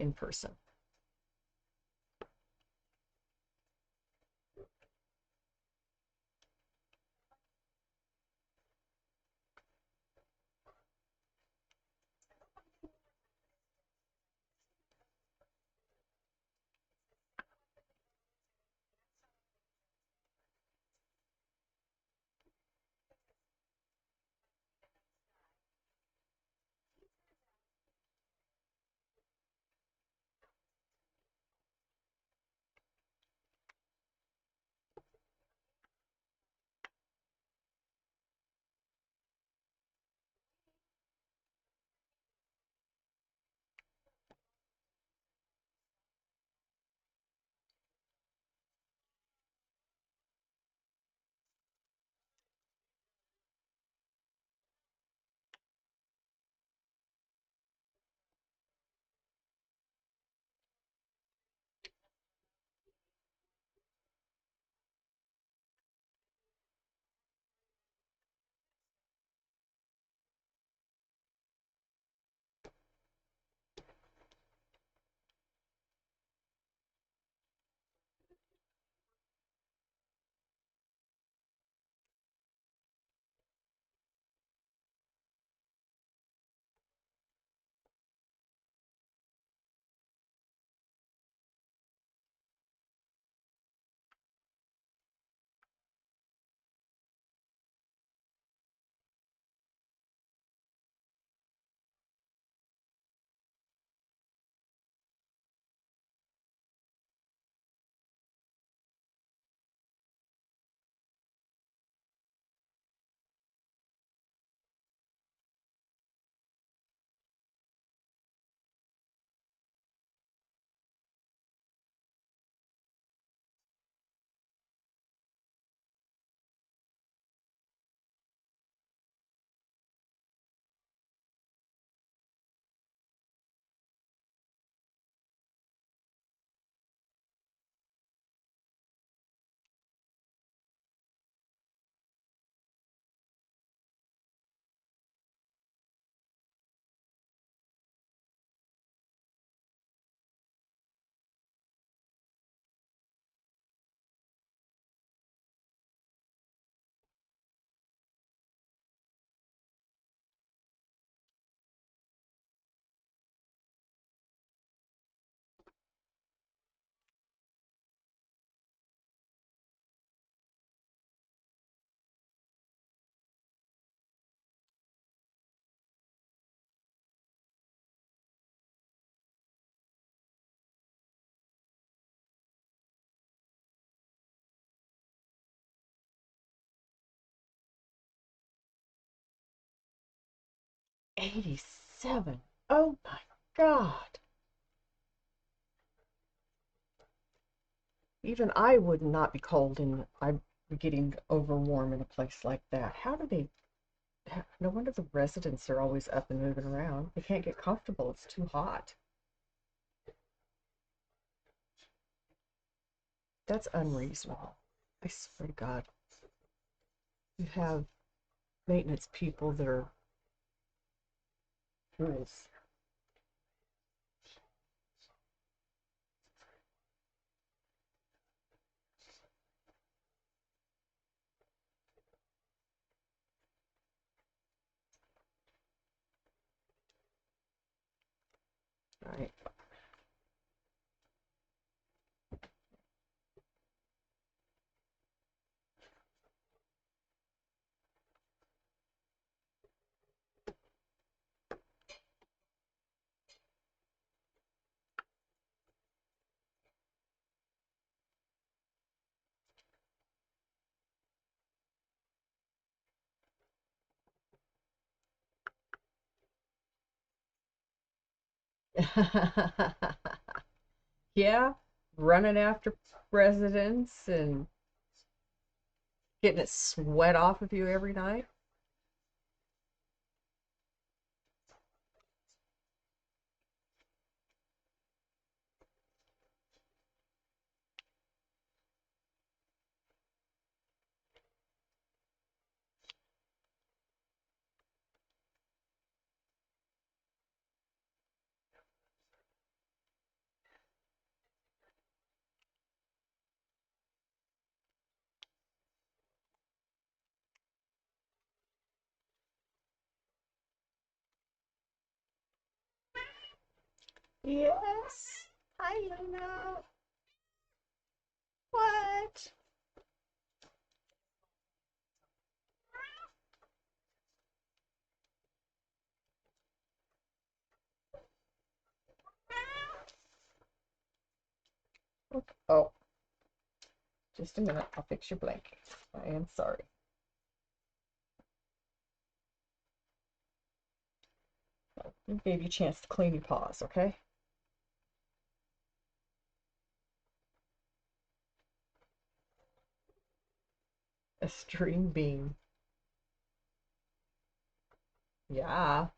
in person. '87. Oh my God. Even I would not be cold and I'd be getting over warm in a place like that. How do they? No wonder the residents are always up and moving around. They can't get comfortable. It's too hot. That's unreasonable. I swear to God. You have maintenance people that are fools. Right. Yeah, running after residents and getting it sweat off of you every night. Yes, I know. What? Okay. Oh, just a minute. I'll fix your blanket. I am sorry. I gave you a chance to clean your paws, okay? A string bean. Yeah.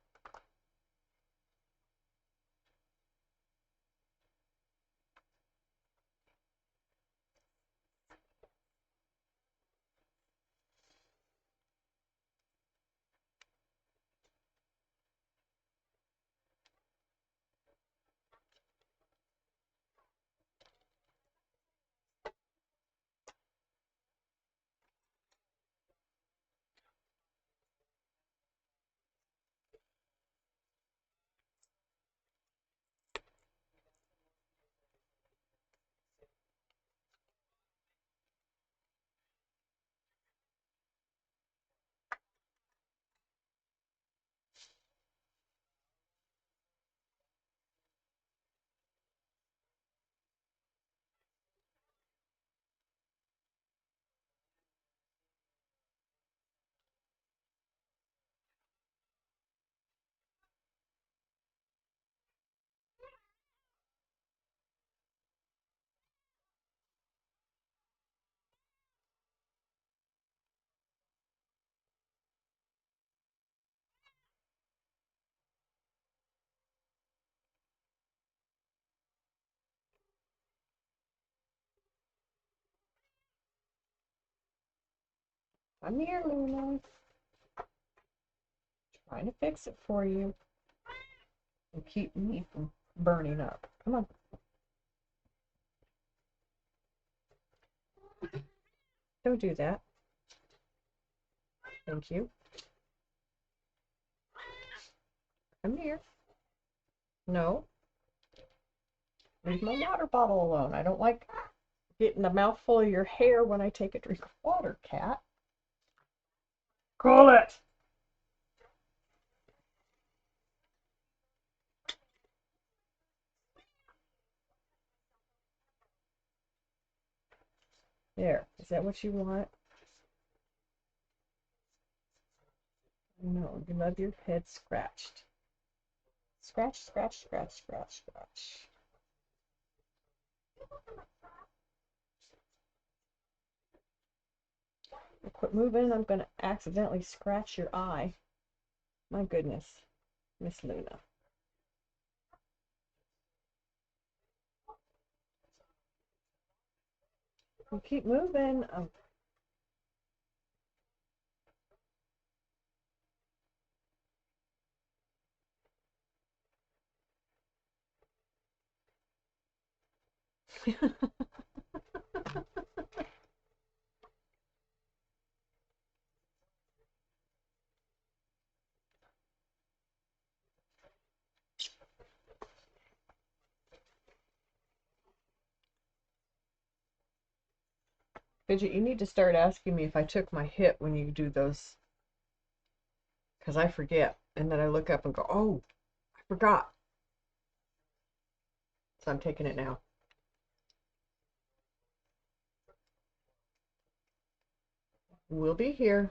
I'm here, Luna. Trying to fix it for you and keep me from burning up. Come on. Don't do that. Thank you. Come here. No. Leave my water bottle alone. I don't like getting a mouthful of your hair when I take a drink of water, cat. Call it. There. Is that what you want? No, you love your head scratched. Scratch, scratch, scratch, scratch, scratch. Quit moving. I'm going to accidentally scratch your eye. My goodness, Miss Luna. We keep moving. Fidget, you need to start asking me if I took my hit when you do those, because I forget. And then I look up and go, oh, I forgot. So I'm taking it now. We'll be here.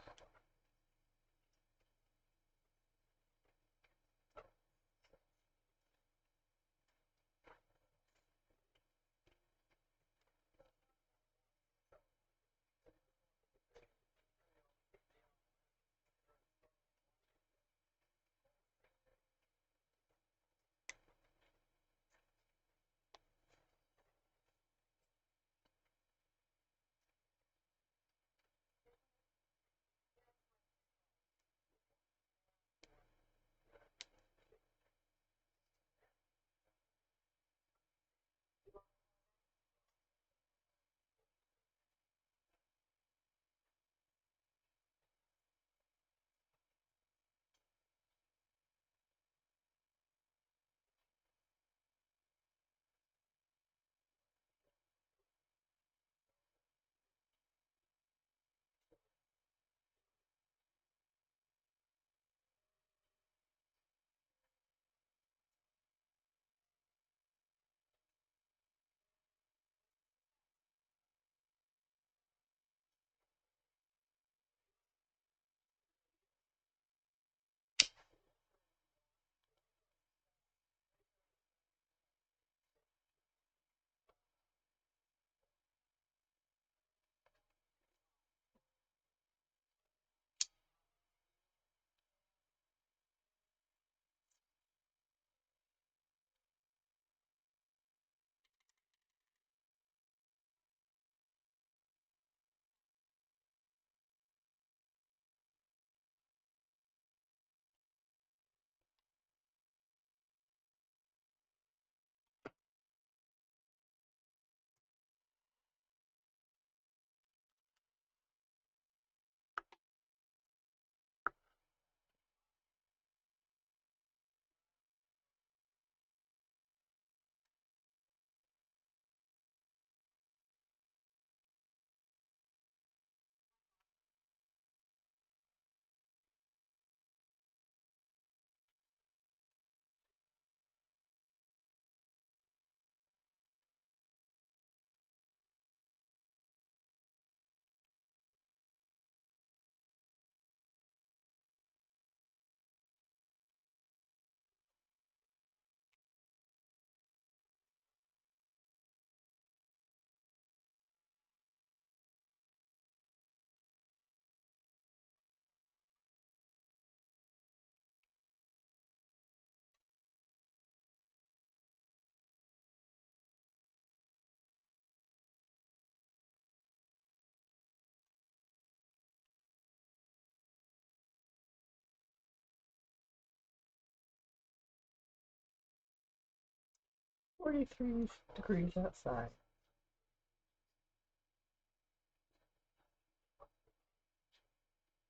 $43 outside.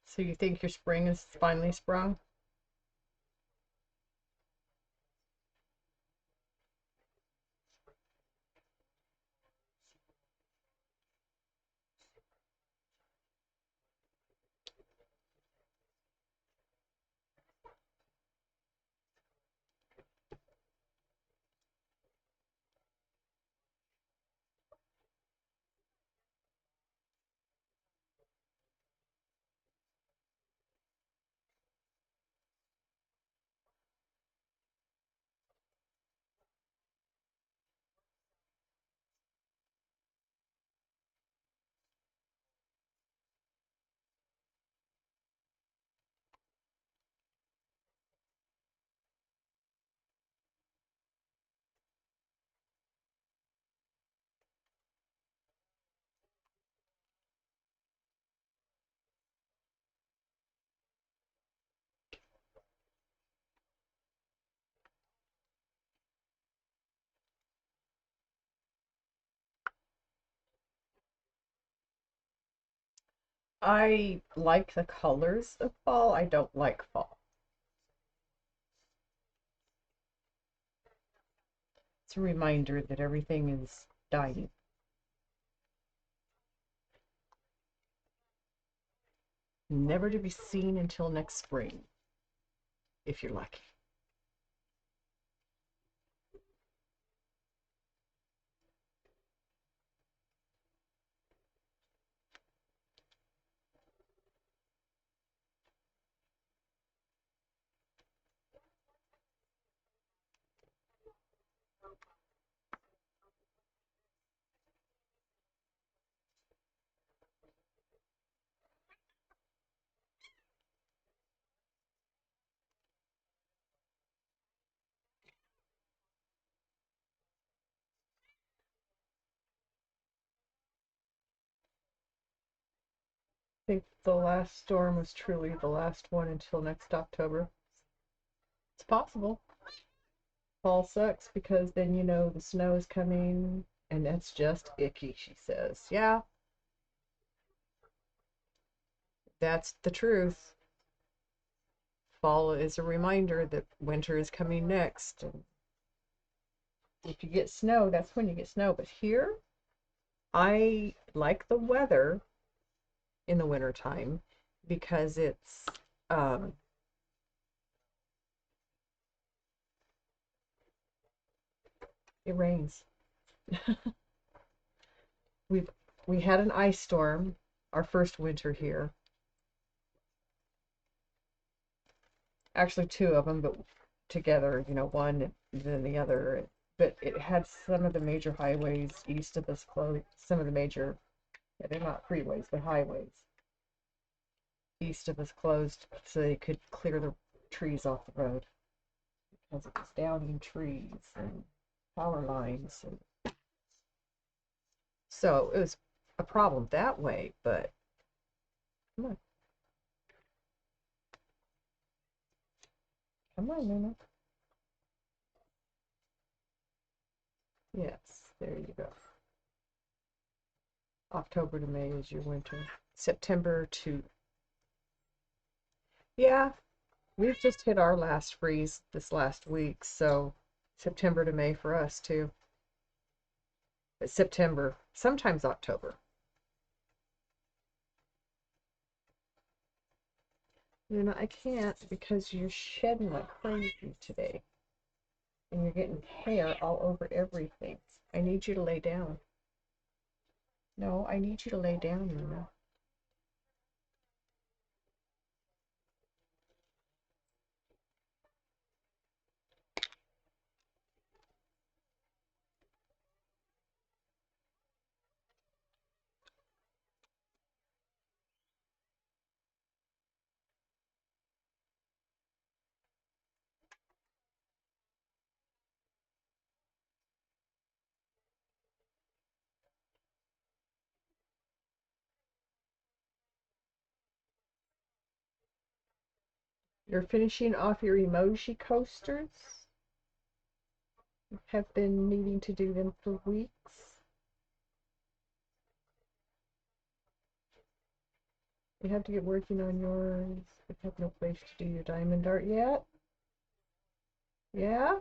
So you think your spring is finally sprung? I like the colors of fall. I don't like fall. It's a reminder that everything is dying. Never to be seen until next spring, if you're lucky. I think the last storm was truly the last one until next October. It's possible. Fall sucks because then you know the snow is coming and that's just icky, she says. Yeah, that's the truth. Fall is a reminder that winter is coming next. And if you get snow, that's when you get snow. But here, I like the weather in the wintertime because um, it rains. We've we had an ice storm our first winter here. Actually, two of them, but together, one and then the other. But it had some of the major highways east of us closed. Some of the major, yeah, they're not freeways, but highways east of us closed so they could clear the trees off the road because it was downing trees and power lines. And so it was a problem that way, but come on, come on, Nana. Yes, there you go. October to May is your winter. September to, yeah, we've just hit our last freeze this last week, so September to May for us too. But September, sometimes October. Luna, I can't because you're shedding like crazy today. And you're getting hair all over everything. I need you to lay down. No, I need you to lay down, Luna. You're finishing off your emoji coasters. You have been needing to do them for weeks. You have to get working on yours. You have no place to do your diamond art yet. Yeah?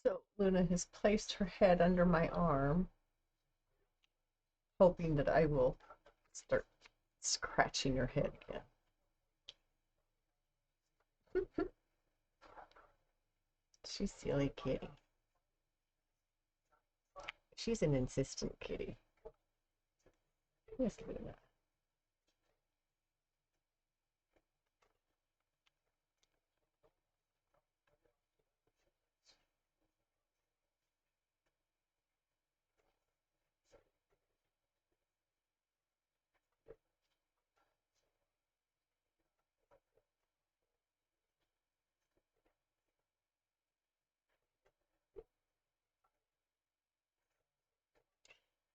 So Luna has placed her head under my arm, hoping that I will start scratching her head again. She's silly kitty. She's an insistent kitty. Yes, Luna.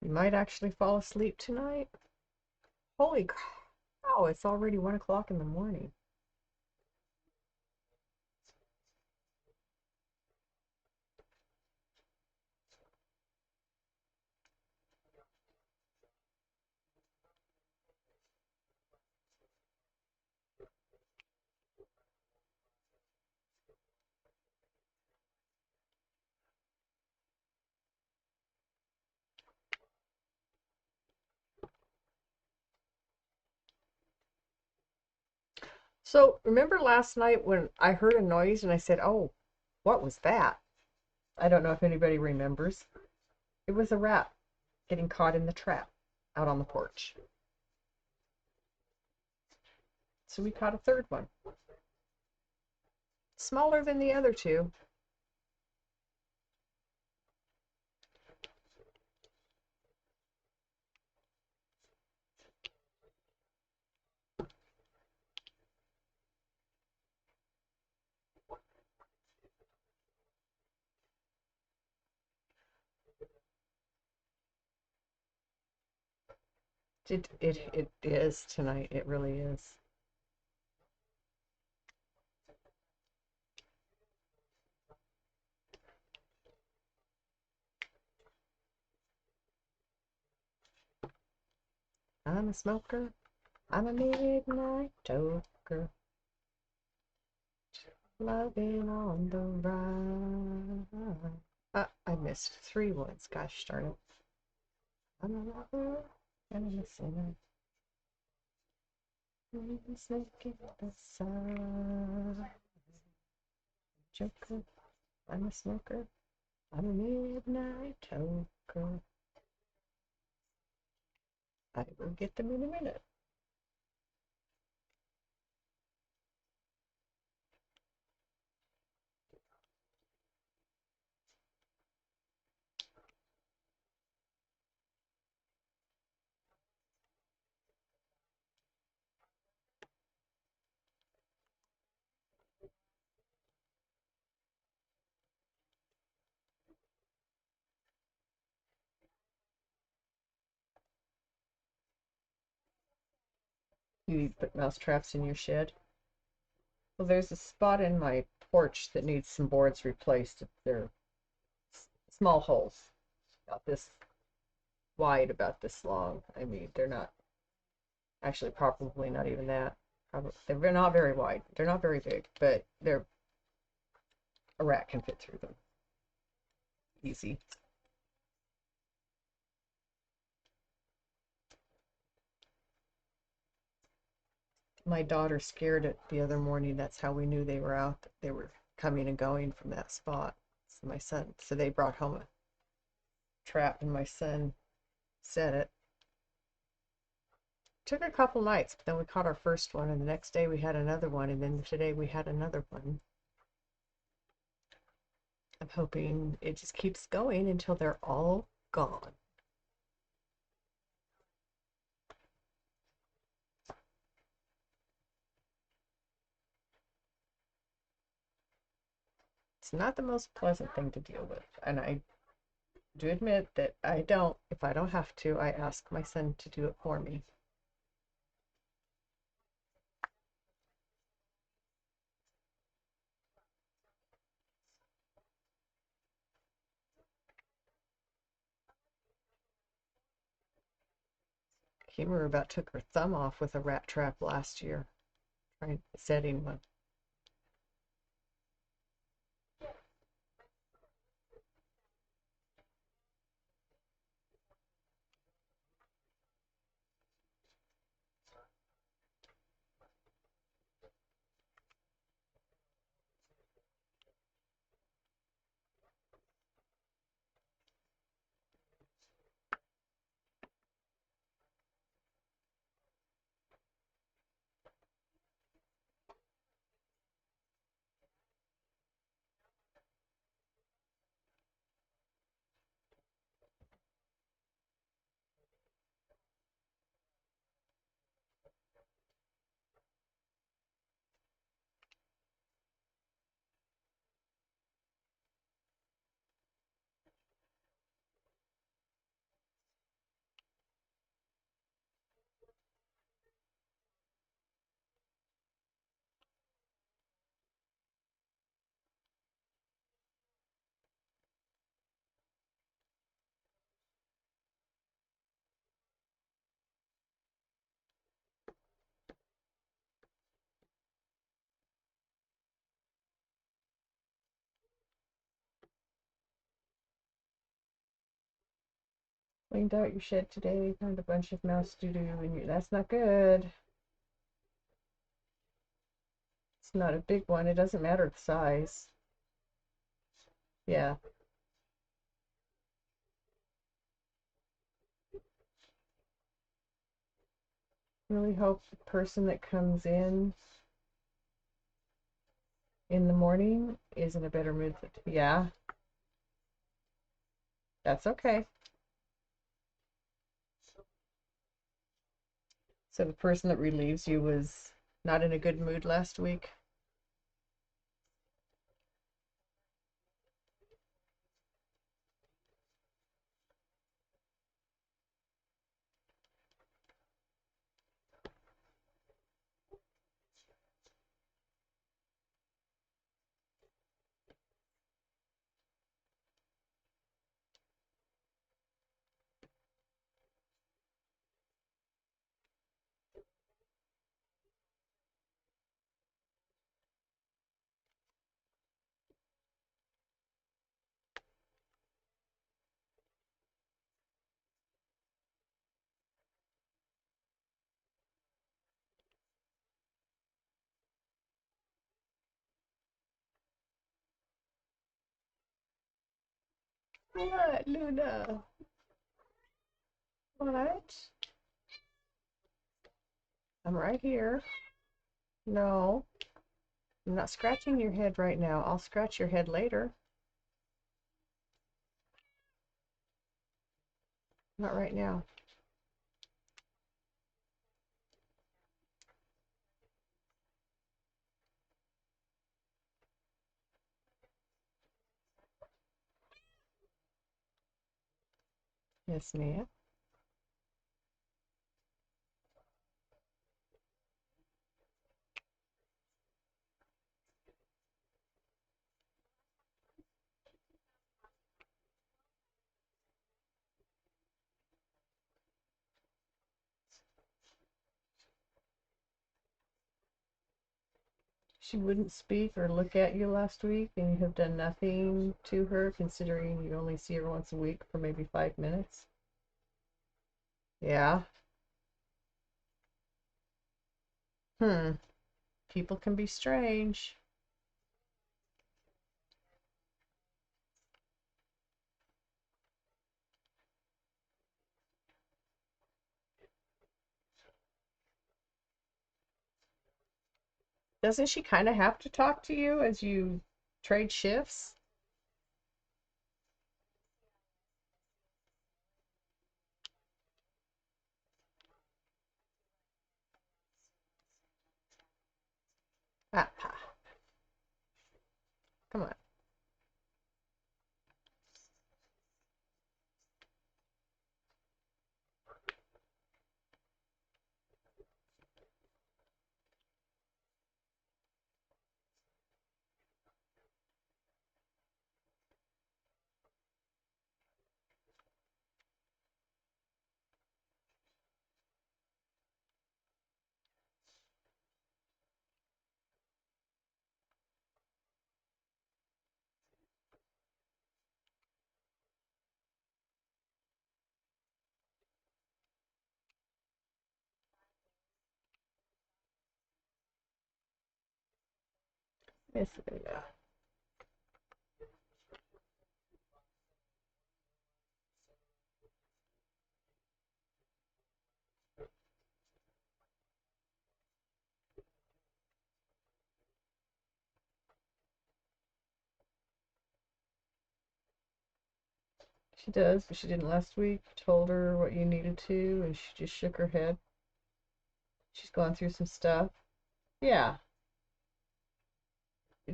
You might actually fall asleep tonight. Holy cow, it's already 1 o'clock in the morning. So, remember last night when I heard a noise and I said, "Oh, what was that?" I don't know if anybody remembers. It was a rat getting caught in the trap out on the porch. So we caught a third one. Smaller than the other two. It is tonight. It really is. I'm a smoker. I'm a midnight toker. Loving on the run. I missed 3 ones. Gosh darn it. I'm a lover and I'm a sinner. Smoking the sun. Joker. I'm a smoker. I'm a midnight toker. I will get them in a minute. You put mouse traps in your shed? Well, there's a spot in my porch that needs some boards replaced. They're small holes, about this wide, about this long. I mean, they're not actually probably not even that. Probably, they're not very wide. They're not very big, but a rat can fit through them. Easy. My daughter scared it the other morning. That's how we knew they were out. They were coming and going from that spot. So they brought home a trap, and my son set it. Took a couple nights, but then we caught our first one, and the next day we had another one, and then today we had another one. I'm hoping it just keeps going until they're all gone. It's not the most pleasant thing to deal with, and I do admit that if I don't have to, I ask my son to do it for me. Kimura about took her thumb off with a rat trap last year, setting one. Cleaned out your shed today, found a bunch of mouse doo-doo, and that's not good. It's not a big one. It doesn't matter the size. Yeah. Really hope the person that comes in the morning is in a better mood. Yeah, that's okay. So the person that relieves you was not in a good mood last week. What, Luna? What? I'm right here. No, I'm not scratching your head right now. I'll scratch your head later. Not right now. Yes, ma'am. She wouldn't speak or look at you last week, and you have done nothing to her, considering you only see her once a week for maybe 5 minutes. Yeah. People can be strange. Doesn't she kind of have to talk to you as you trade shifts? Ah, come on. Miss Luna. She does, but she didn't last week. You told her what you needed to, and she just shook her head. She's gone through some stuff. Yeah.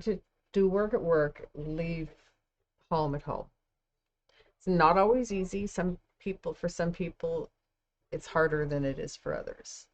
To do work at work, leave home at home. It's not always easy. For some people, it's harder than it is for others.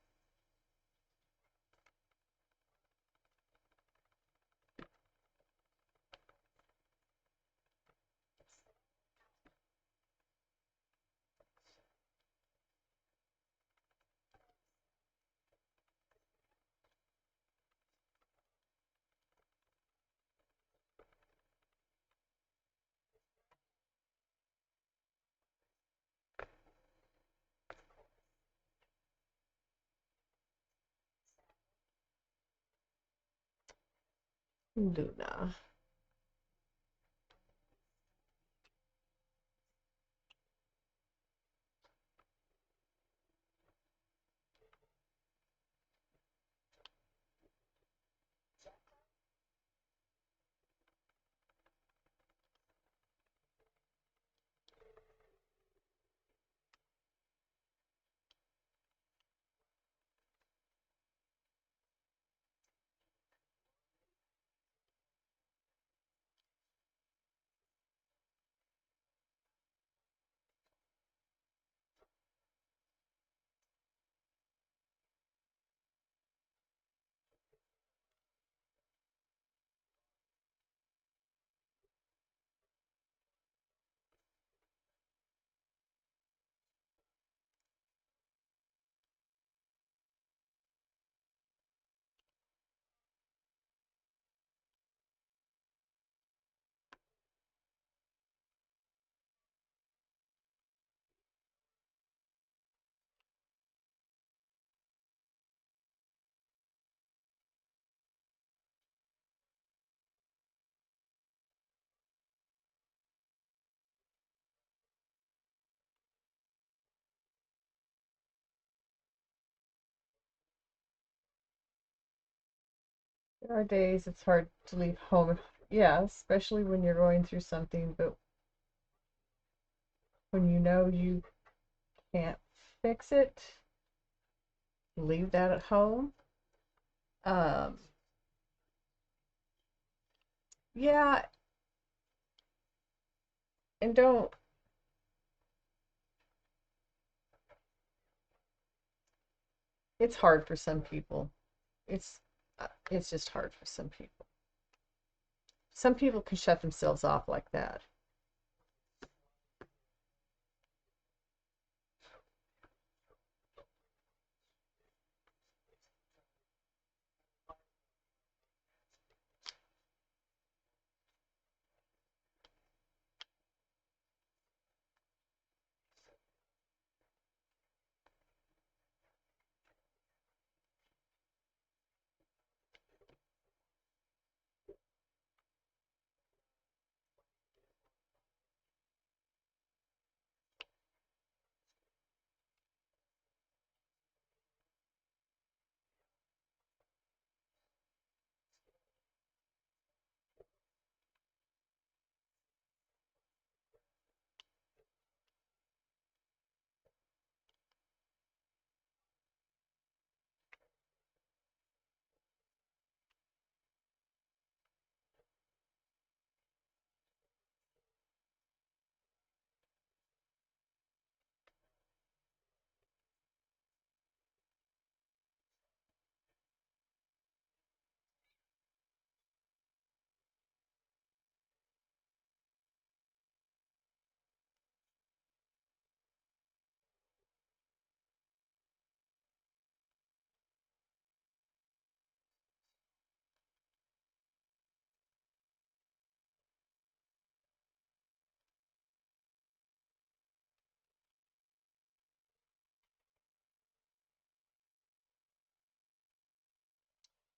Luna. There are days it's hard to leave home. Yeah, especially when you're going through something, but when you know you can't fix it, leave that at home. Um, yeah, and don't, it's hard for some people. It's it's just hard for some people. Some people can shut themselves off like that.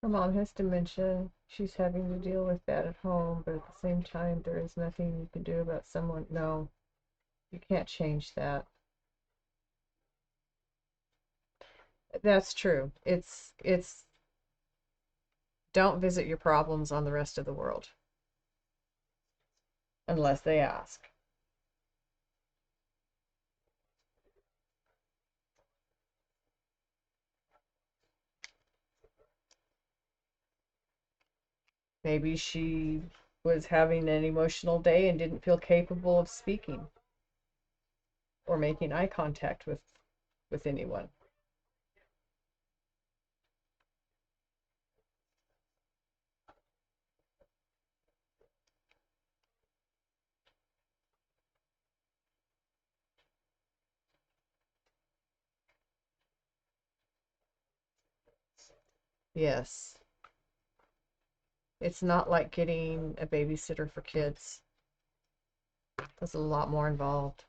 Her mom has dementia. She's having to deal with that at home, but at the same time, there is nothing you can do about someone. No, you can't change that. That's true. It's don't visit your problems on the rest of the world unless they ask. Maybe she was having an emotional day and didn't feel capable of speaking or making eye contact with anyone. Yes. It's not like getting a babysitter for kids. There's a lot more involved.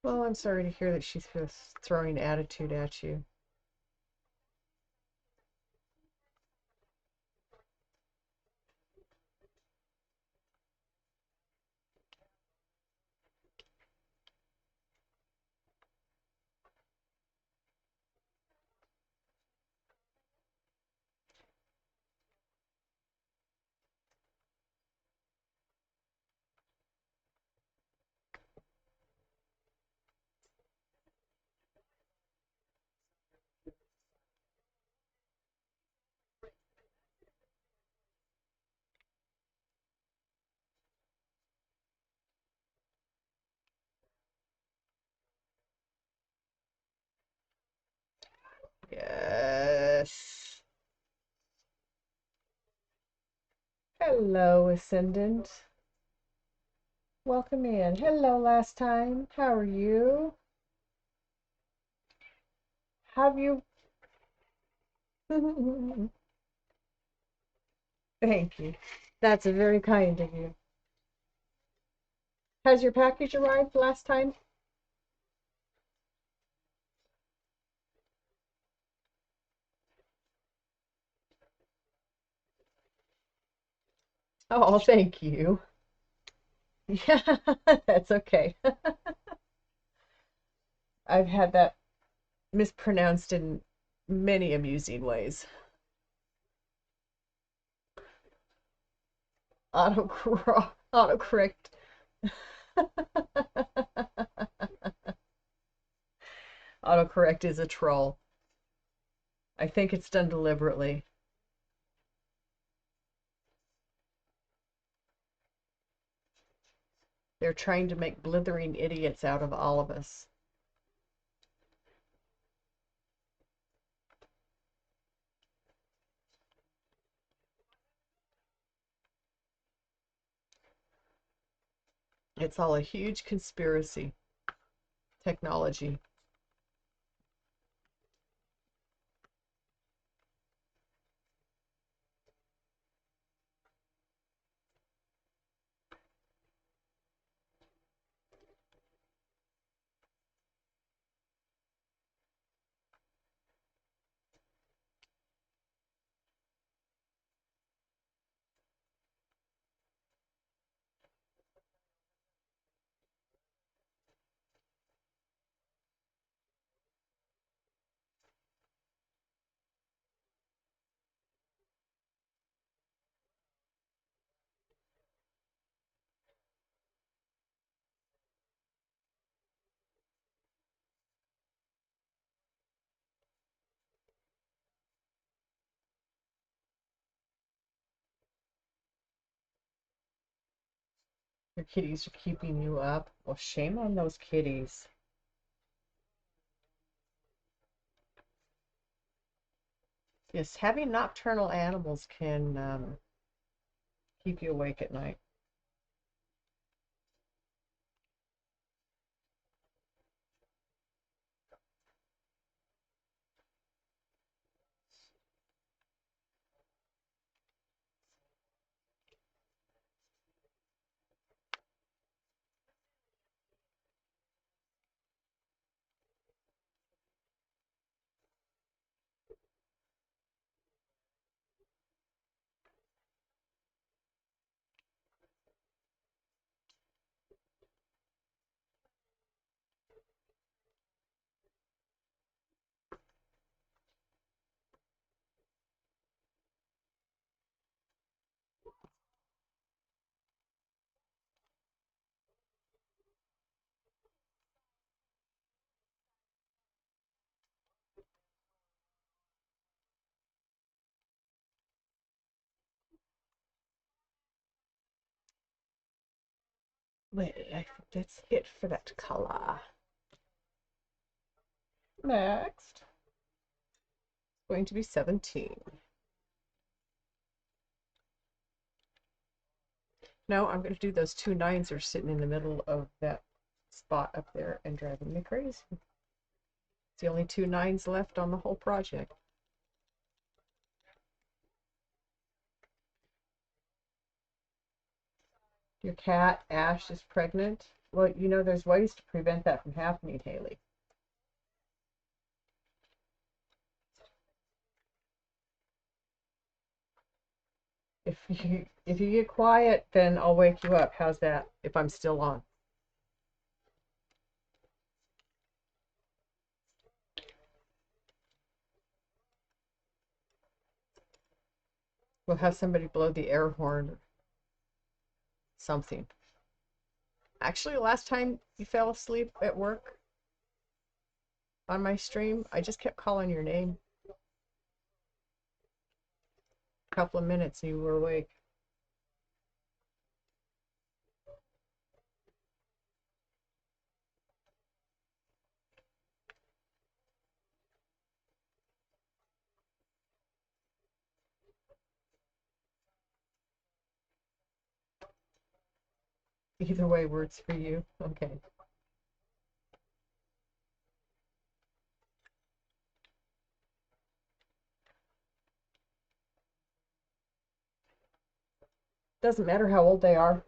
Well, I'm sorry to hear that she's throwing attitude at you. Yes. Hello, Ascendant. Welcome in. Hello, last time. How are you? Have you? Thank you. That's very kind of you. Has your package arrived last time? Oh, thank you. Yeah, that's okay. I've had that mispronounced in many amusing ways. Autocorrect. Autocorrect is a troll. I think it's done deliberately. They're trying to make blithering idiots out of all of us. It's all a huge conspiracy. Technology. Your kitties are keeping you up. Well, shame on those kitties. Yes, having nocturnal animals can keep you awake at night. Wait, I think that's it for that color. Next, it's going to be 17. No, I'm going to do those 2 9s that are sitting in the middle of that spot up there and driving me crazy. It's the only 2 9s left on the whole project. Your cat, Ash, is pregnant. Well, you know, there's ways to prevent that from happening, Haley. If you get quiet, then I'll wake you up. How's that? If I'm still on. We'll have somebody blow the air horn or something. Actually, last time you fell asleep at work on my stream, I just kept calling your name. A couple of minutes and you were awake. Either way works for you. Okay. Doesn't matter how old they are.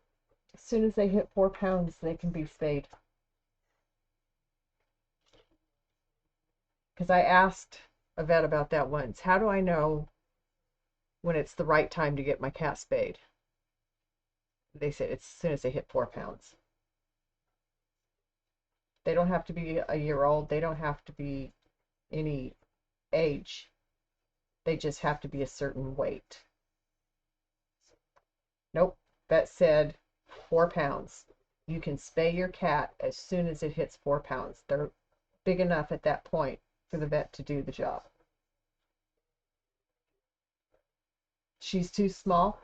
As soon as they hit 4 pounds, they can be spayed. Because I asked a vet about that once. How do I know when it's the right time to get my cat spayed? They said it's as soon as they hit 4 pounds. They don't have to be a year old. They don't have to be any age. They just have to be a certain weight. Nope. Vet said 4 pounds. You can spay your cat as soon as it hits 4 pounds. They're big enough at that point for the vet to do the job. She's too small.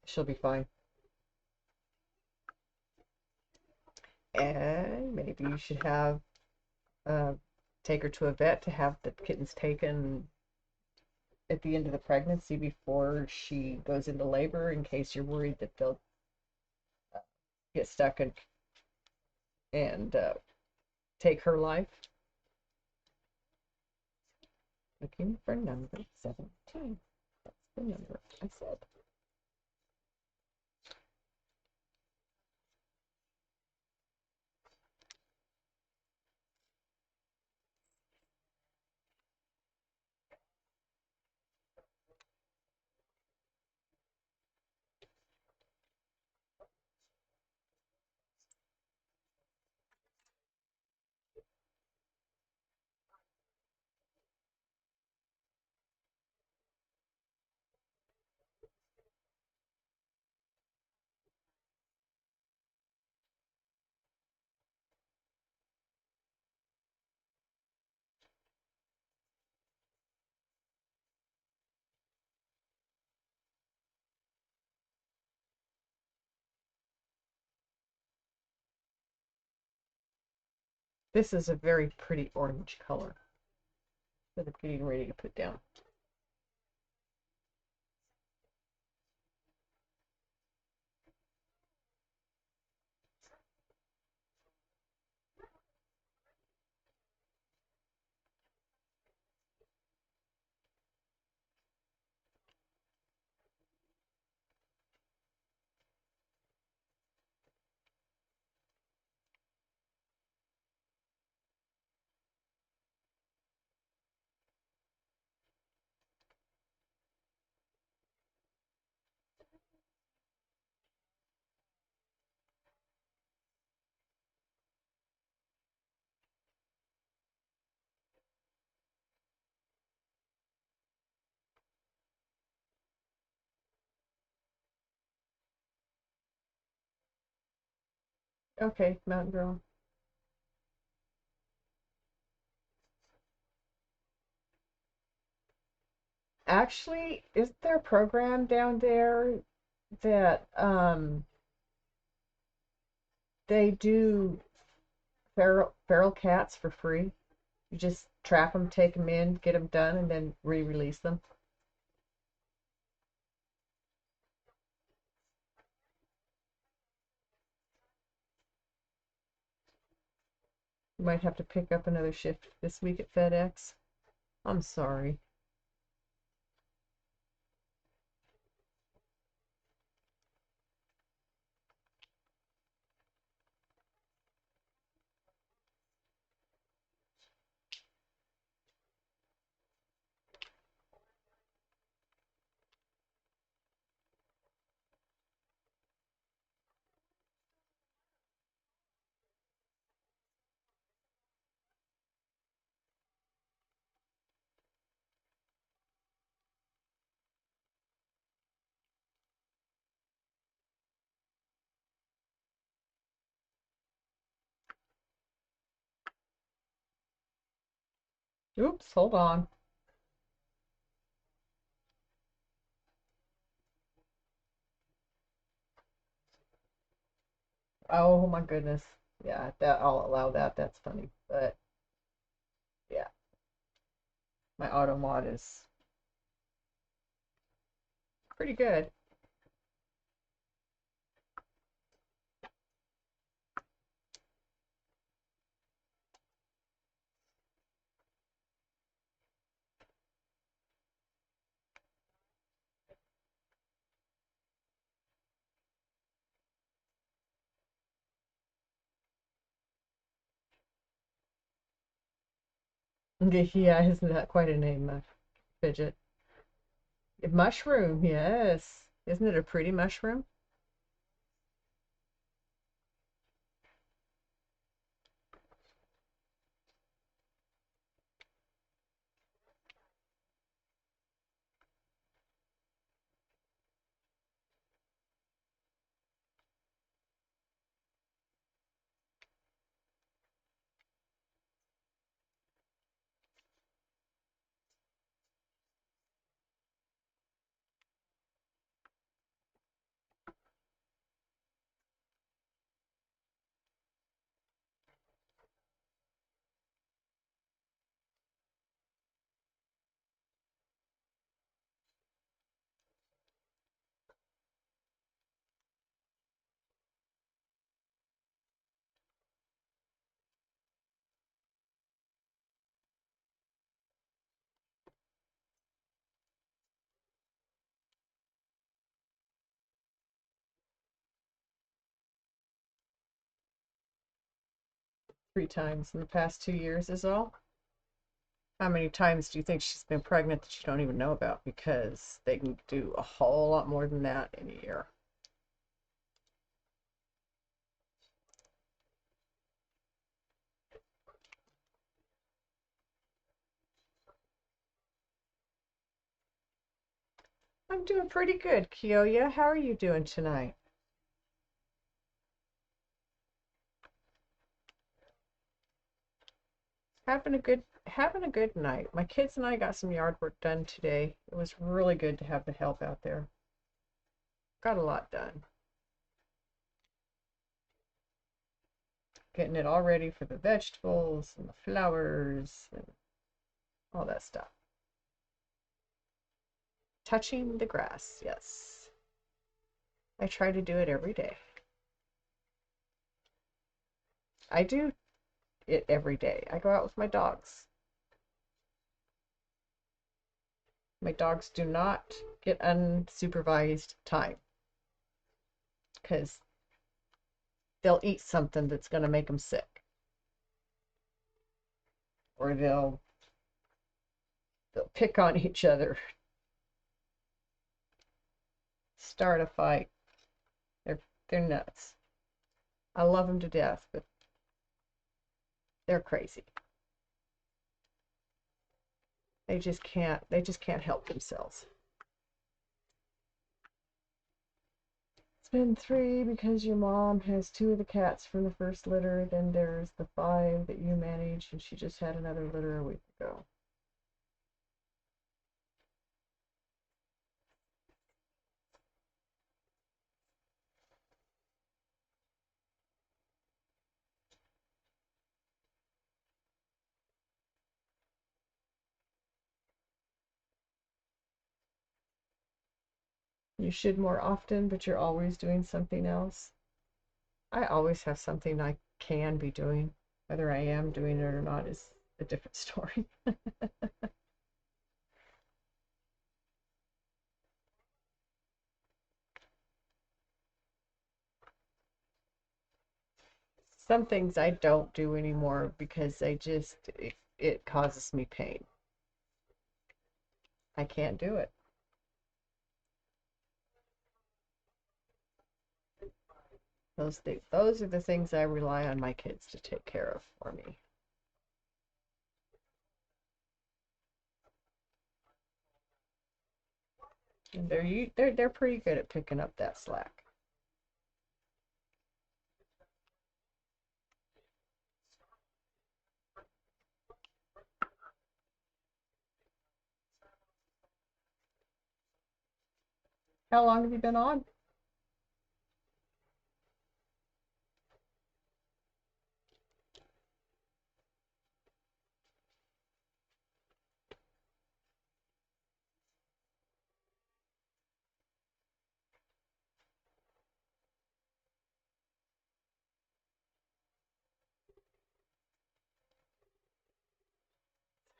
She'll be fine. And maybe you should have take her to a vet to have the kittens taken at the end of the pregnancy before she goes into labor, in case you're worried that they'll get stuck and take her life. Looking for number 17. That's the number I said. This is a very pretty orange color that I'm getting ready to put down. Okay, Mountain Girl. Actually, is there a program down there that they do feral cats for free? You just trap them, take them in, get them done, and then re-release them. You might have to pick up another shift this week at FedEx. I'm sorry. Oops, hold on. Oh my goodness. Yeah, that I'll allow that. That's funny. But yeah, my auto mod is pretty good. Yeah, isn't that quite a name, Fidget? Mushroom, yes. Isn't it a pretty mushroom? Three times in the past 2 years is all. How many times do you think she's been pregnant that you don't even know about? Because they can do a whole lot more than that in a year. I'm doing pretty good, Kioya. How are you doing tonight? Having a good night. My kids and I got some yard work done today. It was really good to have the help out there. Got a lot done. Getting it all ready for the vegetables and the flowers and all that stuff. Touching the grass, yes. I try to do it every day. I do it every day. I go out with my dogs. My dogs do not get unsupervised time because they'll eat something that's going to make them sick, or they'll pick on each other, start a fight. They're nuts. I love them to death, but they're crazy. They just can't help themselves. It's been 3 because your mom has 2 of the cats from the first litter. Then there's the 5 that you manage, and she just had another litter a week ago. You should more often, but you're always doing something else. I always have something I can be doing. Whether I am doing it or not is a different story. Some things I don't do anymore because it causes me pain. I can't do it. Those are the things I rely on my kids to take care of for me. And they're pretty good at picking up that slack. How long have you been on?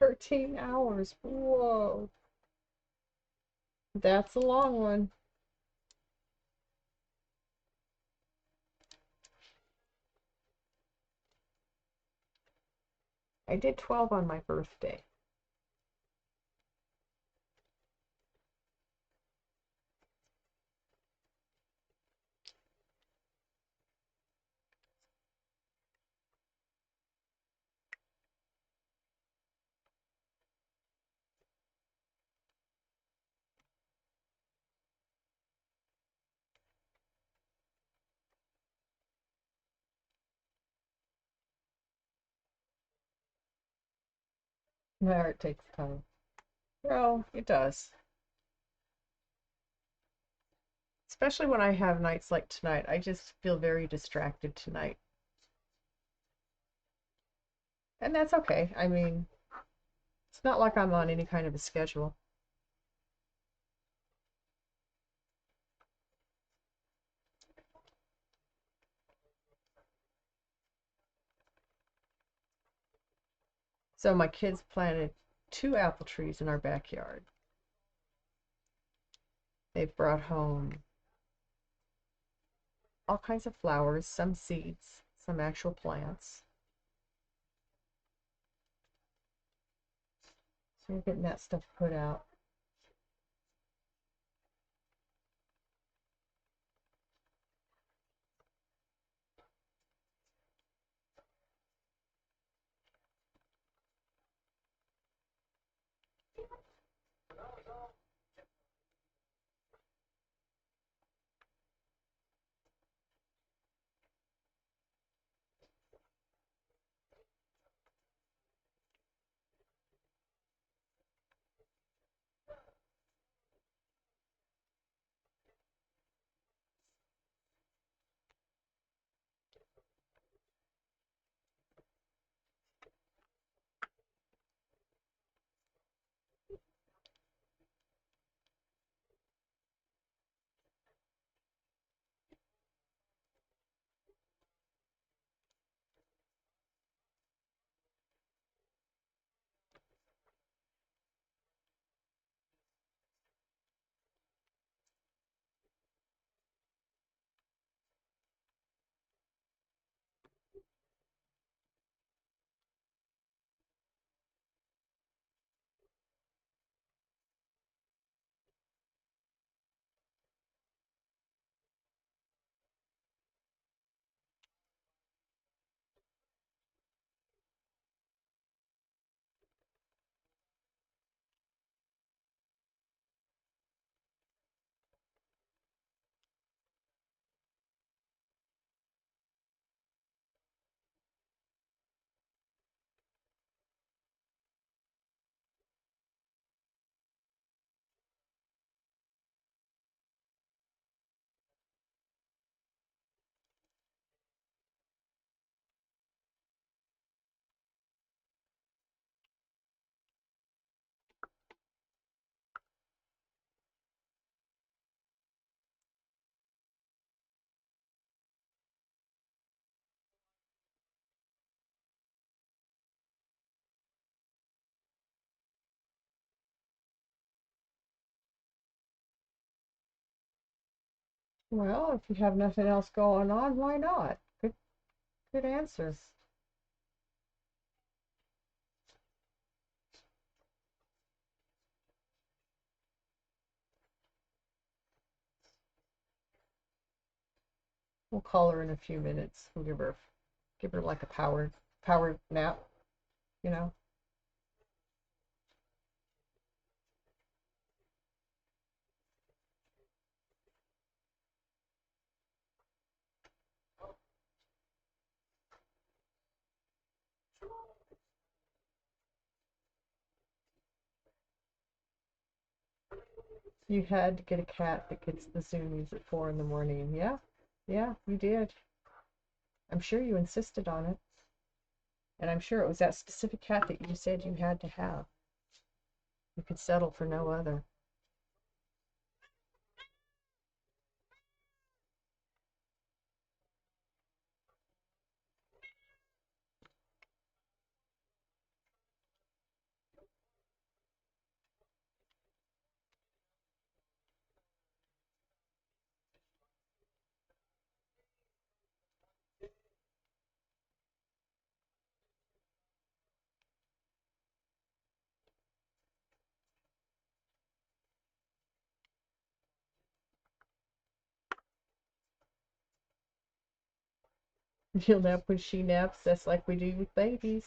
$13. Whoa. That's a long one. I did 12 on my birthday. My heart takes time. Well, it does. Especially when I have nights like tonight. I just feel very distracted tonight. And that's okay. I mean, it's not like I'm on any kind of a schedule. So my kids planted 2 apple trees in our backyard. They've brought home all kinds of flowers, some seeds, some actual plants. So you're getting that stuff put out. Well, if you have nothing else going on, why not? Good answers. We'll call her in a few minutes. We'll give her like a power nap, you know. You had to get a cat that gets the zoomies at 4 in the morning. Yeah, yeah, you did. I'm sure you insisted on it. And I'm sure it was that specific cat that you said you had to have. You could settle for no other. You'll nap when she naps. That's like we do with babies.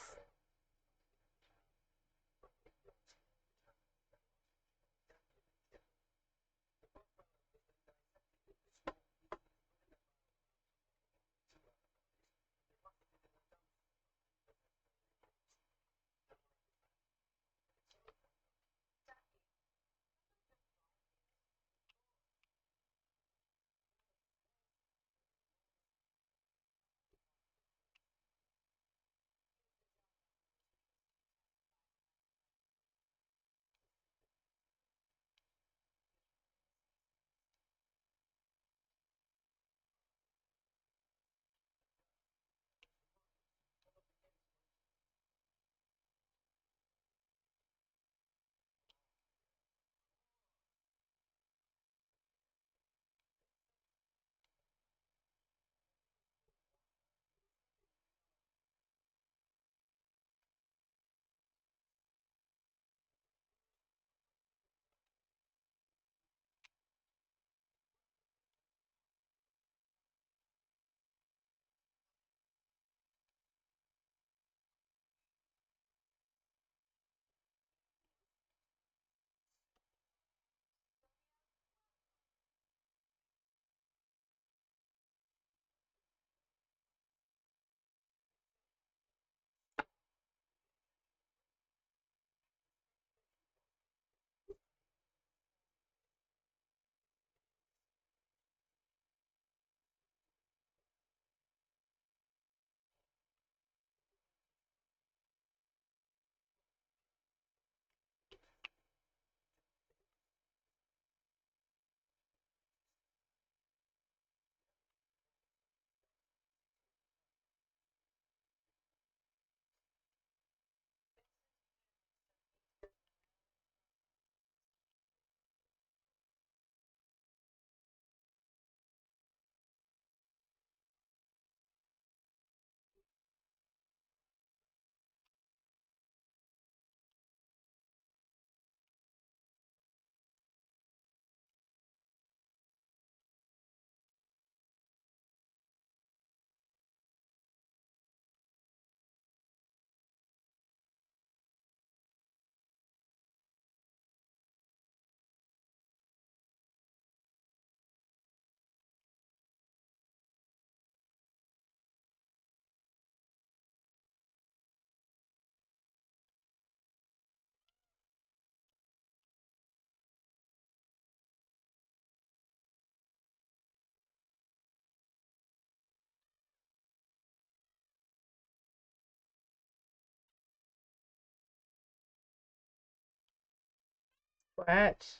What?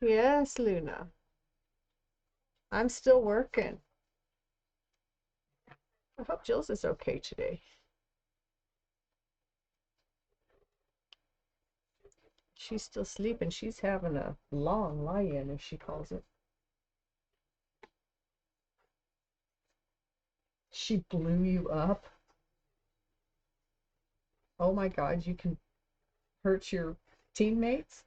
Yes, Luna. I'm still working. I hope Jill's is okay today. She's still sleeping. She's having a long lie-in, as she calls it. She blew you up. Oh my God, you can hurt your teammates?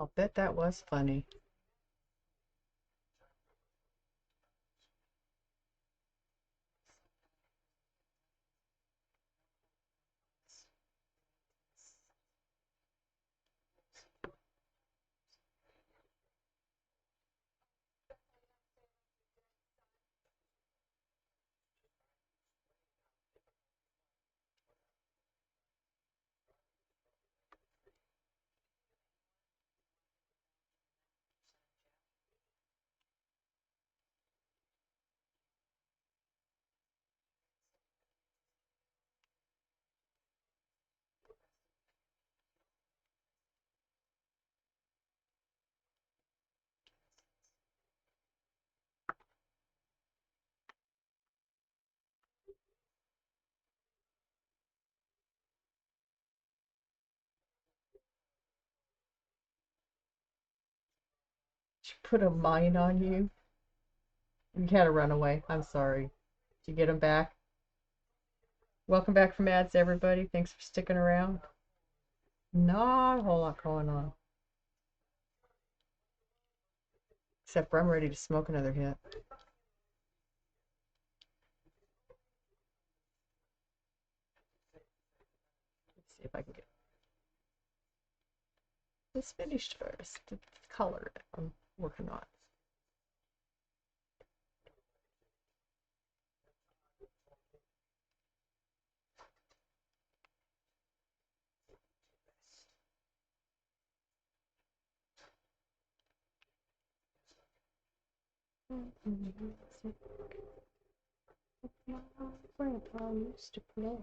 I'll bet that was funny. She put a mine on you. You had to run away. I'm sorry. Did you get him back? Welcome back from ads, everybody. Thanks for sticking around. Not a whole lot going on. Except for I'm ready to smoke another hit. Let's see if I can get this finished first. The color I'm working on. My grandpa used to play.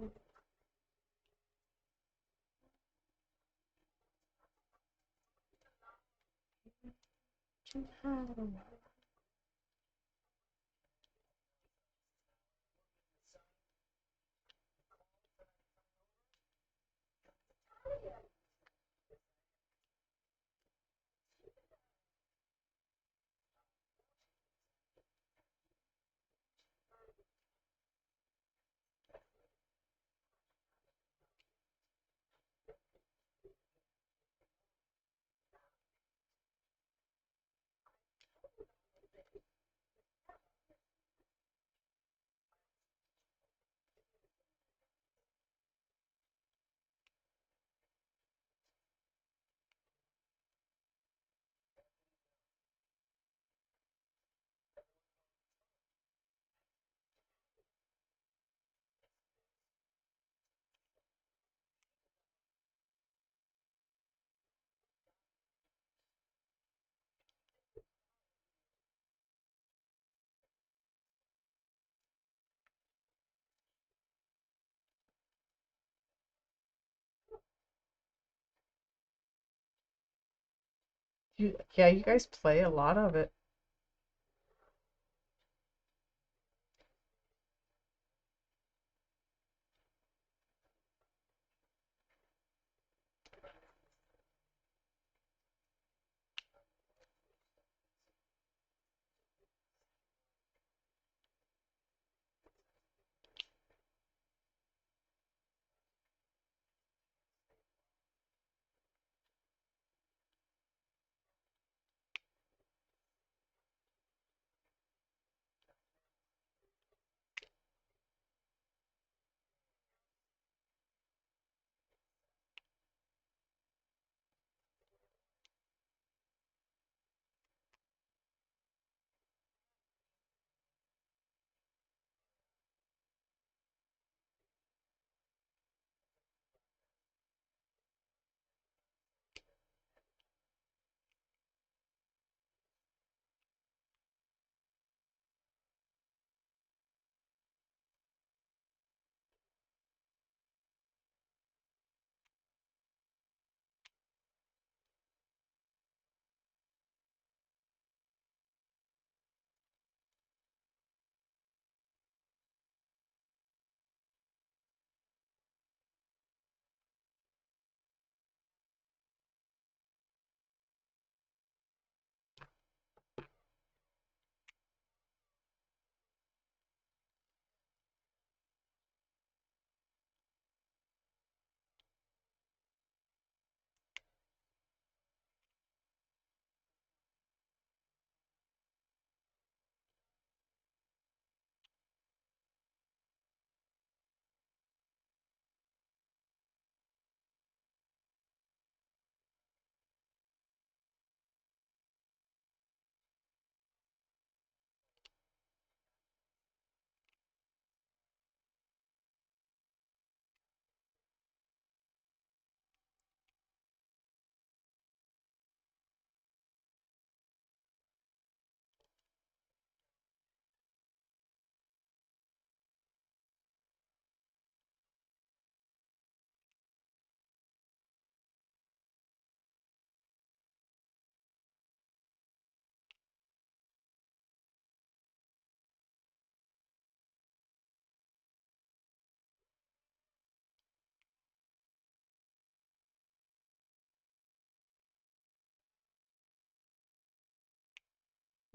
Yeah, you guys play a lot of it.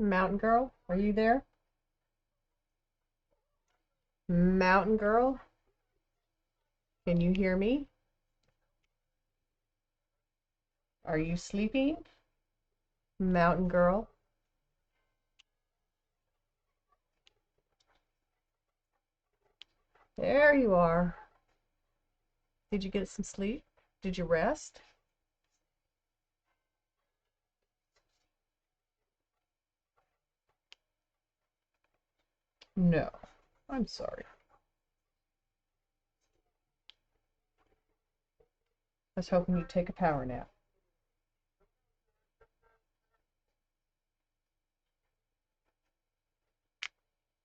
Mountain Girl, are you there? Mountain Girl, can you hear me? Are you sleeping? Mountain Girl. There you are. Did you get some sleep? Did you rest? No, I'm sorry. I was hoping you'd take a power nap.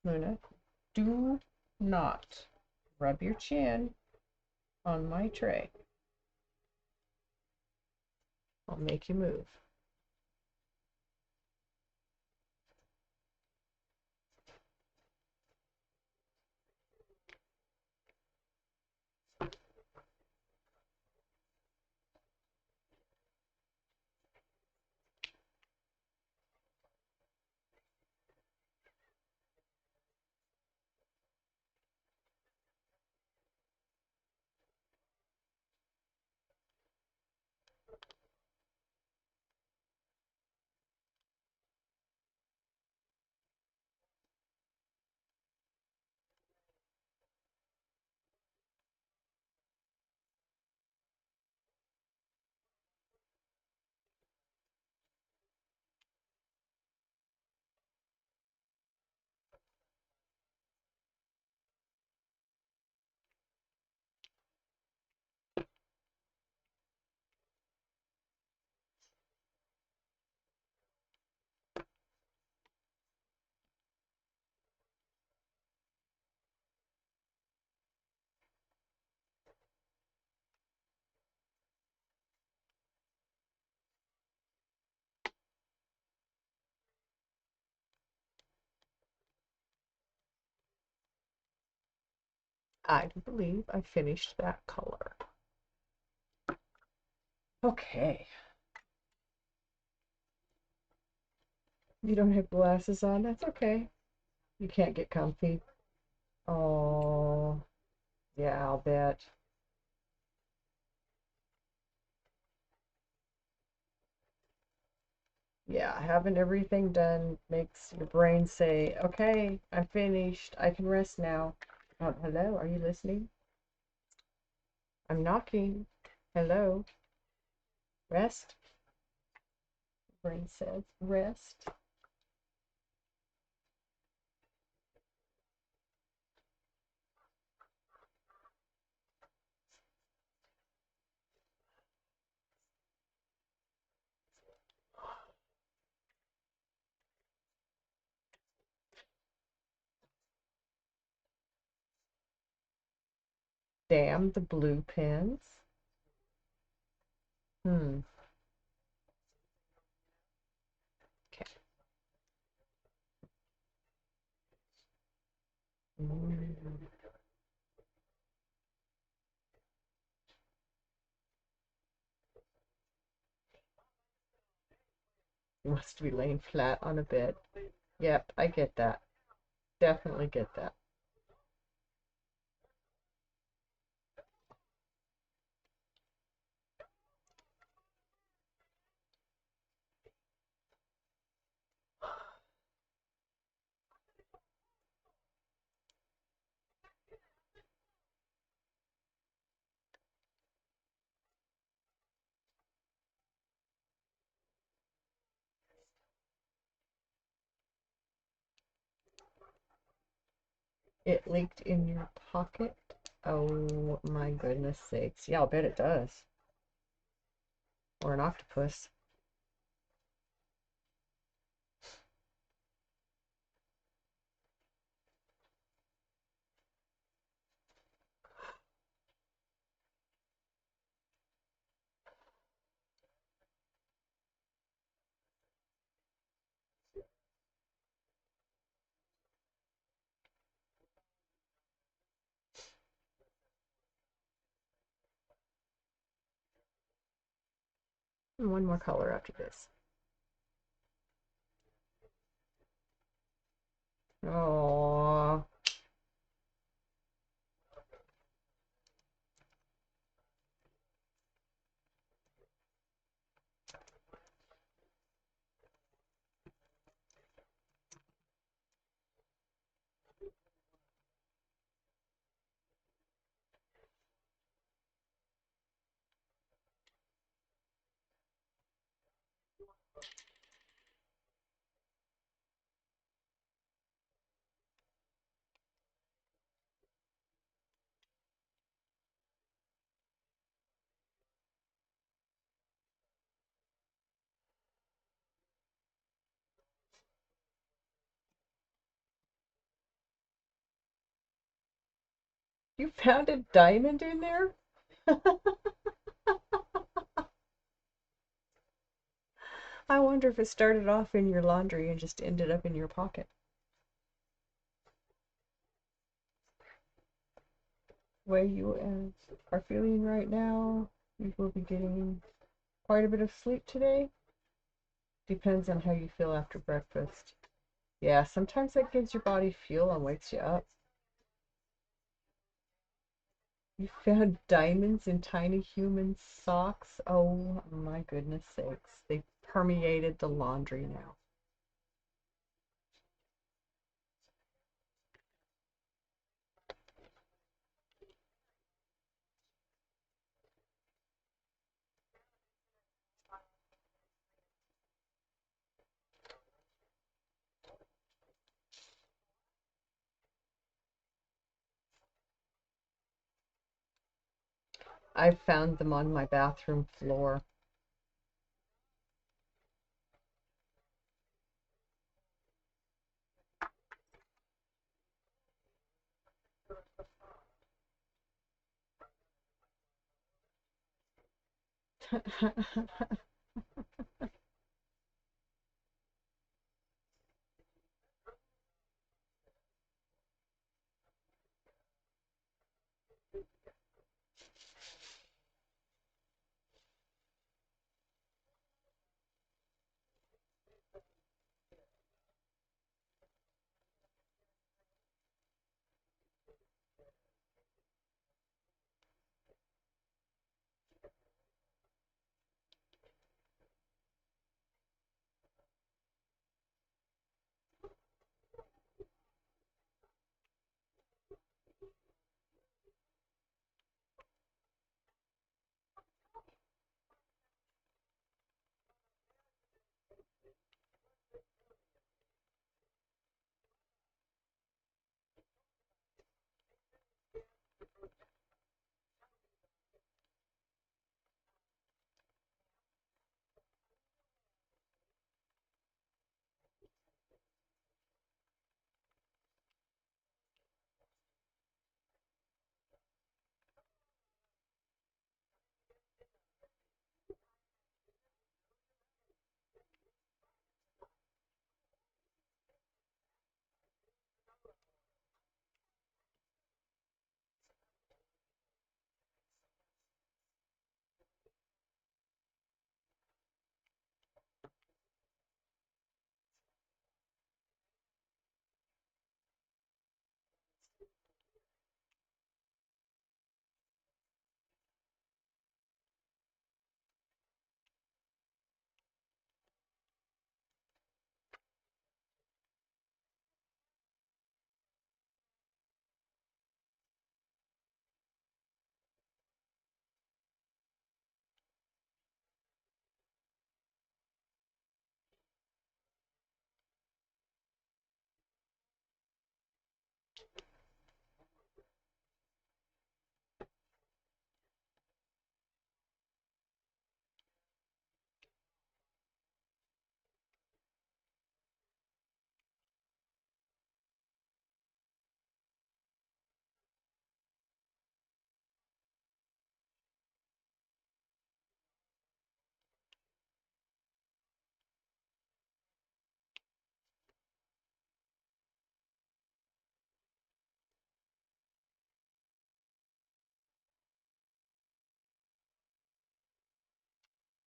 Luna, do not rub your chin on my tray. I'll make you move. I do believe I finished that color. Okay. You don't have glasses on? That's okay. You can't get comfy. Oh, yeah, I'll bet. Yeah, having everything done makes your brain say, okay, I'm finished. I can rest now. Oh, hello, are you listening? I'm knocking. Hello. Rest. Brain says, rest. Damn the blue pens. Hmm. Okay. Mm. He wants to be laying flat on a bed. Yep, I get that. Definitely get that. It leaked in your pocket? Oh my goodness sakes. Yeah, I'll bet it does. Or an octopus. And one more color after this. Oh, you found a diamond in there? I wonder if it started off in your laundry and just ended up in your pocket. The way you are feeling right now, you will be getting quite a bit of sleep today. Depends on how you feel after breakfast. Yeah, sometimes that gives your body fuel and wakes you up. You found diamonds in tiny human socks. Oh my goodness sakes. They permeated the laundry now. I found them on my bathroom floor.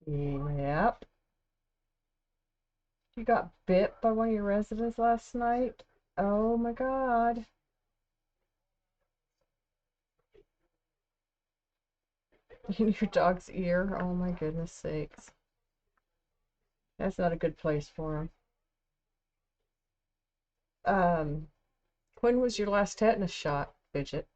Yep. You got bit by one of your residents last night? Oh my God. In your dog's ear. Oh my goodness sakes. That's not a good place for him. When was your last tetanus shot, Fidget?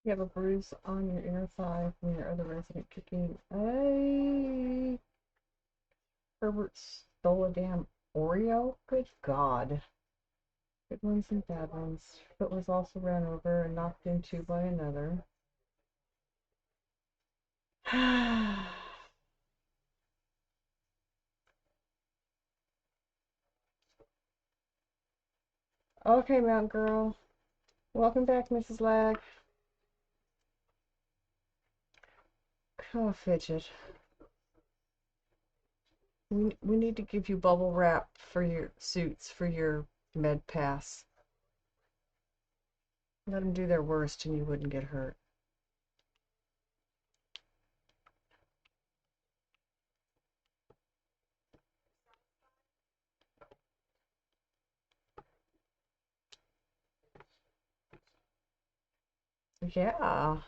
You have a bruise on your inner thigh from your other resident kicking. Herbert stole a damn Oreo? Good God. Good ones and bad ones. Foot was also ran over and knocked into by another. Okay, Mountain Girl. Welcome back, Mrs. Lag. Oh, Fidget. We need to give you bubble wrap for your suits for your med pass. Let them do their worst and you wouldn't get hurt. Yeah.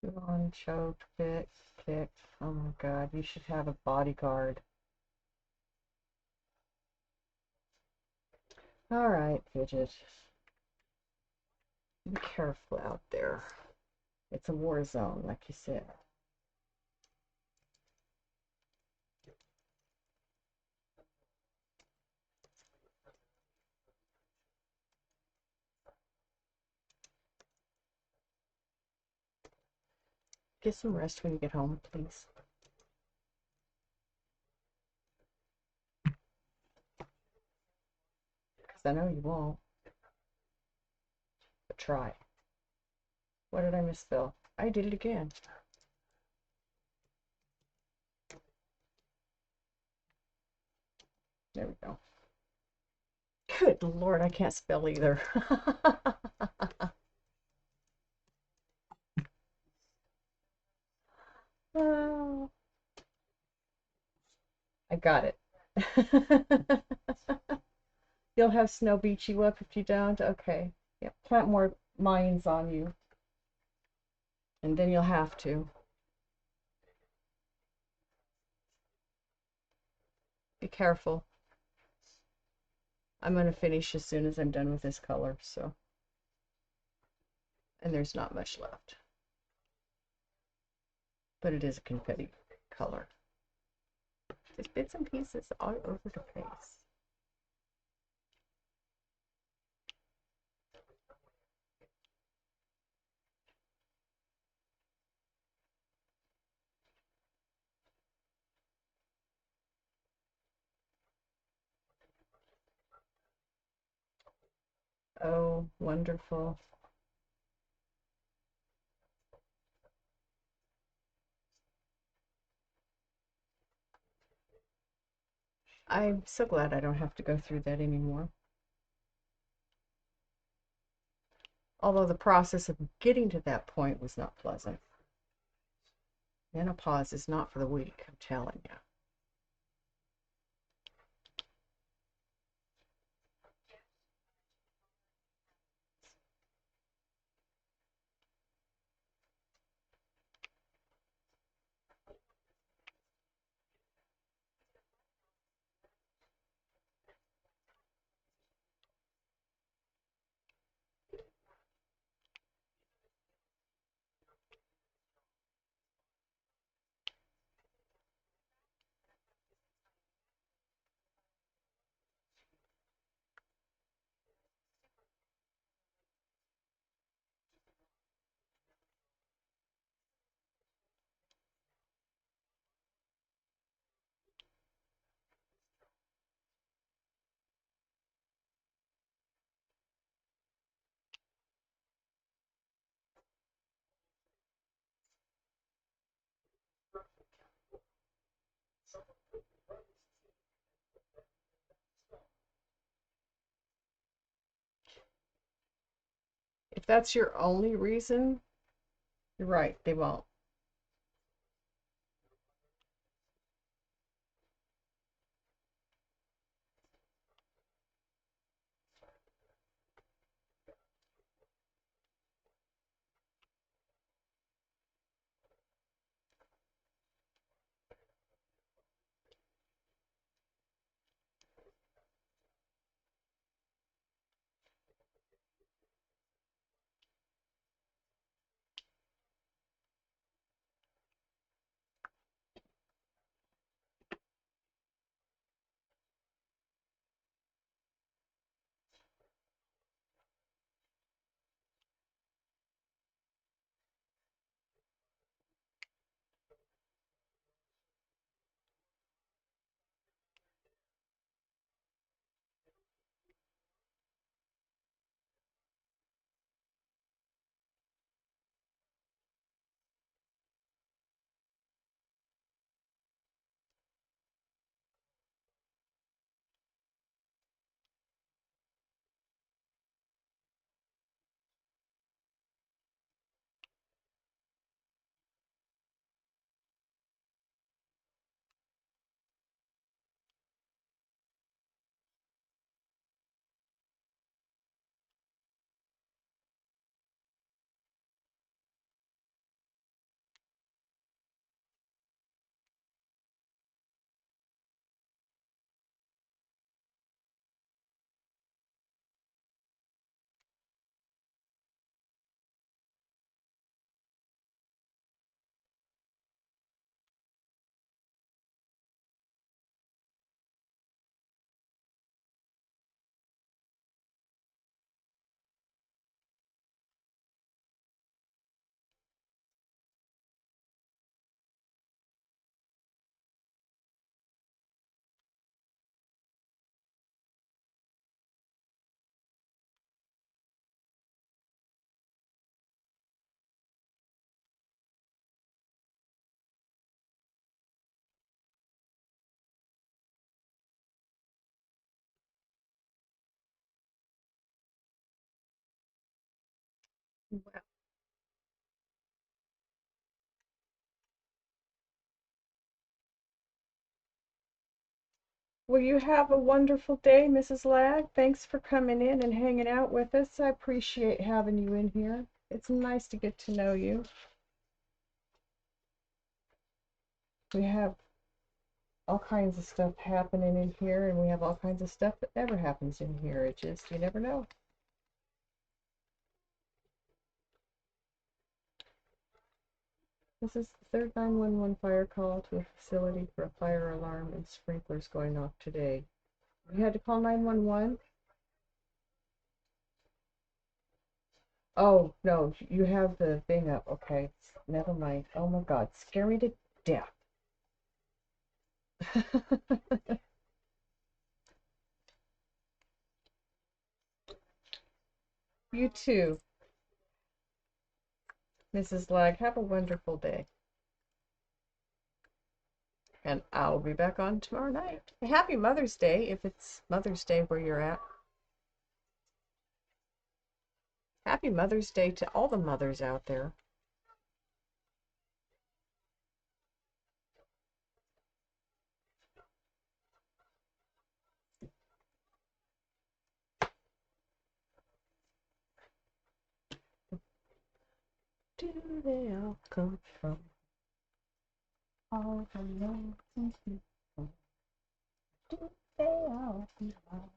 Chew on, choke, bit, kick. Oh my God, you should have a bodyguard. All right, Fidget. Be careful out there. It's a war zone, like you said. Get some rest when you get home, please. Because I know you won't. But try. What did I misspell? I did it again. There we go. Good Lord, I can't spell either. Oh, I got it. You'll have snow beat you up if you don't? Okay. Yeah, plant more mines on you. And then you'll have to. Be careful. I'm going to finish as soon as I'm done with this color, so. And there's not much left. But it is a confetti color. There's bits and pieces all over the place. Oh, wonderful. I'm so glad I don't have to go through that anymore. Although the process of getting to that point was not pleasant. Menopause is not for the weak, I'm telling you. If that's your only reason, you're right, they won't. Wow. Well, you have a wonderful day, Mrs. Lag. Thanks for coming in and hanging out with us. I appreciate having you in here. It's nice to get to know you. We have all kinds of stuff happening in here, and we have all kinds of stuff that never happens in here. It just, you never know. This is the third 911 fire call to a facility for a fire alarm and sprinklers going off today. You had to call 911? Oh, no, you have the thing up. Okay, never mind. Oh my God, scare me to death. You too, Mrs. Lag. Have a wonderful day. And I'll be back on tomorrow night. Happy Mother's Day, if it's Mother's Day where you're at. Happy Mother's Day to all the mothers out there. Do they all come from all the lonesome people? Do they all belong?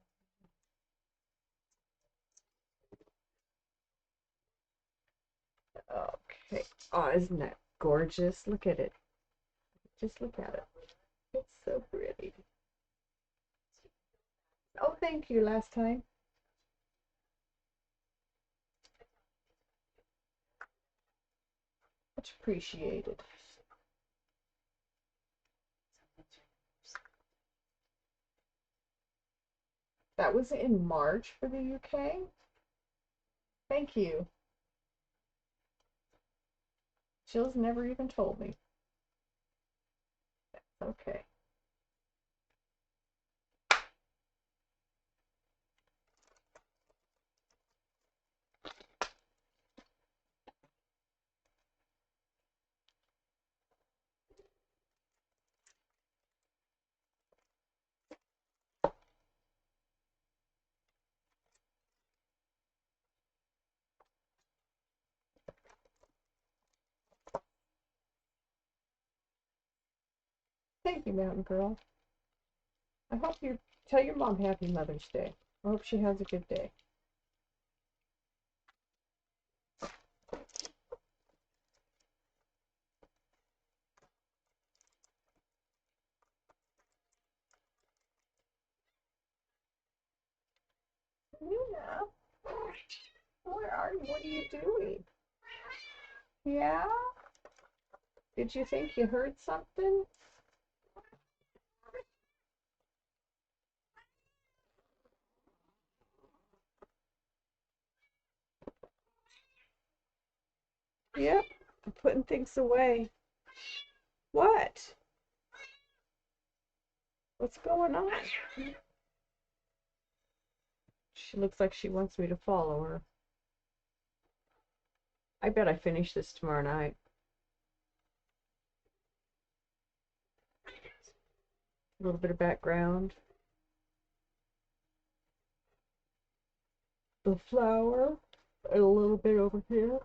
Okay. Oh, isn't that gorgeous? Look at it. Just look at it. It's so pretty. Oh, thank you last time. Much appreciated. That was in March for the UK. Thank you. Jill's never even told me. Okay. Thank you, Mountain Girl. I hope you tell your mom Happy Mother's Day. I hope she has a good day. Luna, where are you? What are you doing? Yeah? Did you think you heard something? Yep, I'm putting things away. What? What's going on? She looks like she wants me to follow her. I bet I finish this tomorrow night. A little bit of background. The flower, and a little bit over here.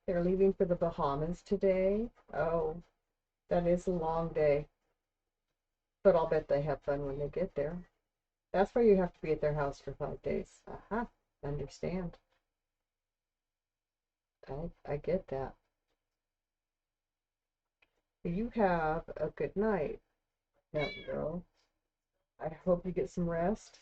They're leaving for the Bahamas today. Oh, that is a long day. But I'll bet they have fun when they get there. That's why you have to be at their house for 5 days. Aha, understand. I get that. You have a good night, young girl. I hope you get some rest.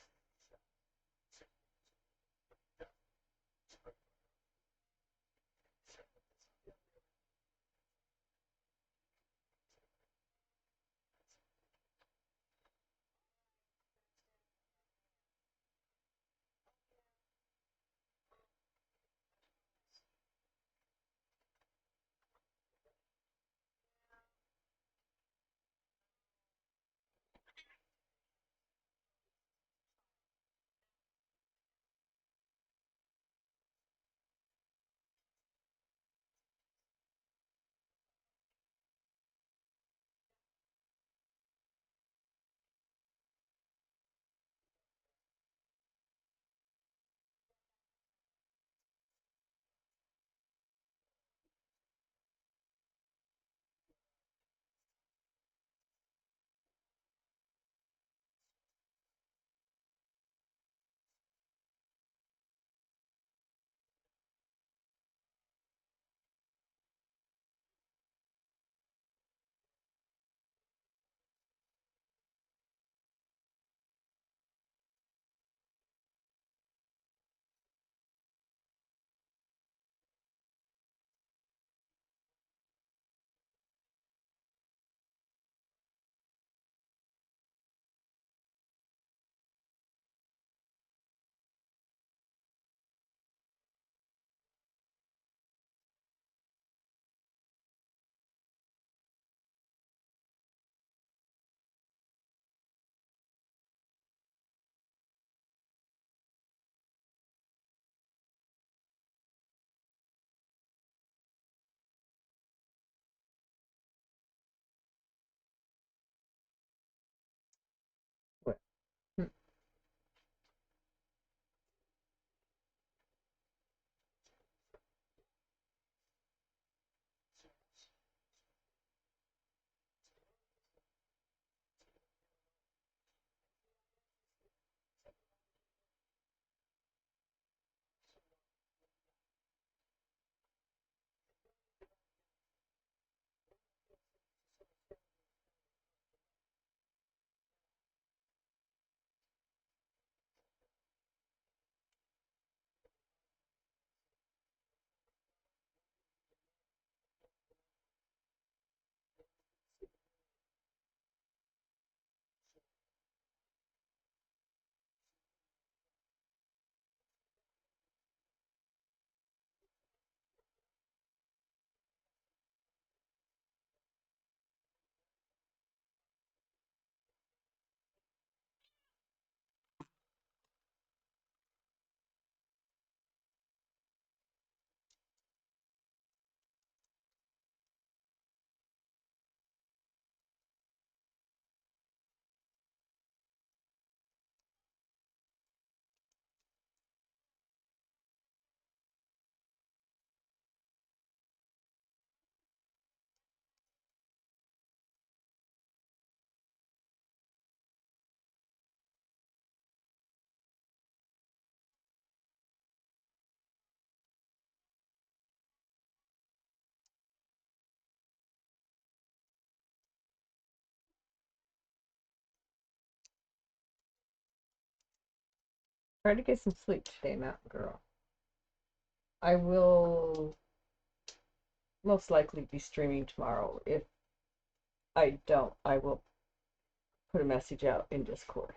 Try to get some sleep today, Mountain Girl. I will most likely be streaming tomorrow. If I don't, I will put a message out in Discord.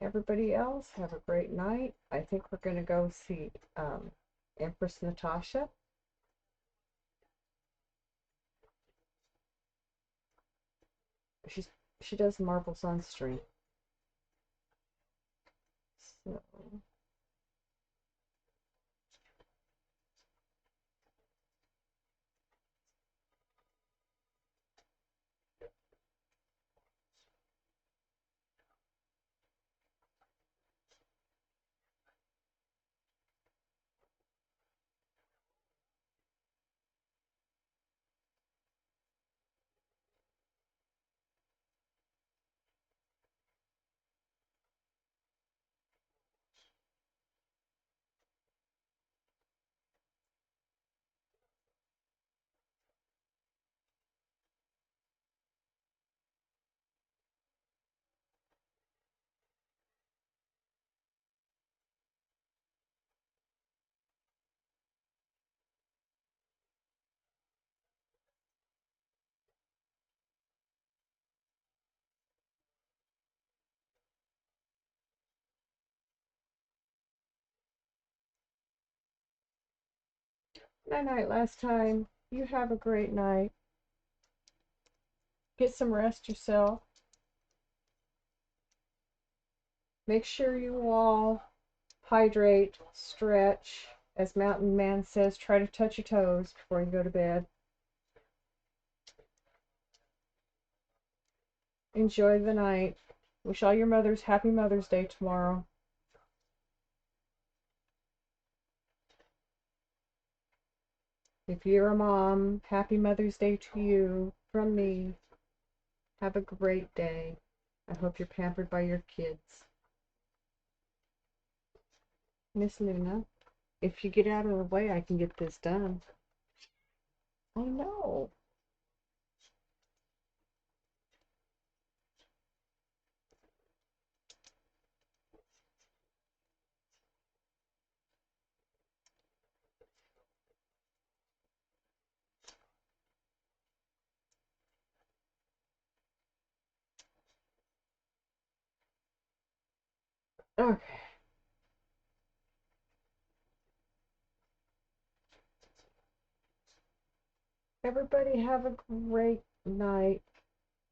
Everybody else, have a great night. I think we're going to go see Empress Natasha. She does Marble Sunstream. So night night last time. You have a great night. Get some rest yourself. Make sure you all hydrate, stretch. As Mountain Man says, try to touch your toes before you go to bed. Enjoy the night. Wish all your mothers happy Mother's Day tomorrow. If you're a mom, happy Mother's Day to you from me. Have a great day. I hope you're pampered by your kids. Miss Luna, if you get out of the way, I can get this done. I know. Okay. Everybody have a great night.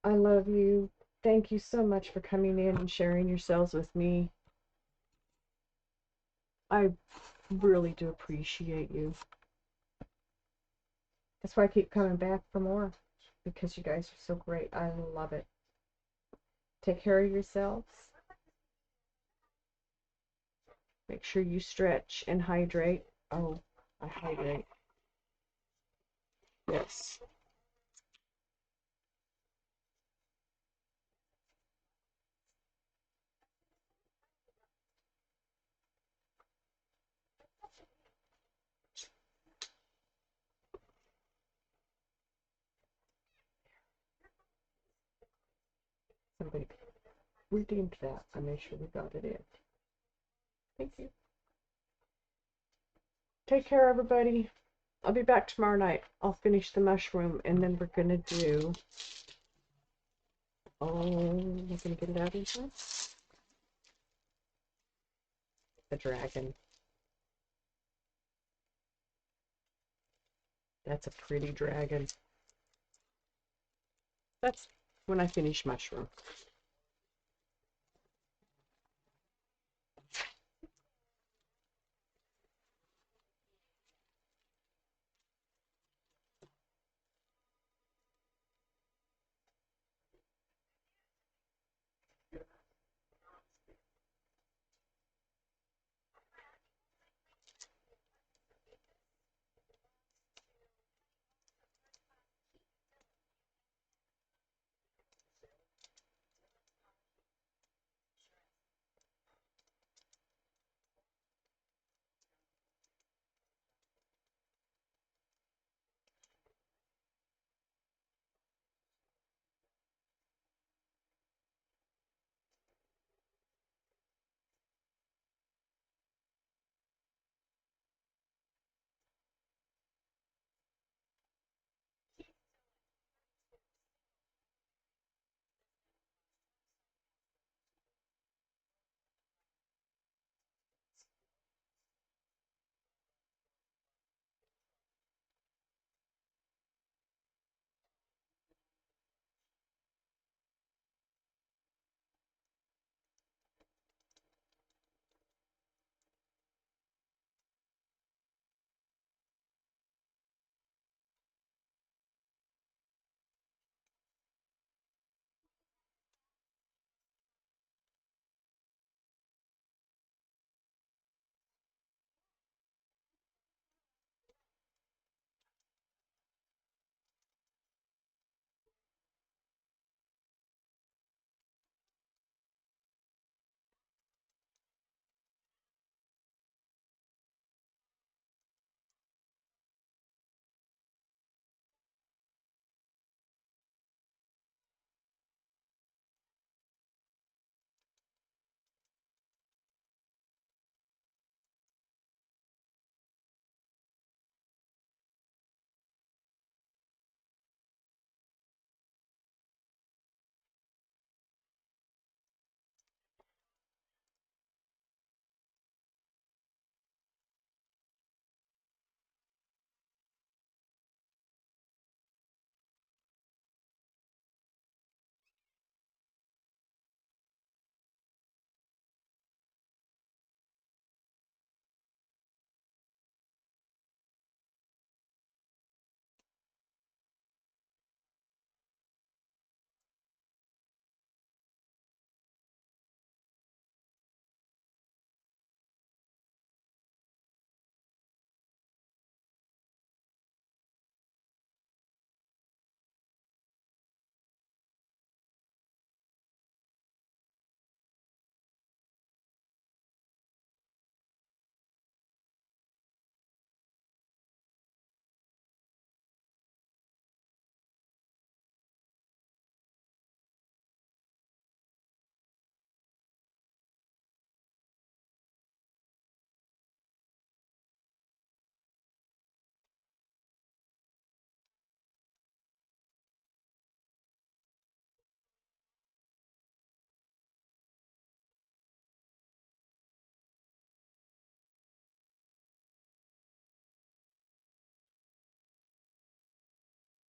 I love you. Thank you so much for coming in and sharing yourselves with me. I really do appreciate you. That's why I keep coming back for more, because you guys are so great. I love it. Take care of yourselves. Make sure you stretch and hydrate. Oh, I hydrate. Yes. Somebody redeemed that. I made sure we got it in. Thank you. Take care, everybody. I'll be back tomorrow night. I'll finish the mushroom, and then we're gonna do. Oh, we're gonna get it out in time. The dragon. That's a pretty dragon. That's when I finish mushroom.